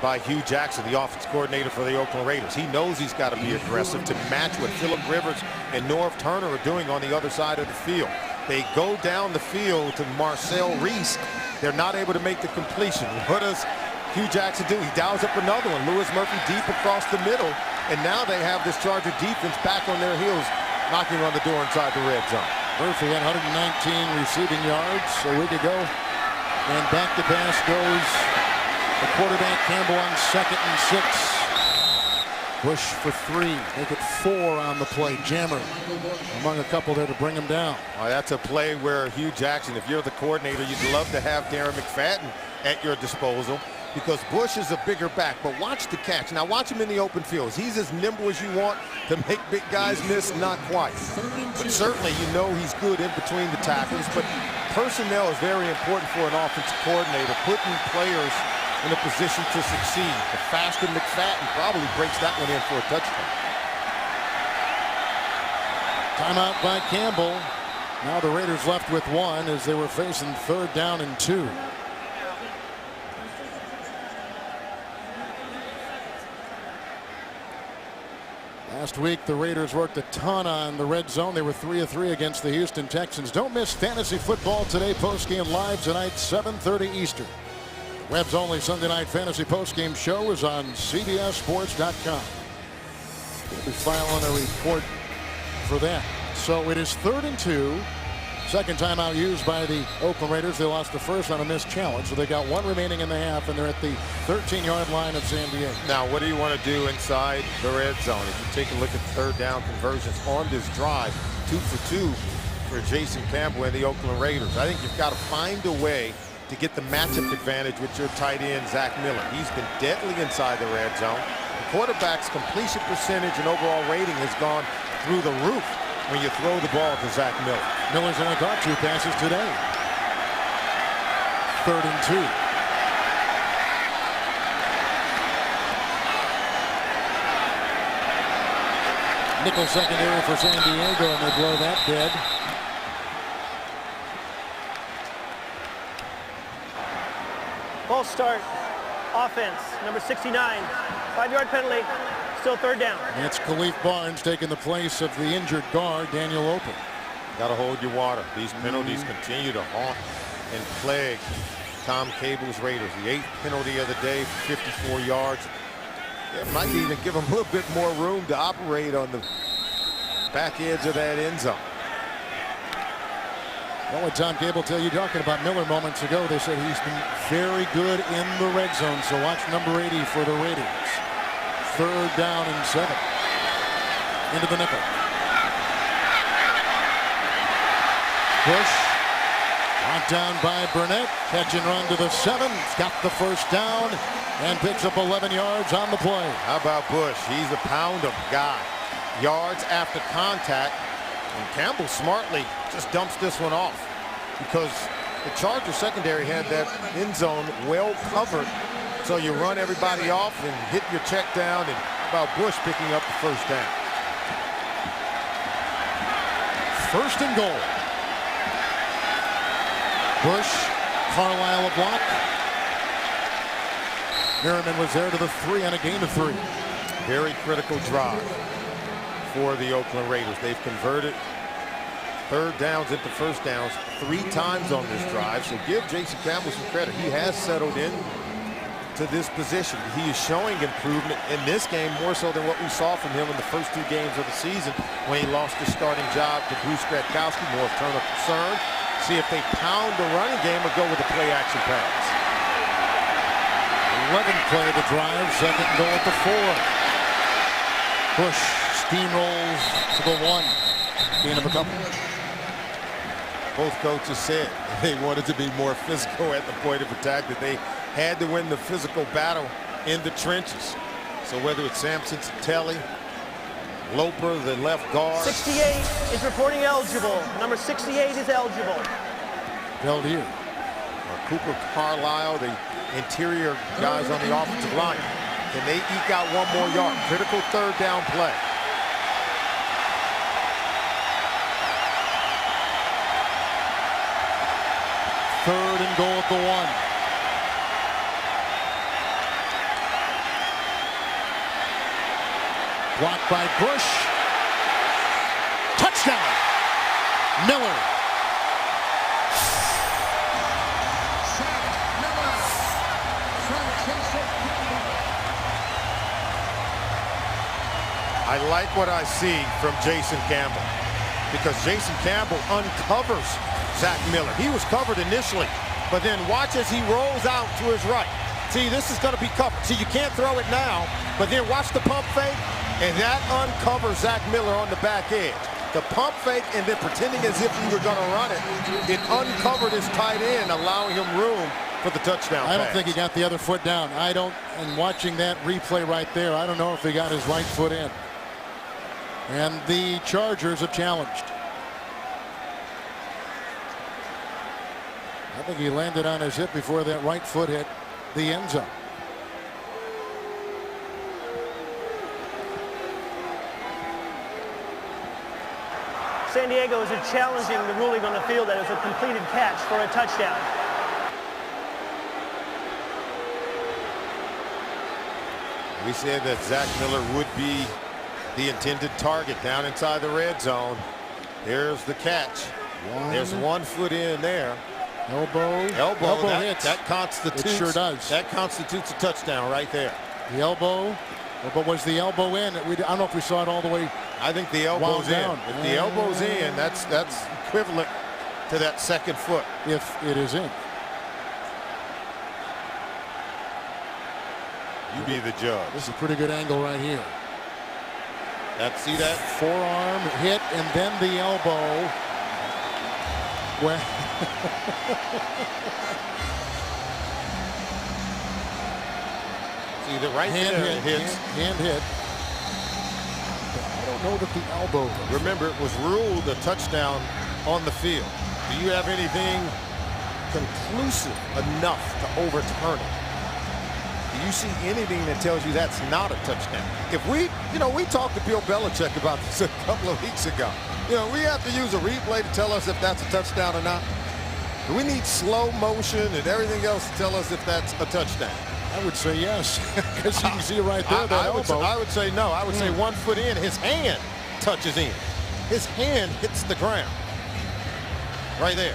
by Hugh Jackson, the offense coordinator for the Oakland Raiders. He knows he's got to be aggressive to match what Phillip Rivers and Norv Turner are doing on the other side of the field. They go down the field to Marcel Reese. They're not able to make the completion. What does Hugh Jackson do? He dials up another one. Louis Murphy deep across the middle. And now they have this Charger defense back on their heels, knocking on the door inside the red zone. Murphy had 119 receiving yards a week ago. And back to pass goes the quarterback Campbell on 2nd and 6. Bush for 3. Make it 4 on the play. Jammer among a couple there to bring him down. Well, that's a play where Hugh Jackson, if you're the coordinator, you'd love to have Darren McFadden at your disposal, because Bush is a bigger back. But watch the catch. Now watch him in the open field. He's as nimble as you want to make big guys miss. Not quite. But certainly you know he's good in between the tackles. But personnel is very important for an offensive coordinator, putting players in a position to succeed. The faster McFadden probably breaks that one in for a touchdown. Timeout by Campbell. Now the Raiders left with 1 as they were facing 3rd down and 2. Last week, the Raiders worked a ton on the red zone. They were 3 of 3 against the Houston Texans. Don't miss fantasy football today. Postgame live tonight, 7:30 Eastern. The Web's only Sunday night fantasy postgame show is on CBSSports.com. We'll be filing a report for that. So it is 3rd and 2. Second timeout used by the Oakland Raiders. They lost the first on a missed challenge, so they got 1 remaining in the half, and they're at the 13-yard line of San Diego. Now, what do you want to do inside the red zone? If you take a look at 3rd down conversions on this drive, 2 for 2 for Jason Campbell and the Oakland Raiders. I think you've got to find a way to get the matchup advantage with your tight end, Zach Miller. He's been deadly inside the red zone. The quarterback's completion percentage and overall rating has gone through the roof when you throw the ball to Zach Miller. Miller's only caught 2 passes today. 3rd and 2. Nickel secondary for San Diego, and they blow that dead. False start. Offense. Number 69. 5-yard penalty. Still 3rd down. That's Khalif Barnes taking the place of the injured guard, Daniel Open. Got to hold your water. These penalties continue to haunt and plague Tom Cable's Raiders. The 8th penalty of the day, 54 yards. It might even give them a little bit more room to operate on the back edge of that end zone. Well, what Tom Cable tell you, talking about Miller moments ago, they said he's been very good in the red zone. So watch number 80 for the Raiders. 3rd down and 7. Into the nickel. Bush. Brought down by Burnett. Catch and run to the 7. Got the 1st down and picks up 11 yards on the play. How about Bush? He's a pound of guy. Yards after contact. And Campbell smartly just dumps this one off because the Chargers secondary had that end zone well covered. So you run everybody off and hit your check down, and about Bush picking up the 1st down. 1st and goal. Bush, Carlisle a block. Merriman was there to the 3 on a gain of 3. Very critical drive for the Oakland Raiders. They've converted 3rd downs into 1st downs 3 times on this drive. So give Jason Campbell some credit. He has settled in to this position. He is showing improvement in this game more so than what we saw from him in the first 2 games of the season when he lost his starting job to Bruce Gradkowski. More of turn of concern. See if they pound the running game or go with the play action pass. 11th play of the drive. 2nd and goal at the 4. Bush steamrolls to the 1. Gain of a couple. Both coaches said they wanted to be more physical at the point of attack, that they had to win the physical battle in the trenches. So whether it's Samson Sattelli, Loper, the left guard. 68 is reporting eligible. Number 68 is eligible. Held here. Cooper Carlisle, the interior guys on the offensive line. Can they eke out 1 more yard? Critical 3rd down play. Third and goal at the 1. Blocked by Bush. Touchdown. Miller. I like what I see from Jason Campbell, because Jason Campbell uncovers Zach Miller. He was covered initially, but then watch as he rolls out to his right. See, this is going to be covered. See, you can't throw it now, but then watch the pump fake, and that uncovers Zach Miller on the back edge. The pump fake and then pretending as if he were going to run it, it uncovered his tight end, allowing him room for the touchdown I don't pass. think he got the other foot down. And watching that replay right there, I don't know if he got his right foot in. And the Chargers have challenged. I think he landed on his hip before that right foot hit the end zone. San Diego is challenging the ruling on the field that it was a completed catch for a touchdown. We said that Zach Miller would be the intended target down inside the red zone. There's the catch. There's 1 foot in there. Elbow That, hits. that constitutes. It sure does. That constitutes a touchdown right there. The elbow. But was the elbow in? I don't know if we saw it all the way. I think the elbow's in. down. If the elbow's in, that's equivalent to that 2nd foot. If it is in. You be the judge. This is a pretty good angle right here. See that? Forearm hit and then the elbow. Well, See the right hand there hit. hits. Hand hit. don't know that the elbow. Remember, it was ruled a touchdown on the field. Do you have anything conclusive enough to overturn it? Do you see anything that tells you that's not a touchdown? If we, we talked to Bill Belichick about this a couple of weeks ago. We have to use a replay to tell us if that's a touchdown or not. Do we need slow motion and everything else to tell us if that's a touchdown? I would say yes, because you can see right there that elbow. I would say no. I would say 1 foot in, his hand touches in. His hand hits the ground. Right there.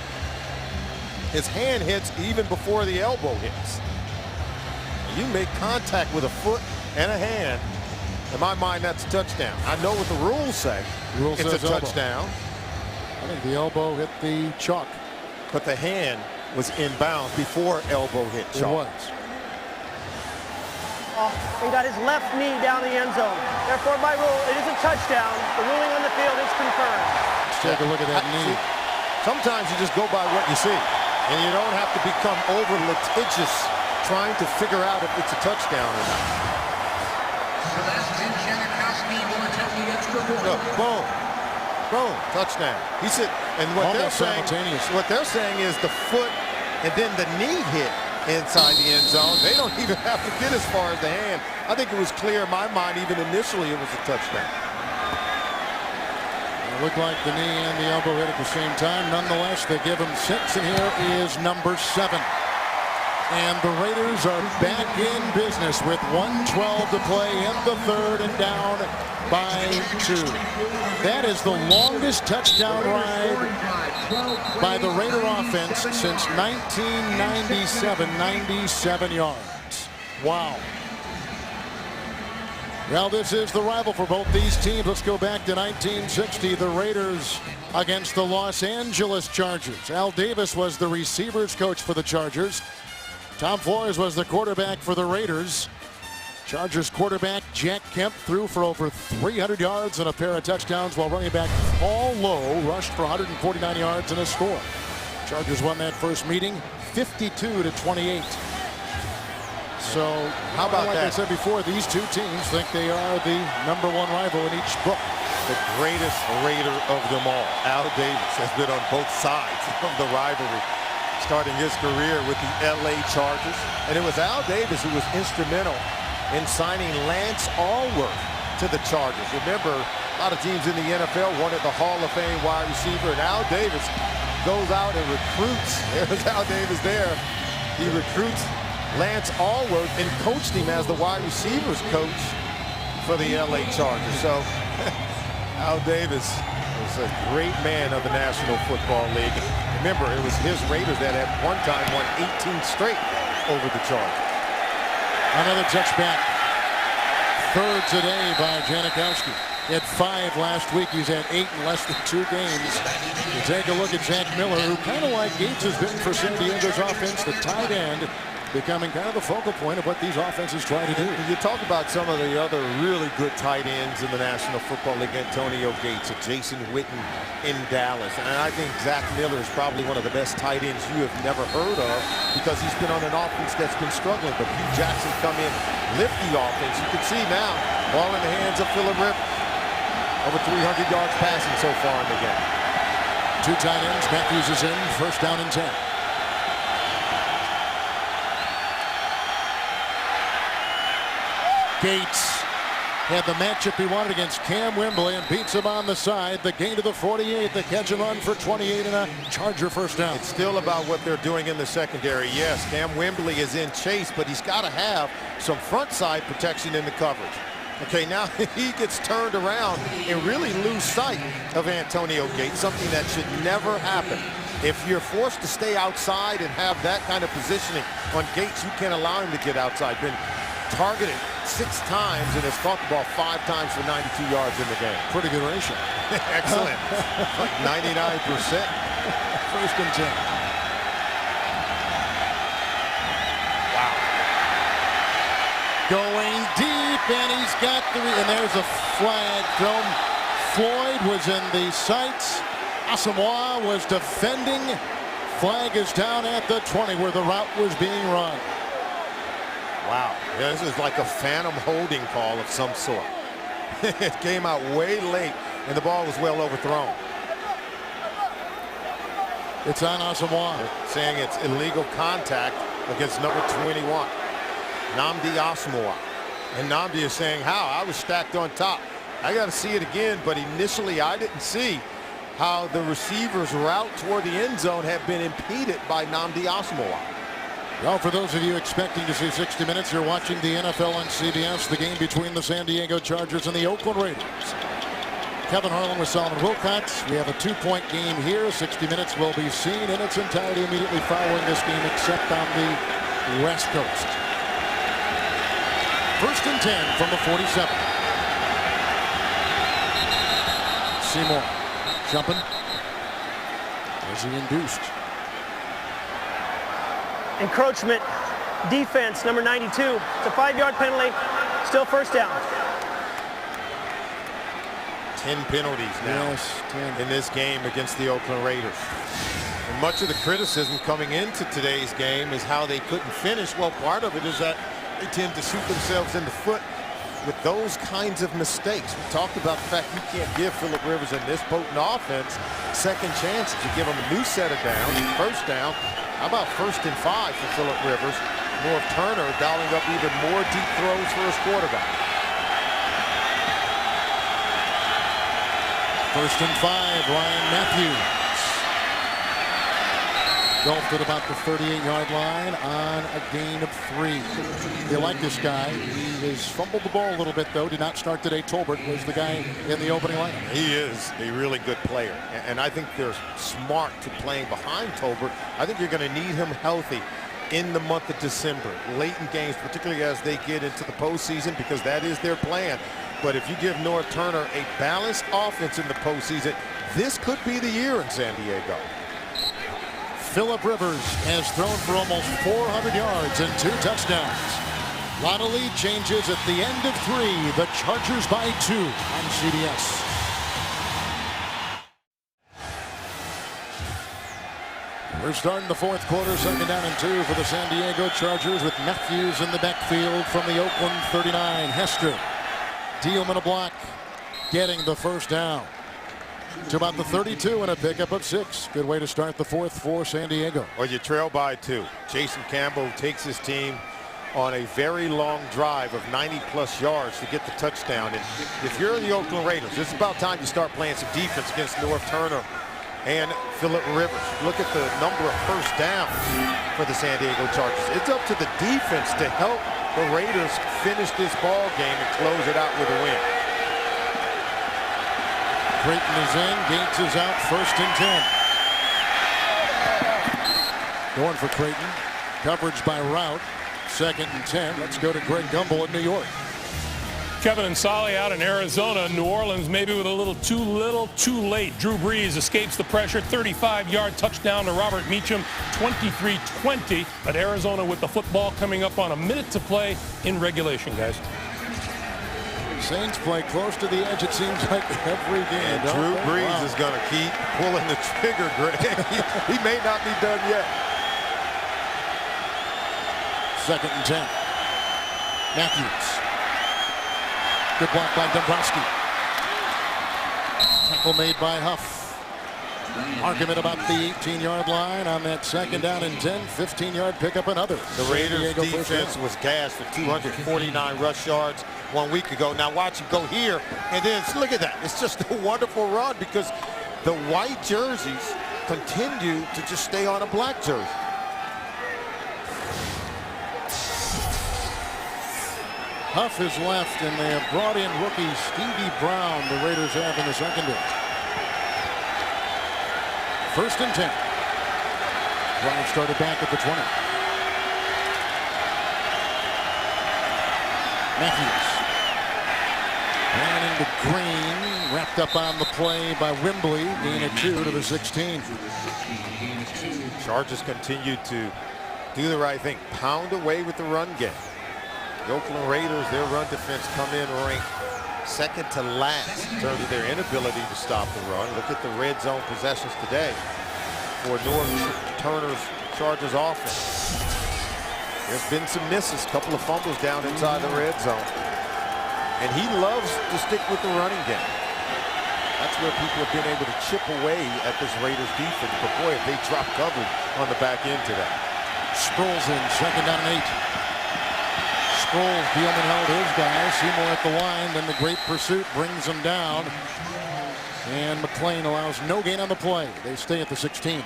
His hand hits even before the elbow hits. You make contact with a foot and a hand. In my mind, that's a touchdown. I know what the rules say. It's a touchdown. I think the elbow hit the chalk. But the hand was inbounds before elbow hit chalk. It was. He got his left knee down the end zone. Therefore, by rule, it is a touchdown. The ruling on the field is confirmed. Let's take a look at that knee. Sometimes you just go by what you see, and you don't have to become over litigious trying to figure out if it's a touchdown or not. Sebastian Janikowski will attempt the extra point. Look, boom, boom, touchdown. He said, and what they're saying is the foot and then the knee hit inside the end zone. They don't even have to get as far as the hand. I think it was clear in my mind, even initially, it was a touchdown. It looked like the knee and the elbow hit at the same time. Nonetheless, they give him 6, and here is number 7. And the Raiders are back in business with 1:12 to play in the third and down by 2. That is the longest touchdown ride by the Raider offense since 1997, 97 yards. Wow. Well, this is the rival for both these teams. Let's go back to 1960. The Raiders against the Los Angeles Chargers. Al Davis was the receivers coach for the Chargers. Tom Flores was the quarterback for the Raiders. Chargers quarterback Jack Kemp threw for over 300 yards and a pair of touchdowns, while running back Paul Lowe rushed for 149 yards and a score. Chargers won that first meeting 52-28. So how about that? Like I said before, these two teams think they are the #1 rival in each book. The greatest Raider of them all, Al Davis, has been on both sides of the rivalry, starting his career with the LA Chargers. And it was Al Davis who was instrumental in signing Lance Allworth to the Chargers. Remember, a lot of teams in the NFL wanted the Hall of Fame wide receiver, and Al Davis goes out and recruits. There's Al Davis there. He recruits Lance Allworth and coached him as the wide receivers coach for the LA Chargers. So Al Davis was a great man of the National Football League. Remember, it was his Raiders that at one time won 18 straight over the Chargers. Another touchback. Third today by Janikowski. He had 5 last week. He's had 8 in less than 2 games. You take a look at Zach Miller, who kind of like Gates has been for San Diego's offense, the tight end, becoming kind of the focal point of what these offenses try to do. You talk about some of the other really good tight ends in the National Football League. Antonio Gates, Jason Witten in Dallas. And I think Zach Miller is probably one of the best tight ends you have never heard of, because he's been on an offense that's been struggling. But Hugh Jackson come in, lift the offense. You can see now, ball in the hands of Phillip Rivers. Over 300 yards passing so far in the game. 2 tight ends. Matthews is in. First down and 10. Gates had the matchup he wanted against Cam Wembley and beats him on the side. The gain to the 48, the catch and run for 28 and a Charger first down. It's still about what they're doing in the secondary. Yes, Cam Wembley is in chase, but he's got to have some front side protection in the coverage. Okay, now he gets turned around and really lose sight of Antonio Gates, something that should never happen. If you're forced to stay outside and have that kind of positioning on Gates, you can't allow him to get outside. Been targeted 6 times and has caught the ball 5 times for 92 yards in the game. Pretty good ratio. Excellent. Like 99%. First and 10. Wow. Going deep, and he's got and there's a flag thrown. Floyd was in the sights. Asamoah was defending. Flag is down at the 20 where the route was being run. Wow, this is like a phantom holding call of some sort. It came out way late, and the ball was well overthrown. It's on Asamoah. Saying it's illegal contact against number 21, Nnamdi Asomugha. And Nnamdi is saying, how? I was stacked on top. I got to see it again, but initially I didn't see how the receiver's route toward the end zone had been impeded by Nnamdi Asomugha. Well, for those of you expecting to see 60 minutes, you're watching the NFL on CBS, the game between the San Diego Chargers and the Oakland Raiders. Kevin Harlan with Solomon Wilcox. We have a 2-point game here. 60 minutes will be seen in its entirety immediately following this game, except on the West Coast. 1st and 10 from the 47. Seymour jumping as he induced. Encroachment, defense, number 92. It's a 5-yard penalty, still 1st down. 10 penalties now in this game against the Oakland Raiders. And much of the criticism coming into today's game is how they couldn't finish. Well, part of it is that they tend to shoot themselves in the foot with those kinds of mistakes. We talked about the fact you can't give Phillip Rivers in this potent offense second chances. You give them a new set of downs, 1st down. How about 1st and 5 for Phillip Rivers? Norv Turner dialing up even more deep throws for his quarterback. 1st and 5, Ryan Matthews. Golfed at about the 38-yard line on a gain of 3. They like this guy. He has fumbled the ball a little bit, though. Did not start today. Tolbert was the guy in the opening lineup. He is a really good player, and I think they're smart to playing behind Tolbert. I think you're going to need him healthy in the month of December, late in games, particularly as they get into the postseason, because that is their plan. But if you give Norv Turner a balanced offense in the postseason, this could be the year in San Diego. Phillip Rivers has thrown for almost 400 yards and 2 touchdowns. A lot of lead changes at the end of 3. The Chargers by 2 on CBS. We're starting the 4th quarter, 2nd down and 2 for the San Diego Chargers with Matthews in the backfield from the Oakland 39. Hester, Dielman a block, getting the 1st down. To about the 32 and a pickup of 6. Good way to start the 4th for San Diego. Well, you trail by 2. Jason Campbell takes his team on a very long drive of 90-plus yards to get the touchdown. And if you're the Oakland Raiders, it's about time you start playing some defense against Norv Turner and Phillip Rivers. Look at the number of 1st downs for the San Diego Chargers. It's up to the defense to help the Raiders finish this ball game and close it out with a win. Creighton is in. Gates is out. 1st and 10. Going for Creighton. Coverage by Route. 2nd and 10. Let's go to Greg Gumbel in New York. Kevin and Solly out in Arizona. New Orleans maybe with a little too late. Drew Brees escapes the pressure. 35-yard touchdown to Robert Meacham. 23-20. But Arizona with the football coming up on a minute to play in regulation, guys. Saints play close to the edge, it seems like, every game. Drew Brees is going to keep pulling the trigger, Greg. he may not be done yet. 2nd and 10. Matthews. Good block by Dombrowski. Tackle made by Huff. Argument about the 18-yard line on that 2nd down and 10. 15-yard pickup, another. The Raiders defense was gassed for 249 rush yards 1 week ago. Now watch him go here, and then look at that. It's just a wonderful run because the white jerseys continue to just stay on a black jersey. Huff is left, and they have brought in rookie Stevie Brown, the Raiders have in the secondary. 1st and 10. Drive started back at the 20. Matthews. Ran into Green. Wrapped up on the play by Wembley. Gain of 2 to the 16. Chargers continue to do the right thing. Pound away with the run game. The Oakland Raiders, their run defense come in ranked 2nd to last in terms of their inability to stop the run. Look at the red zone possessions today for Norv Turner's Chargers offense. There's been some misses, a couple of fumbles down inside the red zone. And he loves to stick with the running game. That's where people have been able to chip away at this Raiders defense. But boy, if they drop coverage on the back end to that. Sproles in, 2nd down and 8. Sproles, Beelman held his guys. Seymour at the line, then the great pursuit brings him down. And McClain allows no gain on the play. They stay at the 16.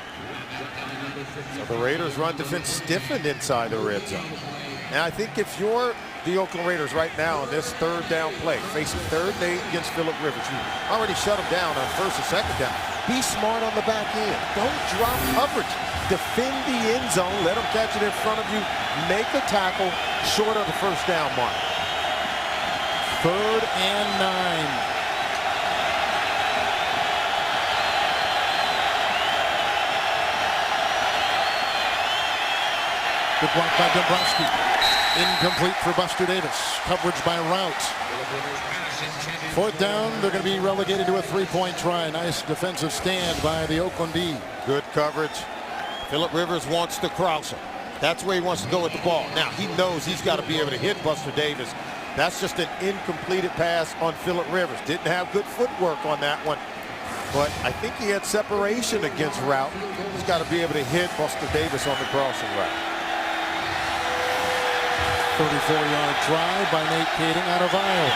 So the Raiders run defense stiffened inside the red zone. And I think if you're the Oakland Raiders right now on this 3rd down play, facing 3rd and 8 against Phillip Rivers, you already shut him down on 1st and 2nd down. Be smart on the back end. Don't drop coverage. Defend the end zone. Let them catch it in front of you. Make a tackle short of the 1st down mark. 3rd and 9. Good block by Dombrowski. Incomplete for Buster Davis. Coverage by Rout. 4th down, they're going to be relegated to a 3-point try. Nice defensive stand by the Oakland D. Good coverage. Phillip Rivers wants to cross him. That's where he wants to go with the ball. Now, he knows he's got to be able to hit Buster Davis. That's just an incompleted pass on Phillip Rivers. Didn't have good footwork on that one. But I think he had separation against Rout. He's got to be able to hit Buster Davis on the crossing route. 34-yard try by Nate Kading out of Iowa.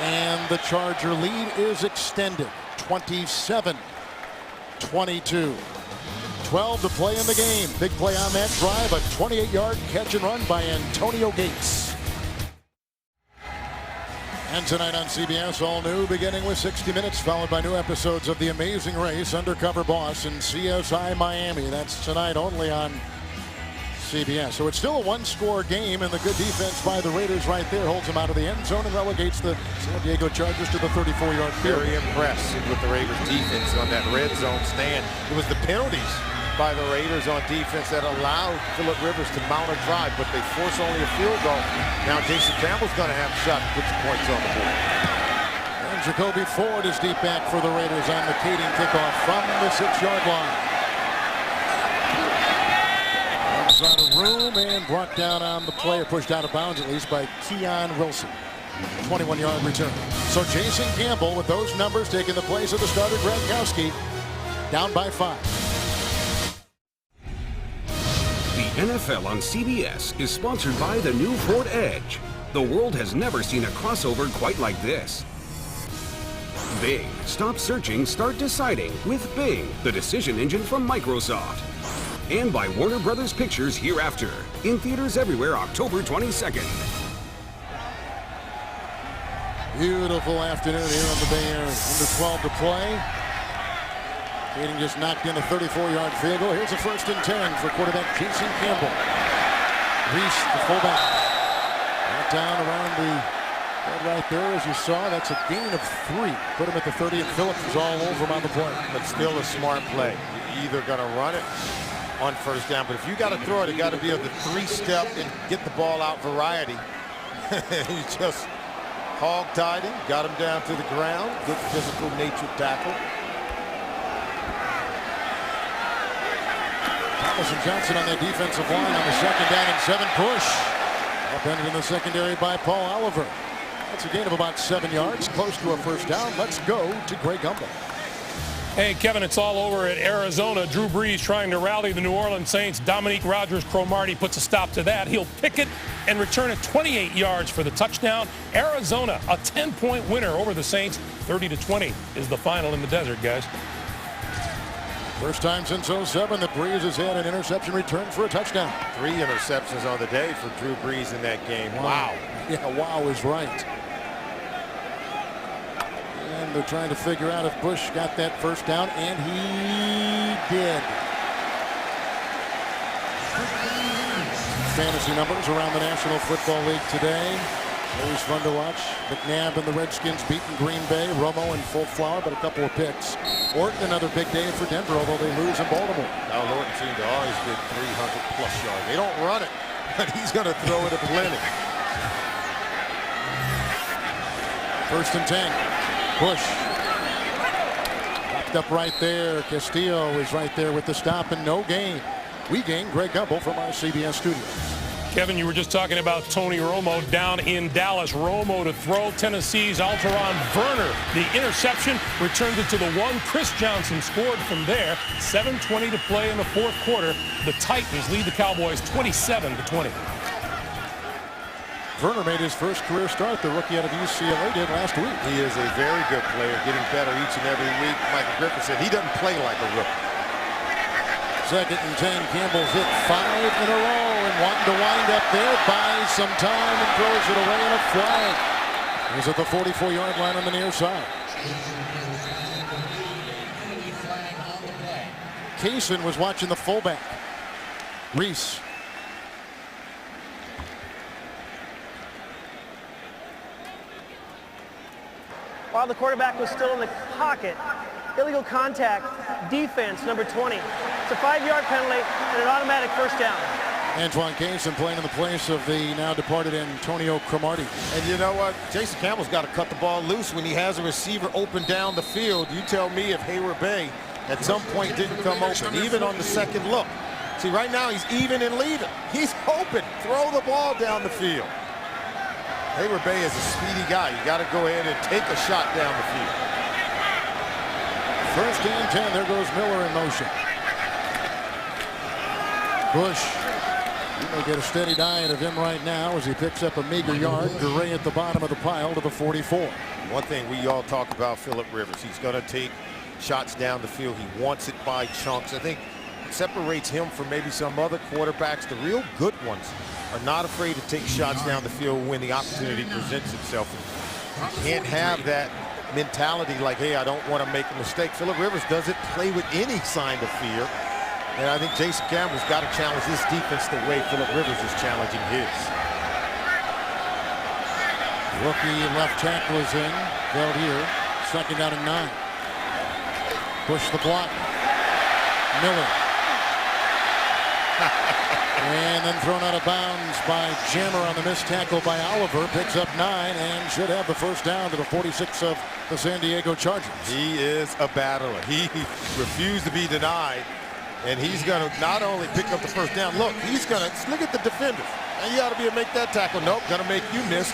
And the Charger lead is extended. 27-22. 12 to play in the game. Big play on that drive. A 28-yard catch and run by Antonio Gates. And tonight on CBS, all new, beginning with 60 Minutes, followed by new episodes of The Amazing Race, Undercover Boss, and CSI Miami. That's tonight only on CBS. So it's still a 1-score game, and the good defense by the Raiders right there holds them out of the end zone and relegates the San Diego Chargers to the 34-yard field. Very impressed with the Raiders defense on that red zone stand. It was the penalties by the Raiders on defense that allowed Phillip Rivers to mount a drive, but they force only a field goal. Now Jason Campbell's going to have a shot to put some points on the board. And Jacoby Ford is deep back for the Raiders on the Kading kickoff from the 6-yard line. Out of room and brought down on the play, or pushed out of bounds at least, by Keon Wilson. 21-yard return. So Jason Campbell with those numbers taking the place of the starter Gronkowski, down by 5. The NFL on CBS is sponsored by the new Ford Edge. The world has never seen a crossover quite like this. Bing. Stop searching, start deciding with Bing, the decision engine from Microsoft. And by Warner Brothers Pictures Hereafter. In theaters everywhere October 22nd. Beautiful afternoon here on the Bay Area. Under 12 to play. Kading just knocked in a 34-yard field goal. Here's a 1st and 10 for quarterback Jason Campbell. Reese, the fullback. Right down around the head right there, as you saw. That's a gain of 3. Put him at the 30, and Phillips is all over him on the play. But still a smart play. You're either going to run it on 1st down, but if you got to throw it, you got to be able to 3-step and get the ball out variety. He just hog-tied him, got him down to the ground. Good physical nature tackle. Thomas and Johnson on that defensive line on the 2nd down and 7 push. Upended in the secondary by Paul Oliver. That's a gain of about 7 yards, close to a 1st down. Let's go to Greg Gumbel. Hey, Kevin, it's all over at Arizona. Drew Brees trying to rally the New Orleans Saints. Dominique Rodgers-Cromartie puts a stop to that. He'll pick it and return it 28 yards for the touchdown. Arizona, a 10-point winner over the Saints. 30-20 is the final in the desert, guys. First time since 07 that Brees has had an interception return for a touchdown. 3 interceptions on the day for Drew Brees in that game. Wow. Yeah, wow is right. And they're trying to figure out if Bush got that 1st down, and he did. Fantasy numbers around the National Football League today. Always fun to watch. McNabb and the Redskins beating Green Bay. Romo in full flower, but a couple of picks. Orton, another big day for Denver, although they lose in Baltimore. Now Orton seemed to always get 300-plus yards. They don't run it, but he's going to throw it at plenty. 1st and 10. Bush. Wrapped up right there. Castillo is right there with the stop and no gain. We gain Greg Gumbel from our CBS studios. Kevin, you were just talking about Tony Romo down in Dallas. Romo to throw. Tennessee's Alteron Werner. The interception returns it to the 1. Chris Johnson scored from there. 7:20 to play in the fourth quarter. The Titans lead the Cowboys 27-20. Werner made his first career start. The rookie out of UCLA did last week. He is a very good player, getting better each and every week. Michael Griffin said he doesn't play like a rookie. 2nd and 10. Campbell's hit 5 in a row and wanting to wind up there, buys some time and throws it away in a flag. He's at the 44-yard line on the near side. Kaysen was watching the fullback. Reese. While the quarterback was still in the pocket, illegal contact, defense, number 20. It's a 5-yard penalty and an automatic first down. Antoine Kaysen playing in the place of the now departed Antonio Cromartie. And you know what? Jason Campbell's got to cut the ball loose when he has a receiver open down the field. You tell me if Hayward Bay at some point didn't come open, even on the second look. See, right now he's even and leaving. He's open. Throw the ball down the field. Hayward Bay is a speedy guy. You got to go ahead and take a shot down the field. 1st and 10. There goes Miller in motion. Bush. You may get a steady diet of him right now as he picks up a meager yard. Gray at the bottom of the pile to the 44. One thing we all talk about Phillip Rivers. He's going to take shots down the field. He wants it by chunks. I think it separates him from maybe some other quarterbacks. The real good ones are not afraid to take shots down the field when the opportunity presents itself. You can't have that mentality like, hey, I don't want to make a mistake. Phillip Rivers doesn't play with any sign of fear. And I think Jason Campbell's got to challenge this defense the way Phillip Rivers is challenging his. Rookie left tackle is in. Held here. 2nd down and 9. Push the block. Miller. And then thrown out of bounds by Jammer on the missed tackle by Oliver. Picks up 9 and should have the first down to the 46 of the San Diego Chargers. He is a battler. He refused to be denied. And he's going to not only pick up the first down. Look, he's going to look at the defenders. And you ought to be able to make that tackle. Nope, going to make you miss.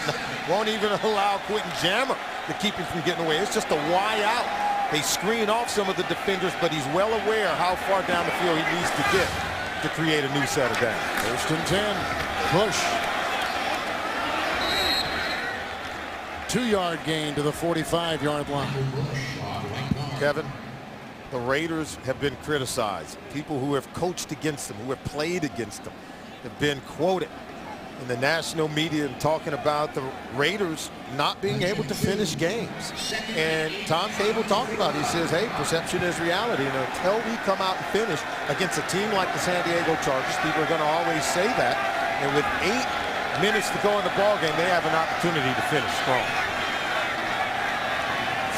Won't even allow Quentin Jammer to keep him from getting away. It's just a Y out. They screen off some of the defenders, but he's well aware how far down the field he needs to get to create a new set of downs. 1st and 10. Push. 2-yard gain to the 45-yard line. Kevin, the Raiders have been criticized. People who have coached against them, who have played against them, have been quoted in the national media talking about the Raiders not being able to finish games. And Tom Cable talked about it. He says, hey, perception is reality. And until we come out and finish against a team like the San Diego Chargers, people are going to always say that. And with 8 minutes to go in the ballgame, they have an opportunity to finish strong.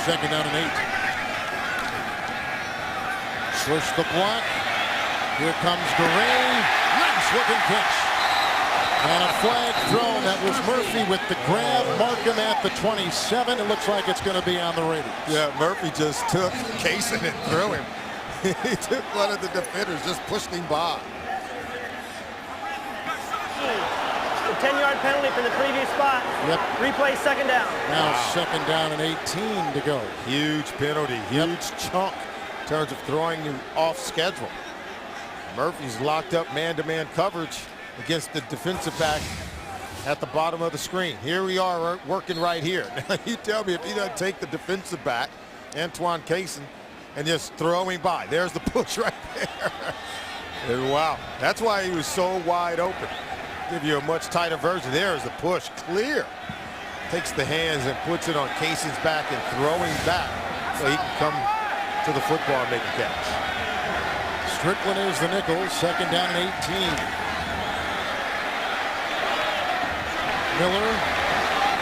2nd down and 8. Switch the block. Here comes Gray. Nice looking catch. And a flag thrown. That was Murphy with the grab. Markham at the 27. It looks like it's going to be on the Raiders. Yeah, Murphy just took Kaysen and threw him. He took one of the defenders, just pushed him by. The 10-yard penalty from the previous spot. Yep. Replay 2nd down. Now 2nd down and 18 to go. Huge penalty, huge chunk in terms of throwing you off schedule. Murphy's locked up man-to-man coverage against the defensive back at the bottom of the screen. Here we are working right here. Now you tell me if he doesn't take the defensive back, Antoine Kaysen, and just throw him by. There's the push right there. And wow, that's why he was so wide open. Give you a much tighter version. There's the push, clear. Takes the hands and puts it on Kaysen's back and throwing back so he can come to the football and make a catch. Strickland is the nickel. 2nd down and 18. Miller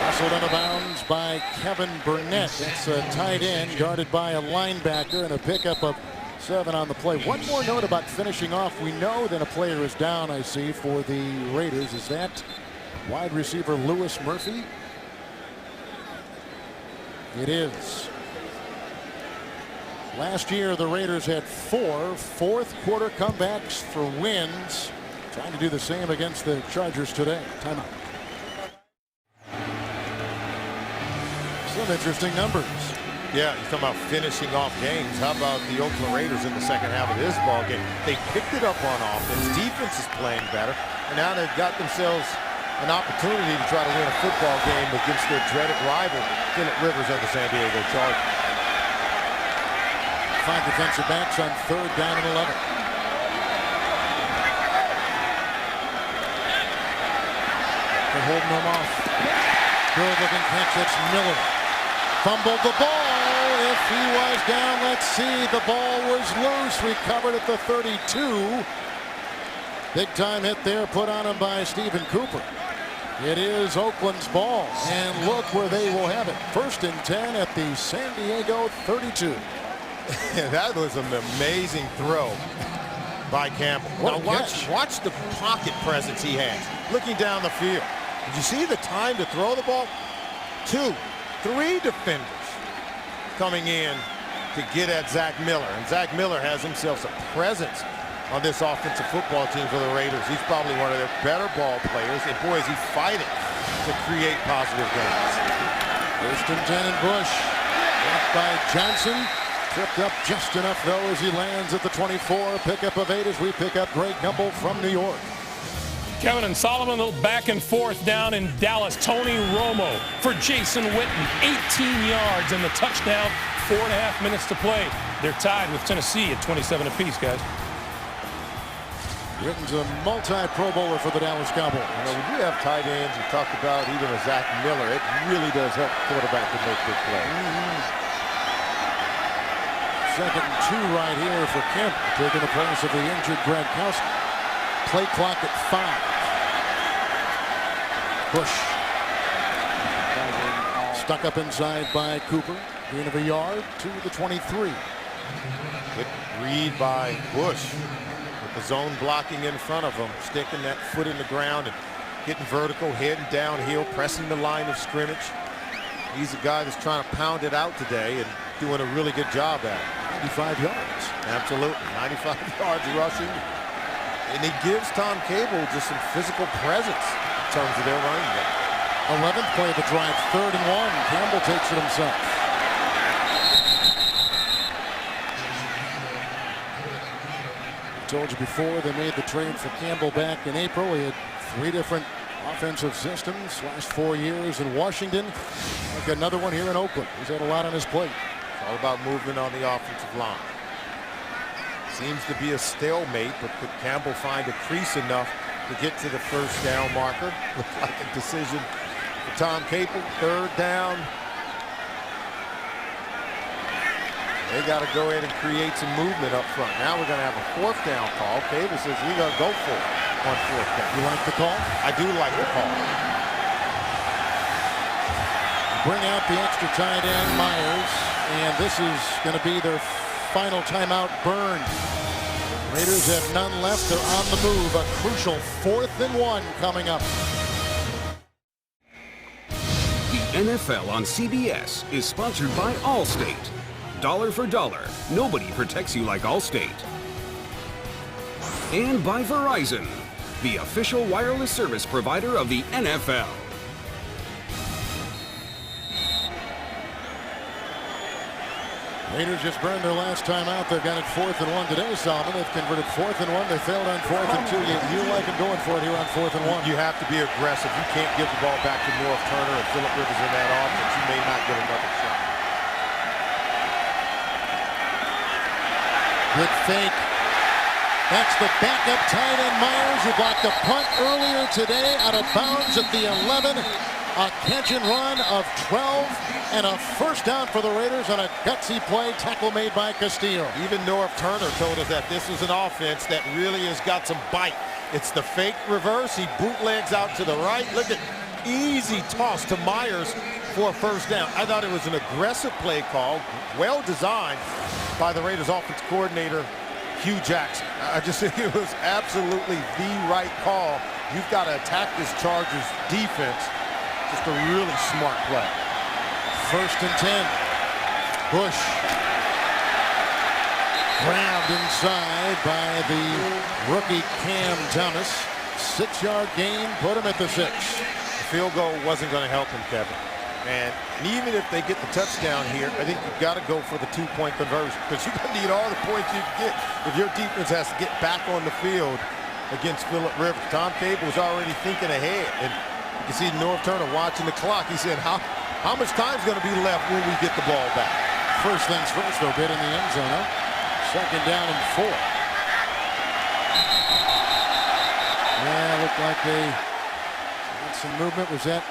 wrestled out of bounds by Kevin Burnett. That's a tight end guarded by a linebacker and a pickup of 7 on the play. One more note about finishing off. We know that a player is down, I see, for the Raiders. Is that wide receiver Louis Murphy? It is. Last year, the Raiders had 4 fourth-quarter comebacks for wins. Trying to do the same against the Chargers today. Timeout. Some interesting numbers. Yeah, you're talking about finishing off games. How about the Oakland Raiders in the second half of this ball game? They picked it up on offense. Defense is playing better. And now they've got themselves an opportunity to try to win a football game against their dreaded rival, Phillip Rivers and the San Diego Chargers. 5 defensive backs on 3rd down and 11. They're holding them off. Good looking catch. It's Miller. Fumbled the ball. If he was down, let's see. The ball was loose. Recovered at the 32. Big time hit there put on him by Stephen Cooper. It is Oakland's ball. And look where they will have it. 1st and 10 at the San Diego 32. That was an amazing throw by Campbell. What now catch. watch the pocket presence he has. Looking down the field. Did you see the time to throw the ball? 2, 3 defenders coming in to get at Zach Miller. And Zach Miller has himself a presence on this offensive football team for the Raiders. He's probably one of their better ball players. And boy, is he fighting to create positive gains. 1st and 10 and Bush. Blocked by Johnson. Tripped up just enough, though, as he lands at the 24. Pickup of 8 as we pick up Greg Gumbel from New York. Kevin and Solomon, a little back and forth down in Dallas. Tony Romo for Jason Witten, 18 yards and the touchdown. 4.5 minutes to play. They're tied with Tennessee at 27 apiece, guys. Witten's a multi-Pro Bowler for the Dallas Cowboys. You know, when you have tight ends, you talked about even a Zach Miller, it really does help the quarterback to make big plays. 2nd and 2 right here for Campbell, taking the place of the injured Gronkowski. Play clock at 5. Bush. Stuck up inside by Cooper. Gain of a yard to the 23. Good read by Bush. With the zone blocking in front of him, sticking that foot in the ground and getting vertical, heading downhill, pressing the line of scrimmage. He's a guy that's trying to pound it out today and doing a really good job at it. 95 yards. Absolutely. 95 yards rushing. And he gives Tom Cable just some physical presence in terms of their running game. 11th play of the drive, 3rd and 1. Campbell takes it himself. I told you before they made the trade for Campbell back in April. He had 3 different offensive systems last 4 years in Washington. Like another one here in Oakland. He's had a lot on his plate. It's all about movement on the offensive line. Seems to be a stalemate, but could Campbell find a crease enough to get to the 1st down marker? Looks like a decision for Tom Cable. 3rd down. They got to go in and create some movement up front. Now we're going to have a 4th down call. Cable says we're going to go for it on 4th down. You like the call? I do like the call. Bring out the extra tight end, Myers, and this is going to be their final timeout. Burn. Raiders have none left. They're on the move. A crucial 4th and 1 coming up. The NFL on CBS is sponsored by Allstate. Dollar for dollar, nobody protects you like Allstate. And by Verizon, the official wireless service provider of the NFL. Raiders just burned their last time out. They've got it 4th and 1 today, Solomon. They've converted 4th and 1. They failed on 4th and 2. You like them going for it here on 4th and 1. You have to be aggressive. You can't give the ball back to North Turner and Phillip Rivers in that offense. You may not get another shot. Good fake. That's the backup tight end Myers, who blocked a punt earlier today out of bounds at the 11. A catch and run of 12 and a 1st down for the Raiders on a gutsy play. Tackle made by Castillo. Even North Turner told us that this was an offense that really has got some bite. It's the fake reverse. He bootlegs out to the right. Look at easy toss to Myers for a 1st down. I thought it was an aggressive play call, well designed by the Raiders offense coordinator, Hugh Jackson. I just think it was absolutely the right call. You've got to attack this Chargers defense. Just a really smart play. 1st and 10. Bush. Grabbed inside by the rookie Cam Thomas. 6-yard gain, put him at the 6. The field goal wasn't going to help him, Kevin. And even if they get the touchdown here, I think you've got to go for the 2-point conversion, because you're going to need all the points you can get if your defense has to get back on the field against Phillip Rivers. Tom Cable was already thinking ahead, and you can see Norv Turner watching the clock. He said, how much time is going to be left when we get the ball back? First things first, though, bit in the end zone. Huh? 2nd down and 4. Yeah, looked like they had some movement. Was that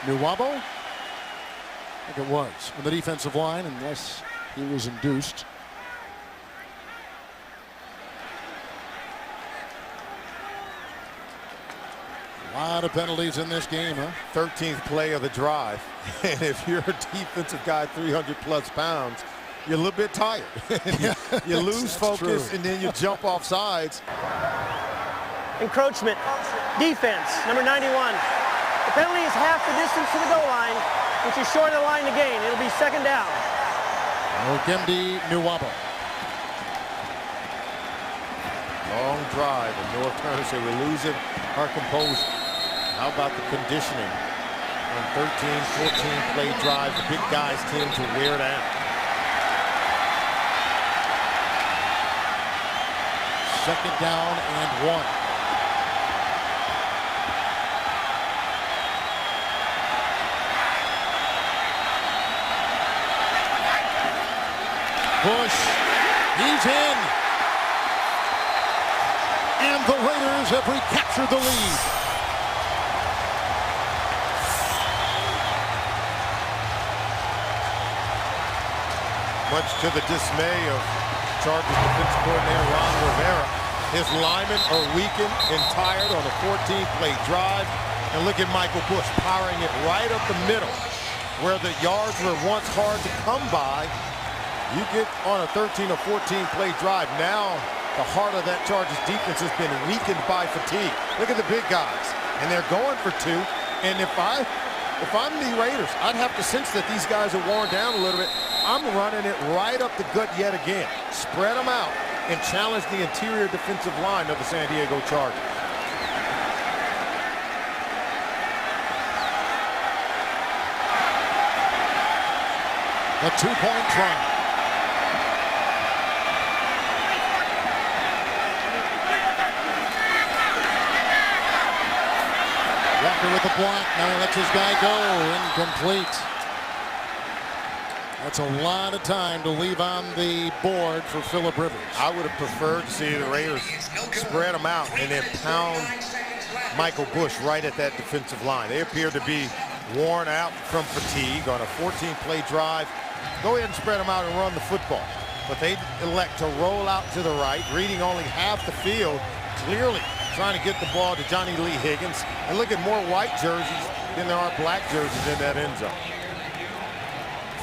Nuwabo? I think it was on the defensive line, unless he was induced. A lot of penalties in this game, huh? 13th play of the drive. And if you're a defensive guy 300+ pounds, you're a little bit tired. You lose focus, and then you jump off sides. Encroachment. Defense, number 91. The penalty is half the distance to the goal line, which is short of the line to gain. It'll be 2nd down. Okemdi Nuwabo. Long drive, and Norv Turner said we're losing our composure. How about the conditioning? On 13, 14 play drive, the big guys tend to wear down. Second down and 1. Bush, he's in. And the Raiders have recaptured the lead. Much to the dismay of Chargers defensive coordinator Ron Rivera. His linemen are weakened and tired on a 14-play drive. And look at Michael Bush powering it right up the middle, where the yards were once hard to come by. You get on a 13 or 14-play drive. Now the heart of that Chargers defense has been weakened by fatigue. Look at the big guys, and they're going for 2. And if I'm the Raiders, I'd have to sense that these guys are worn down a little bit. I'm running it right up the gut yet again. Spread them out and challenge the interior defensive line of the San Diego Chargers. A 2-point try. Walker with the block. Now he lets his guy go. Incomplete. That's a lot of time to leave on the board for Phillip Rivers. I would have preferred to see the Raiders spread them out and then pound Michael Bush right at that defensive line. They appear to be worn out from fatigue on a 14-play drive. Go ahead and spread them out and run the football. But they elect to roll out to the right, reading only half the field, clearly trying to get the ball to Johnny Lee Higgins. And look at more white jerseys than there are black jerseys in that end zone.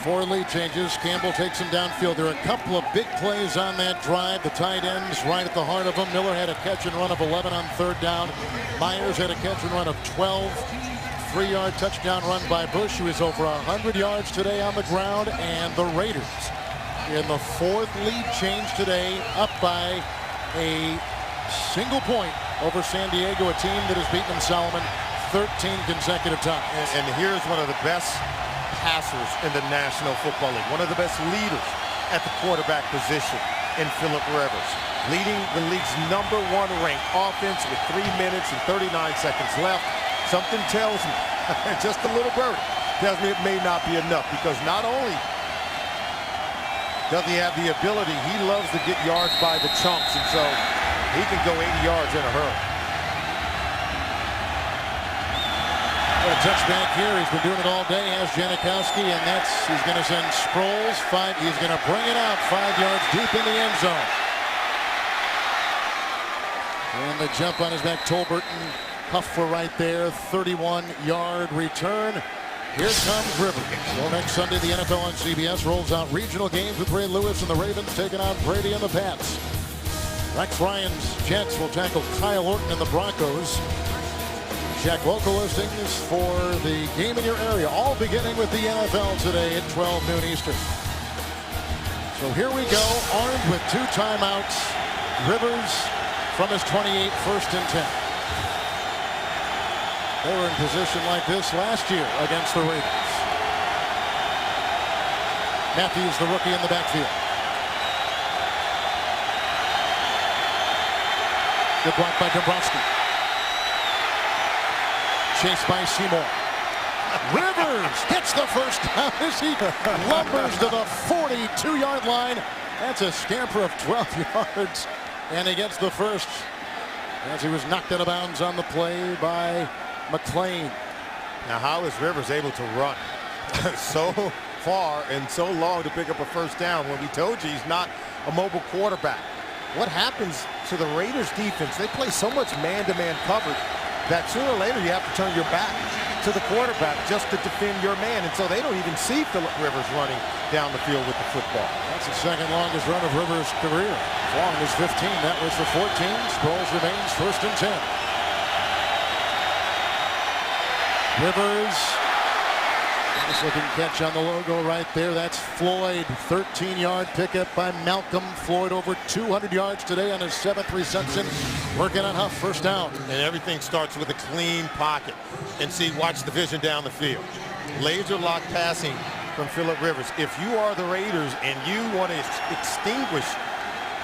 4 lead changes. Campbell takes him downfield. There are a couple of big plays on that drive. The tight ends right at the heart of them. Miller had a catch and run of 11 on 3rd down. Myers had a catch and run of 12. 3-yard touchdown run by Bush, who is over 100 yards today on the ground. And the Raiders in the 4th lead change today, up by a single point over San Diego, a team that has beaten Solomon 13 consecutive times. And here's one of the best passers in the National Football League, one of the best leaders at the quarterback position in Phillip Rivers, leading the league's #1 ranked offense with 3 minutes and 39 seconds left. Something tells me, just a little birdie, tells me it may not be enough, because not only does he have the ability, he loves to get yards by the chunks, and so he can go 80 yards in a hurry. A touchback here. He's been doing it all day as Janikowski, and he's going to send Sproles 5. He's going to bring it out 5 yards deep in the end zone. And the jump on his back, Tolberton, Huffer right there, 31-yard return. Here comes Rivers. Well, next Sunday, the NFL on CBS rolls out regional games with Ray Lewis and the Ravens taking on Brady and the Pats. Rex Ryan's Jets will tackle Kyle Orton and the Broncos. Check local listings for the game in your area, all beginning with the NFL today at 12 noon Eastern. So here we go, armed with 2 timeouts. Rivers from his 28, 1st and 10. They were in position like this last year against the Raiders. Matthews, the rookie, in the backfield. Good block by Dombrowski. Chased by Seymour. Rivers hits the first down as he lumbers to the 42-yard line. That's a scamper of 12 yards. And he gets the first as he was knocked out of bounds on the play by McClain. Now, how is Rivers able to run so far and so long to pick up a first down when we told you he's not a mobile quarterback? What happens to the Raiders defense? They play so much man-to-man coverage that sooner or later you have to turn your back to the quarterback just to defend your man, and so they don't even see Philip Rivers running down the field with the football. That's the second longest run of Rivers' career. As long as 15, that was the 14. Sproles remains 1st and 10. Rivers, nice looking catch on the logo right there. That's Floyd, 13-yard pickup by Malcolm. Floyd over 200 yards today on his 7th reception. Working on Huff, first down. And everything starts with a clean pocket. And see, watch the vision down the field. Laser lock passing from Philip Rivers. If you are the Raiders and you want to extinguish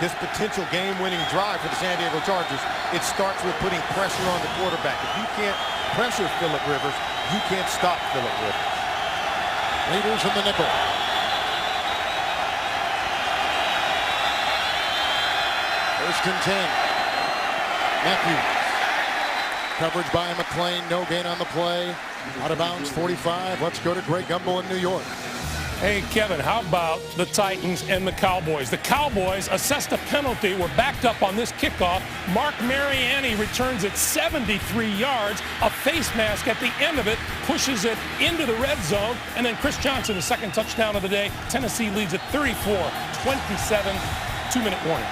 this potential game-winning drive for the San Diego Chargers, it starts with putting pressure on the quarterback. If you can't pressure Philip Rivers, you can't stop Philip Rivers. Raiders in the nickel. First and 10. Matthews. Coverage by McClain. No gain on the play. Out of bounds, 45. Let's go to Greg Gumbel in New York. Hey, Kevin, how about the Titans and the Cowboys? The Cowboys assessed a penalty, were backed up on this kickoff. Mark Mariani returns it 73 yards. A face mask at the end of it pushes it into the red zone. And then Chris Johnson, the second touchdown of the day. Tennessee leads at 34-27. 2-minute warning.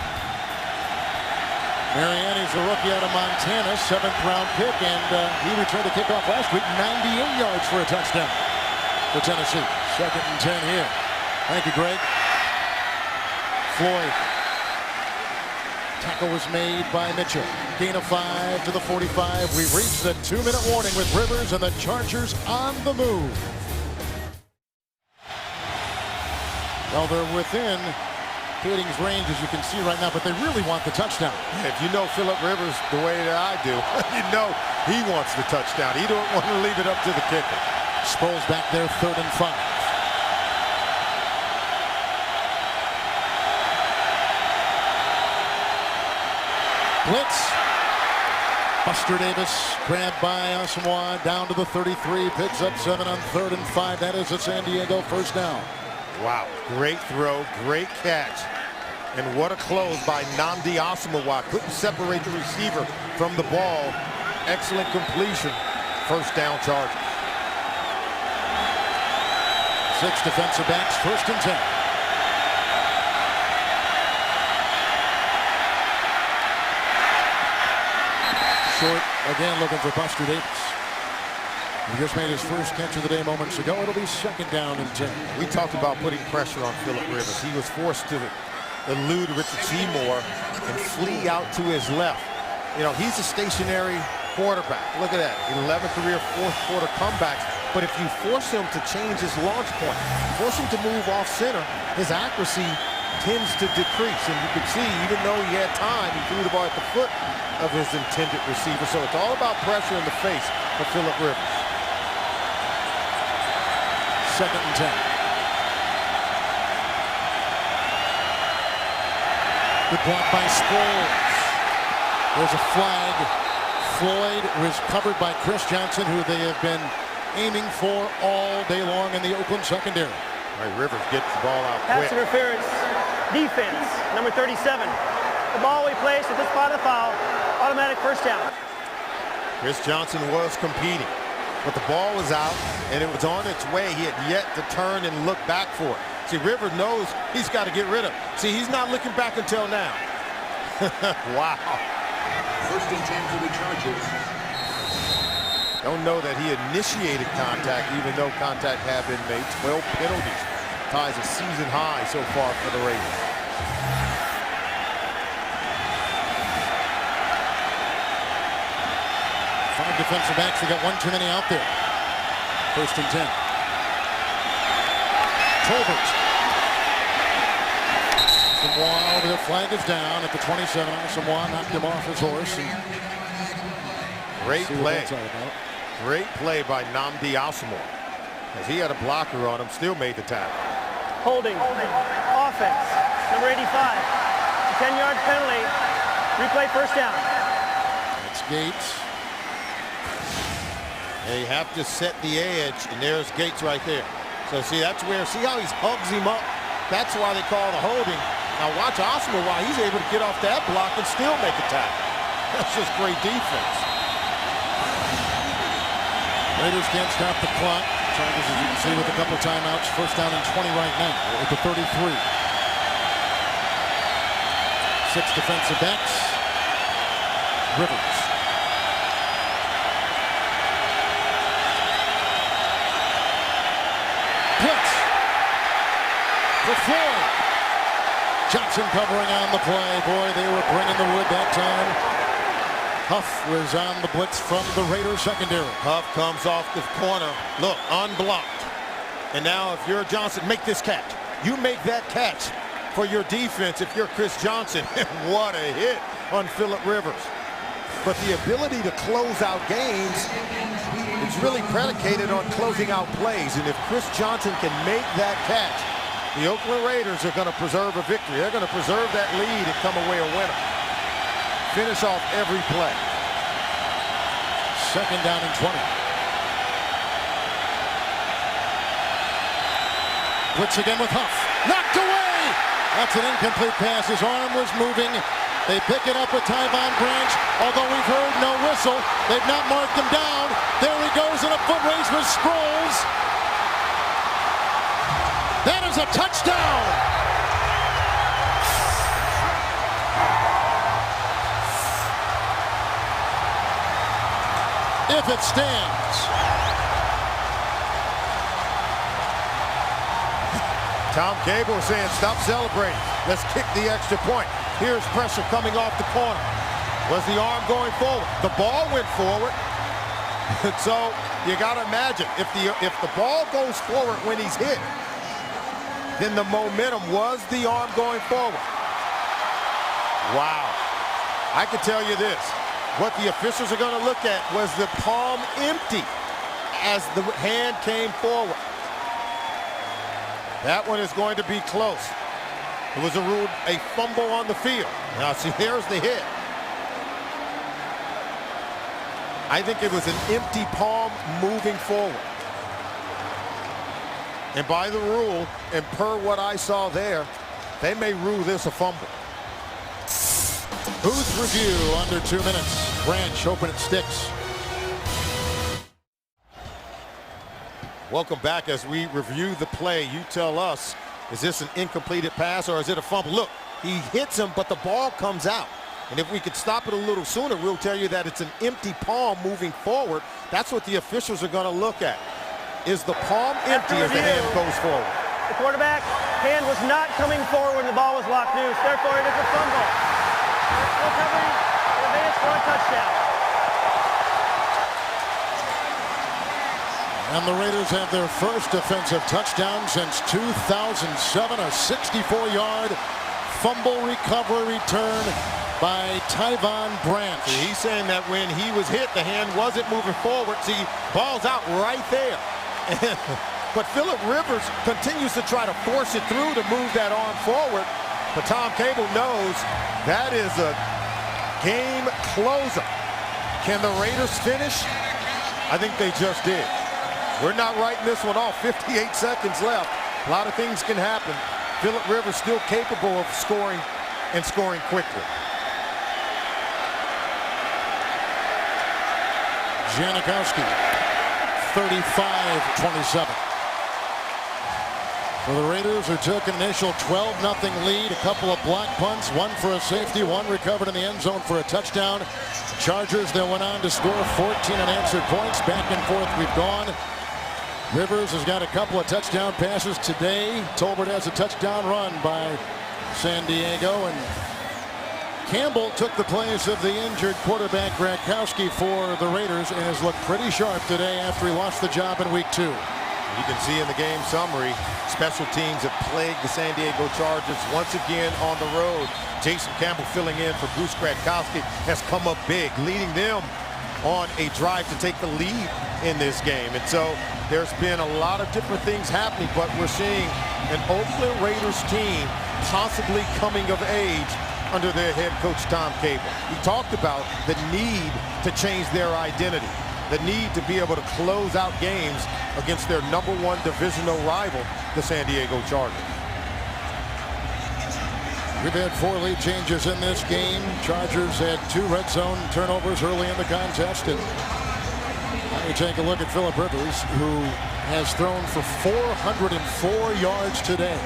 Mariani's a rookie out of Montana, 7th-round pick, and he returned the kickoff last week, 98 yards for a touchdown for Tennessee. 2nd and 10 here. Thank you, Greg. Floyd. Tackle was made by Mitchell. Gain of 5 to the 45. We've reached the 2-minute warning with Rivers and the Chargers on the move. Well, they're within Kading's range, as you can see right now, but they really want the touchdown. If you know Philip Rivers the way that I do, you know he wants the touchdown. He don't want to leave it up to the kicker. Sproles back there, 3rd and 5. Blitz. Buster Davis grabbed by Asamoah down to the 33, picks up 7 on 3rd and 5. That is a San Diego first down. Wow, great throw, great catch. And what a close by Nnamdi Asomugha. Couldn't separate the receiver from the ball. Excellent completion. First down, Chargers. 6 defensive backs, 1st and 10. Short, again looking for Buster Davis. He just made his first catch of the day moments ago. It'll be 2nd down and 10. We talked about putting pressure on Philip Rivers. He was forced to elude Richard Seymour and flee out to his left. You know, he's a stationary quarterback. Look at that, 11 career 4th quarter comebacks. But if you force him to change his launch point, force him to move off center, his accuracy tends to decrease. And you could see, even though he had time, he threw the ball at the foot of his intended receiver. So it's all about pressure in the face of Philip Rivers. 2nd and 10. Good block by Sproles. There's a flag. Floyd was covered by Chris Johnson, who they have been aiming for all day long in the Oakland secondary. All right, Rivers gets the ball out Pass quick. interference, defense, number 37. The ball we placed at this spot of the foul, automatic first down. Chris Johnson was competing, but the ball was out and it was on its way. He had yet to turn and look back for it. See, Rivers knows he's got to get rid of it. See, he's not looking back until now. Wow. 1st and 10 for the Chargers. Don't know that he initiated contact, even though contact had been made. 12 penalties Ties a season high so far for the Raiders. Five defensive backs. They got one too many out there. 1st and 10. Tolbert. Samoa over the flag is down at the 27. Samoa knocked him off his horse. Great play. Great play by Nnamdi Asomugha. As he had a blocker on him, still made the tackle. Holding. Offense. Number 85. 10-yard penalty. Replay 1st down. It's Gates. They have to set the edge, and there's Gates right there. So see, that's where, see how he hugs him up? That's why they call the holding. Now watch Asomugha while he's able to get off that block and still make a tackle. That's just great defense. Raiders can't stop the clock. Chargers, as you can see, with a couple of timeouts. 1st down and 20 right now at the 33. 6 defensive backs. Rivers. Blitz. For Floyd. Johnson covering on the play. Boy, they were bringing the wood that time. Huff was on the blitz from the Raiders secondary. Huff comes off the corner. Look, unblocked. And now if you're Johnson, make this catch. You make that catch for your defense if you're Chris Johnson. What a hit on Phillip Rivers. But the ability to close out games, it's really predicated on closing out plays. And if Chris Johnson can make that catch, the Oakland Raiders are going to preserve a victory. They're going to preserve that lead and come away a winner. Finish off every play. 2nd down and 20. Blitz again with Huff. Knocked away! That's an incomplete pass. His arm was moving. They pick it up with Tyvon Branch. Although we've heard no whistle, they've not marked him down. There he goes in a foot race with Sproles. That is a touchdown! If it stands. Tom Cable saying, stop celebrating. Let's kick the extra point. Here's pressure coming off the corner. Was the arm going forward? The ball went forward. So you got to imagine, if the ball goes forward when he's hit, then the momentum was the arm going forward. Wow. I can tell you this. What the officials are going to look at was the palm empty as the hand came forward. That one is going to be close. It was ruled a fumble on the field. Now see, there's the hit. I think it was an empty palm moving forward. And by the rule, and per what I saw there, they may rule this a fumble. Booth review under 2 minutes. Branch hoping it sticks. Welcome back as we review the play. You tell us, is this an incompleted pass or is it a fumble? Look, he hits him, but the ball comes out. And if we could stop it a little sooner, we'll tell you that it's an empty palm moving forward. That's what the officials are going to look at. Is the palm empty as the hand goes forward? The quarterback hand was not coming forward when the ball was locked loose. Therefore, it is a fumble. Recovery, advance for a touchdown. And the Raiders have their first defensive touchdown since 2007, a 64-yard fumble recovery return by Tyvon Branch. See, he's saying that when he was hit, the hand wasn't moving forward. See, ball's out right there. But Phillip Rivers continues to try to force it through to move that arm forward. But Tom Cable knows that is a game closer. Can the Raiders finish? I think they just did. We're not writing this one off. 58 seconds left. A lot of things can happen. Phillip Rivers still capable of scoring and scoring quickly. Janikowski, 35-27. For the Raiders, who took an initial 12-0 lead, a couple of block punts, one for a safety, one recovered in the end zone for a touchdown. Chargers, they went on to score 14 unanswered points. Back and forth we've gone. Rivers has got a couple of touchdown passes today. Tolbert has a touchdown run by San Diego, and Campbell took the place of the injured quarterback Gradkowski for the Raiders and has looked pretty sharp today after he lost the job in week 2. You can see in the game summary, special teams have plagued the San Diego Chargers once again on the road. Jason Campbell filling in for Bruce Gradkowski has come up big, leading them on a drive to take the lead in this game. And so there's been a lot of different things happening, but we're seeing an Oakland Raiders team possibly coming of age under their head coach Tom Cable. He talked about the need to change their identity, the need to be able to close out games against their #1 divisional rival, the San Diego Chargers. We've had 4 lead changes in this game. Chargers had 2 red zone turnovers early in the contest. And now you take a look at Philip Rivers, who has thrown for 404 yards today.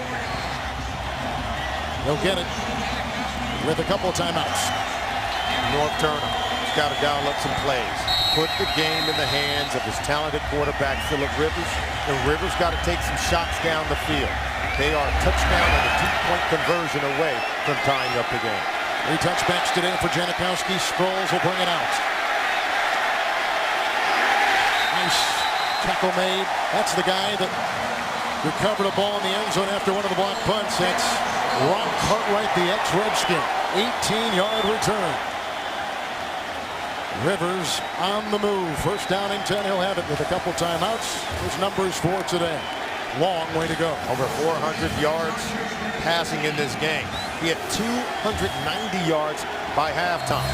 He'll get it with a couple of timeouts. Norv Turner has got to dial up some plays. Put the game in the hands of his talented quarterback, Philip Rivers. And Rivers got to take some shots down the field. They are a touchdown and a 2-point conversion away from tying up the game. 3 touchbacks today for Janikowski. Sproles will bring it out. Nice tackle made. That's the guy that recovered a ball in the end zone after one of the block punts. That's Ron Cartwright, the ex-Redskin. 18-yard return. Rivers on the move. First down and 10. He'll have it with a couple timeouts. His numbers for today. Long way to go. Over 400 yards passing in this game. He had 290 yards by halftime.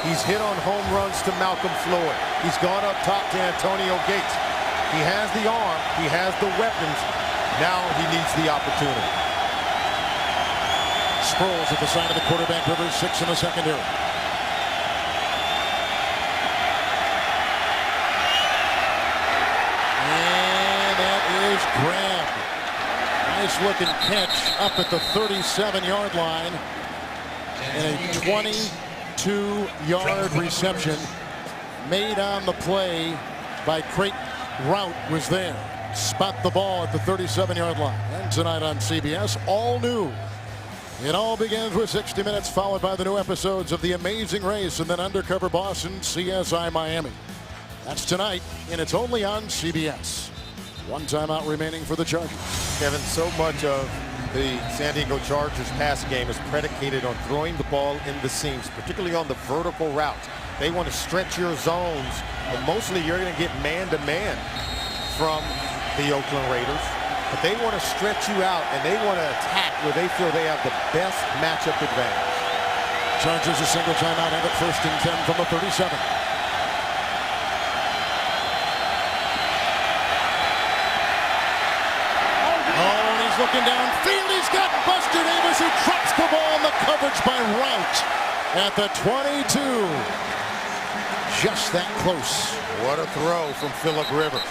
He's hit on home runs to Malcolm Floyd. He's gone up top to Antonio Gates. He has the arm. He has the weapons. Now he needs the opportunity. Sproles at the side of the quarterback. Rivers 6 in the secondary. And that is grabbed. Nice looking catch up at the 37-yard line. And a 22-yard reception made on the play by Creighton. Route was there. Spot the ball at the 37-yard line. And tonight on CBS, all new. It all begins with 60 Minutes, followed by the new episodes of The Amazing Race and then Undercover Boss and CSI Miami. That's tonight, and it's only on CBS. 1 timeout remaining for the Chargers. Kevin, so much of the San Diego Chargers pass game is predicated on throwing the ball in the seams, particularly on the vertical route. They want to stretch your zones, but mostly you're going to get man-to-man from the Oakland Raiders. But they want to stretch you out, and they want to attack where they feel they have the best matchup advantage. Chargers a single timeout, have it 1st and 10 from the 37. Oh, and he's looking downfield. He's got Buster Davis, who drops the ball in the coverage by Rout at the 22. Just that close. What a throw from Philip Rivers.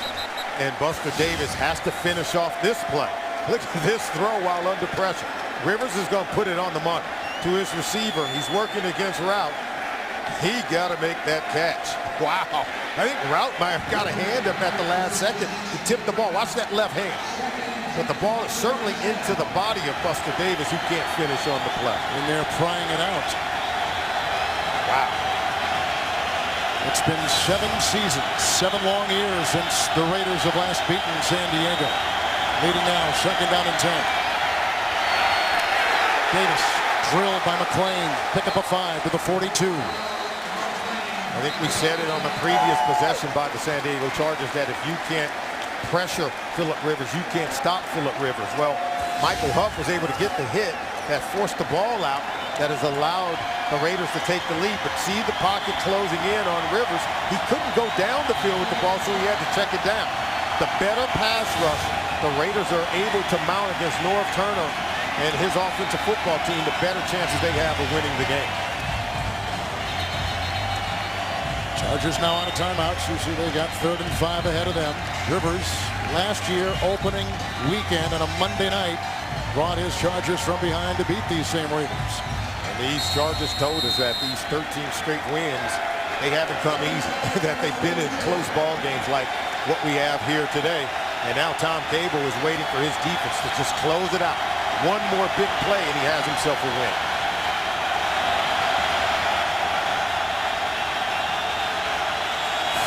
And Buster Davis has to finish off this play. Look at this throw while under pressure. Rivers is going to put it on the money to his receiver. He's working against Rout. He got to make that catch. Wow. I think Rout might have got a hand up at the last second to tip the ball. Watch that left hand. But the ball is certainly into the body of Buster Davis, who can't finish on the play. And they're prying it out. Wow. It's been 7 seasons, 7 long years since the Raiders have last beaten San Diego. Leading now, 2nd down and 10. Davis drilled by McClain. Pick up a 5 to the 42. I think we said it on the previous possession by the San Diego Chargers that if you can't pressure Philip Rivers, you can't stop Philip Rivers. Well, Michael Huff was able to get the hit that forced the ball out that has allowed the Raiders to take the lead. But see the pocket closing in on Rivers. He couldn't go down the field with the ball, so he had to check it down. The better pass rush the Raiders are able to mount against Norv Turner and his offensive football team, the better chances they have of winning the game. Chargers now on a timeout. You see they got 3rd and 5 ahead of them. Rivers, last year, opening weekend on a Monday night, brought his Chargers from behind to beat these same Raiders. And these Chargers told us that these 13 straight wins, they haven't come easy, that they've been in close ball games like what we have here today. And now Tom Cable is waiting for his defense to just close it out. One more big play, and he has himself a win.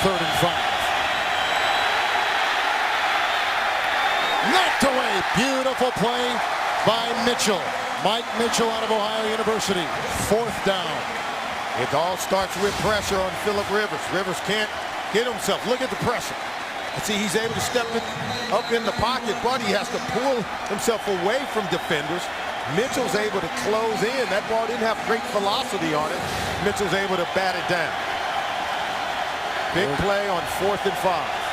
Third and 5. Knocked away. Beautiful play by Mitchell. Mike Mitchell out of Ohio University. Fourth down. It all starts with pressure on Phillip Rivers. Rivers can't get himself. Look at the pressure. See, he's able to step up in the pocket, but he has to pull himself away from defenders. Mitchell's able to close in. That ball didn't have great velocity on it. Mitchell's able to bat it down. Big play on 4th and 5.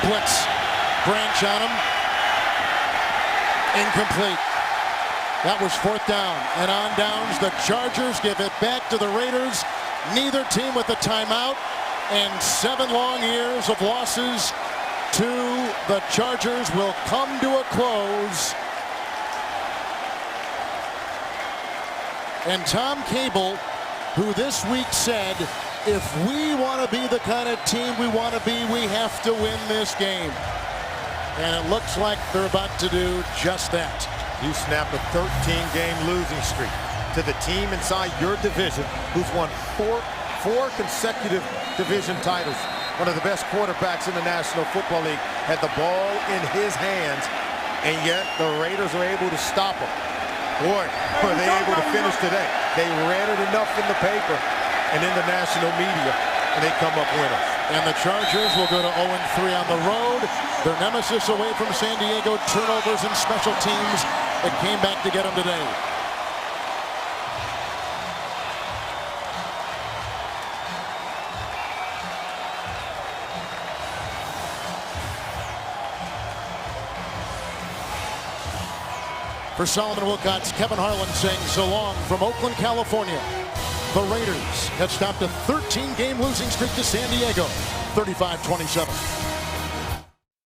Blitz. Branch on him. Incomplete. That was 4th down. And on downs, the Chargers give it back to the Raiders. Neither team with a timeout. And 7 long years of losses to the Chargers will come to a close. And Tom Cable, who this week said, if we want to be the kind of team we want to be, we have to win this game. And it looks like they're about to do just that. You snap a 13-game losing streak to the team inside your division who's won four consecutive division titles. One of the best quarterbacks in the National Football League had the ball in his hands, and yet the Raiders were able to stop him. Boy, were they able to finish today. They read it enough in the paper and in the national media, and they come up winners. And the Chargers will go to 0-3 on the road. Their nemesis away from San Diego, turnovers and special teams. It came back to get them today. For Solomon Wilcots, Kevin Harlan saying so long from Oakland, California. The Raiders have stopped a 13-game losing streak to San Diego, 35-27.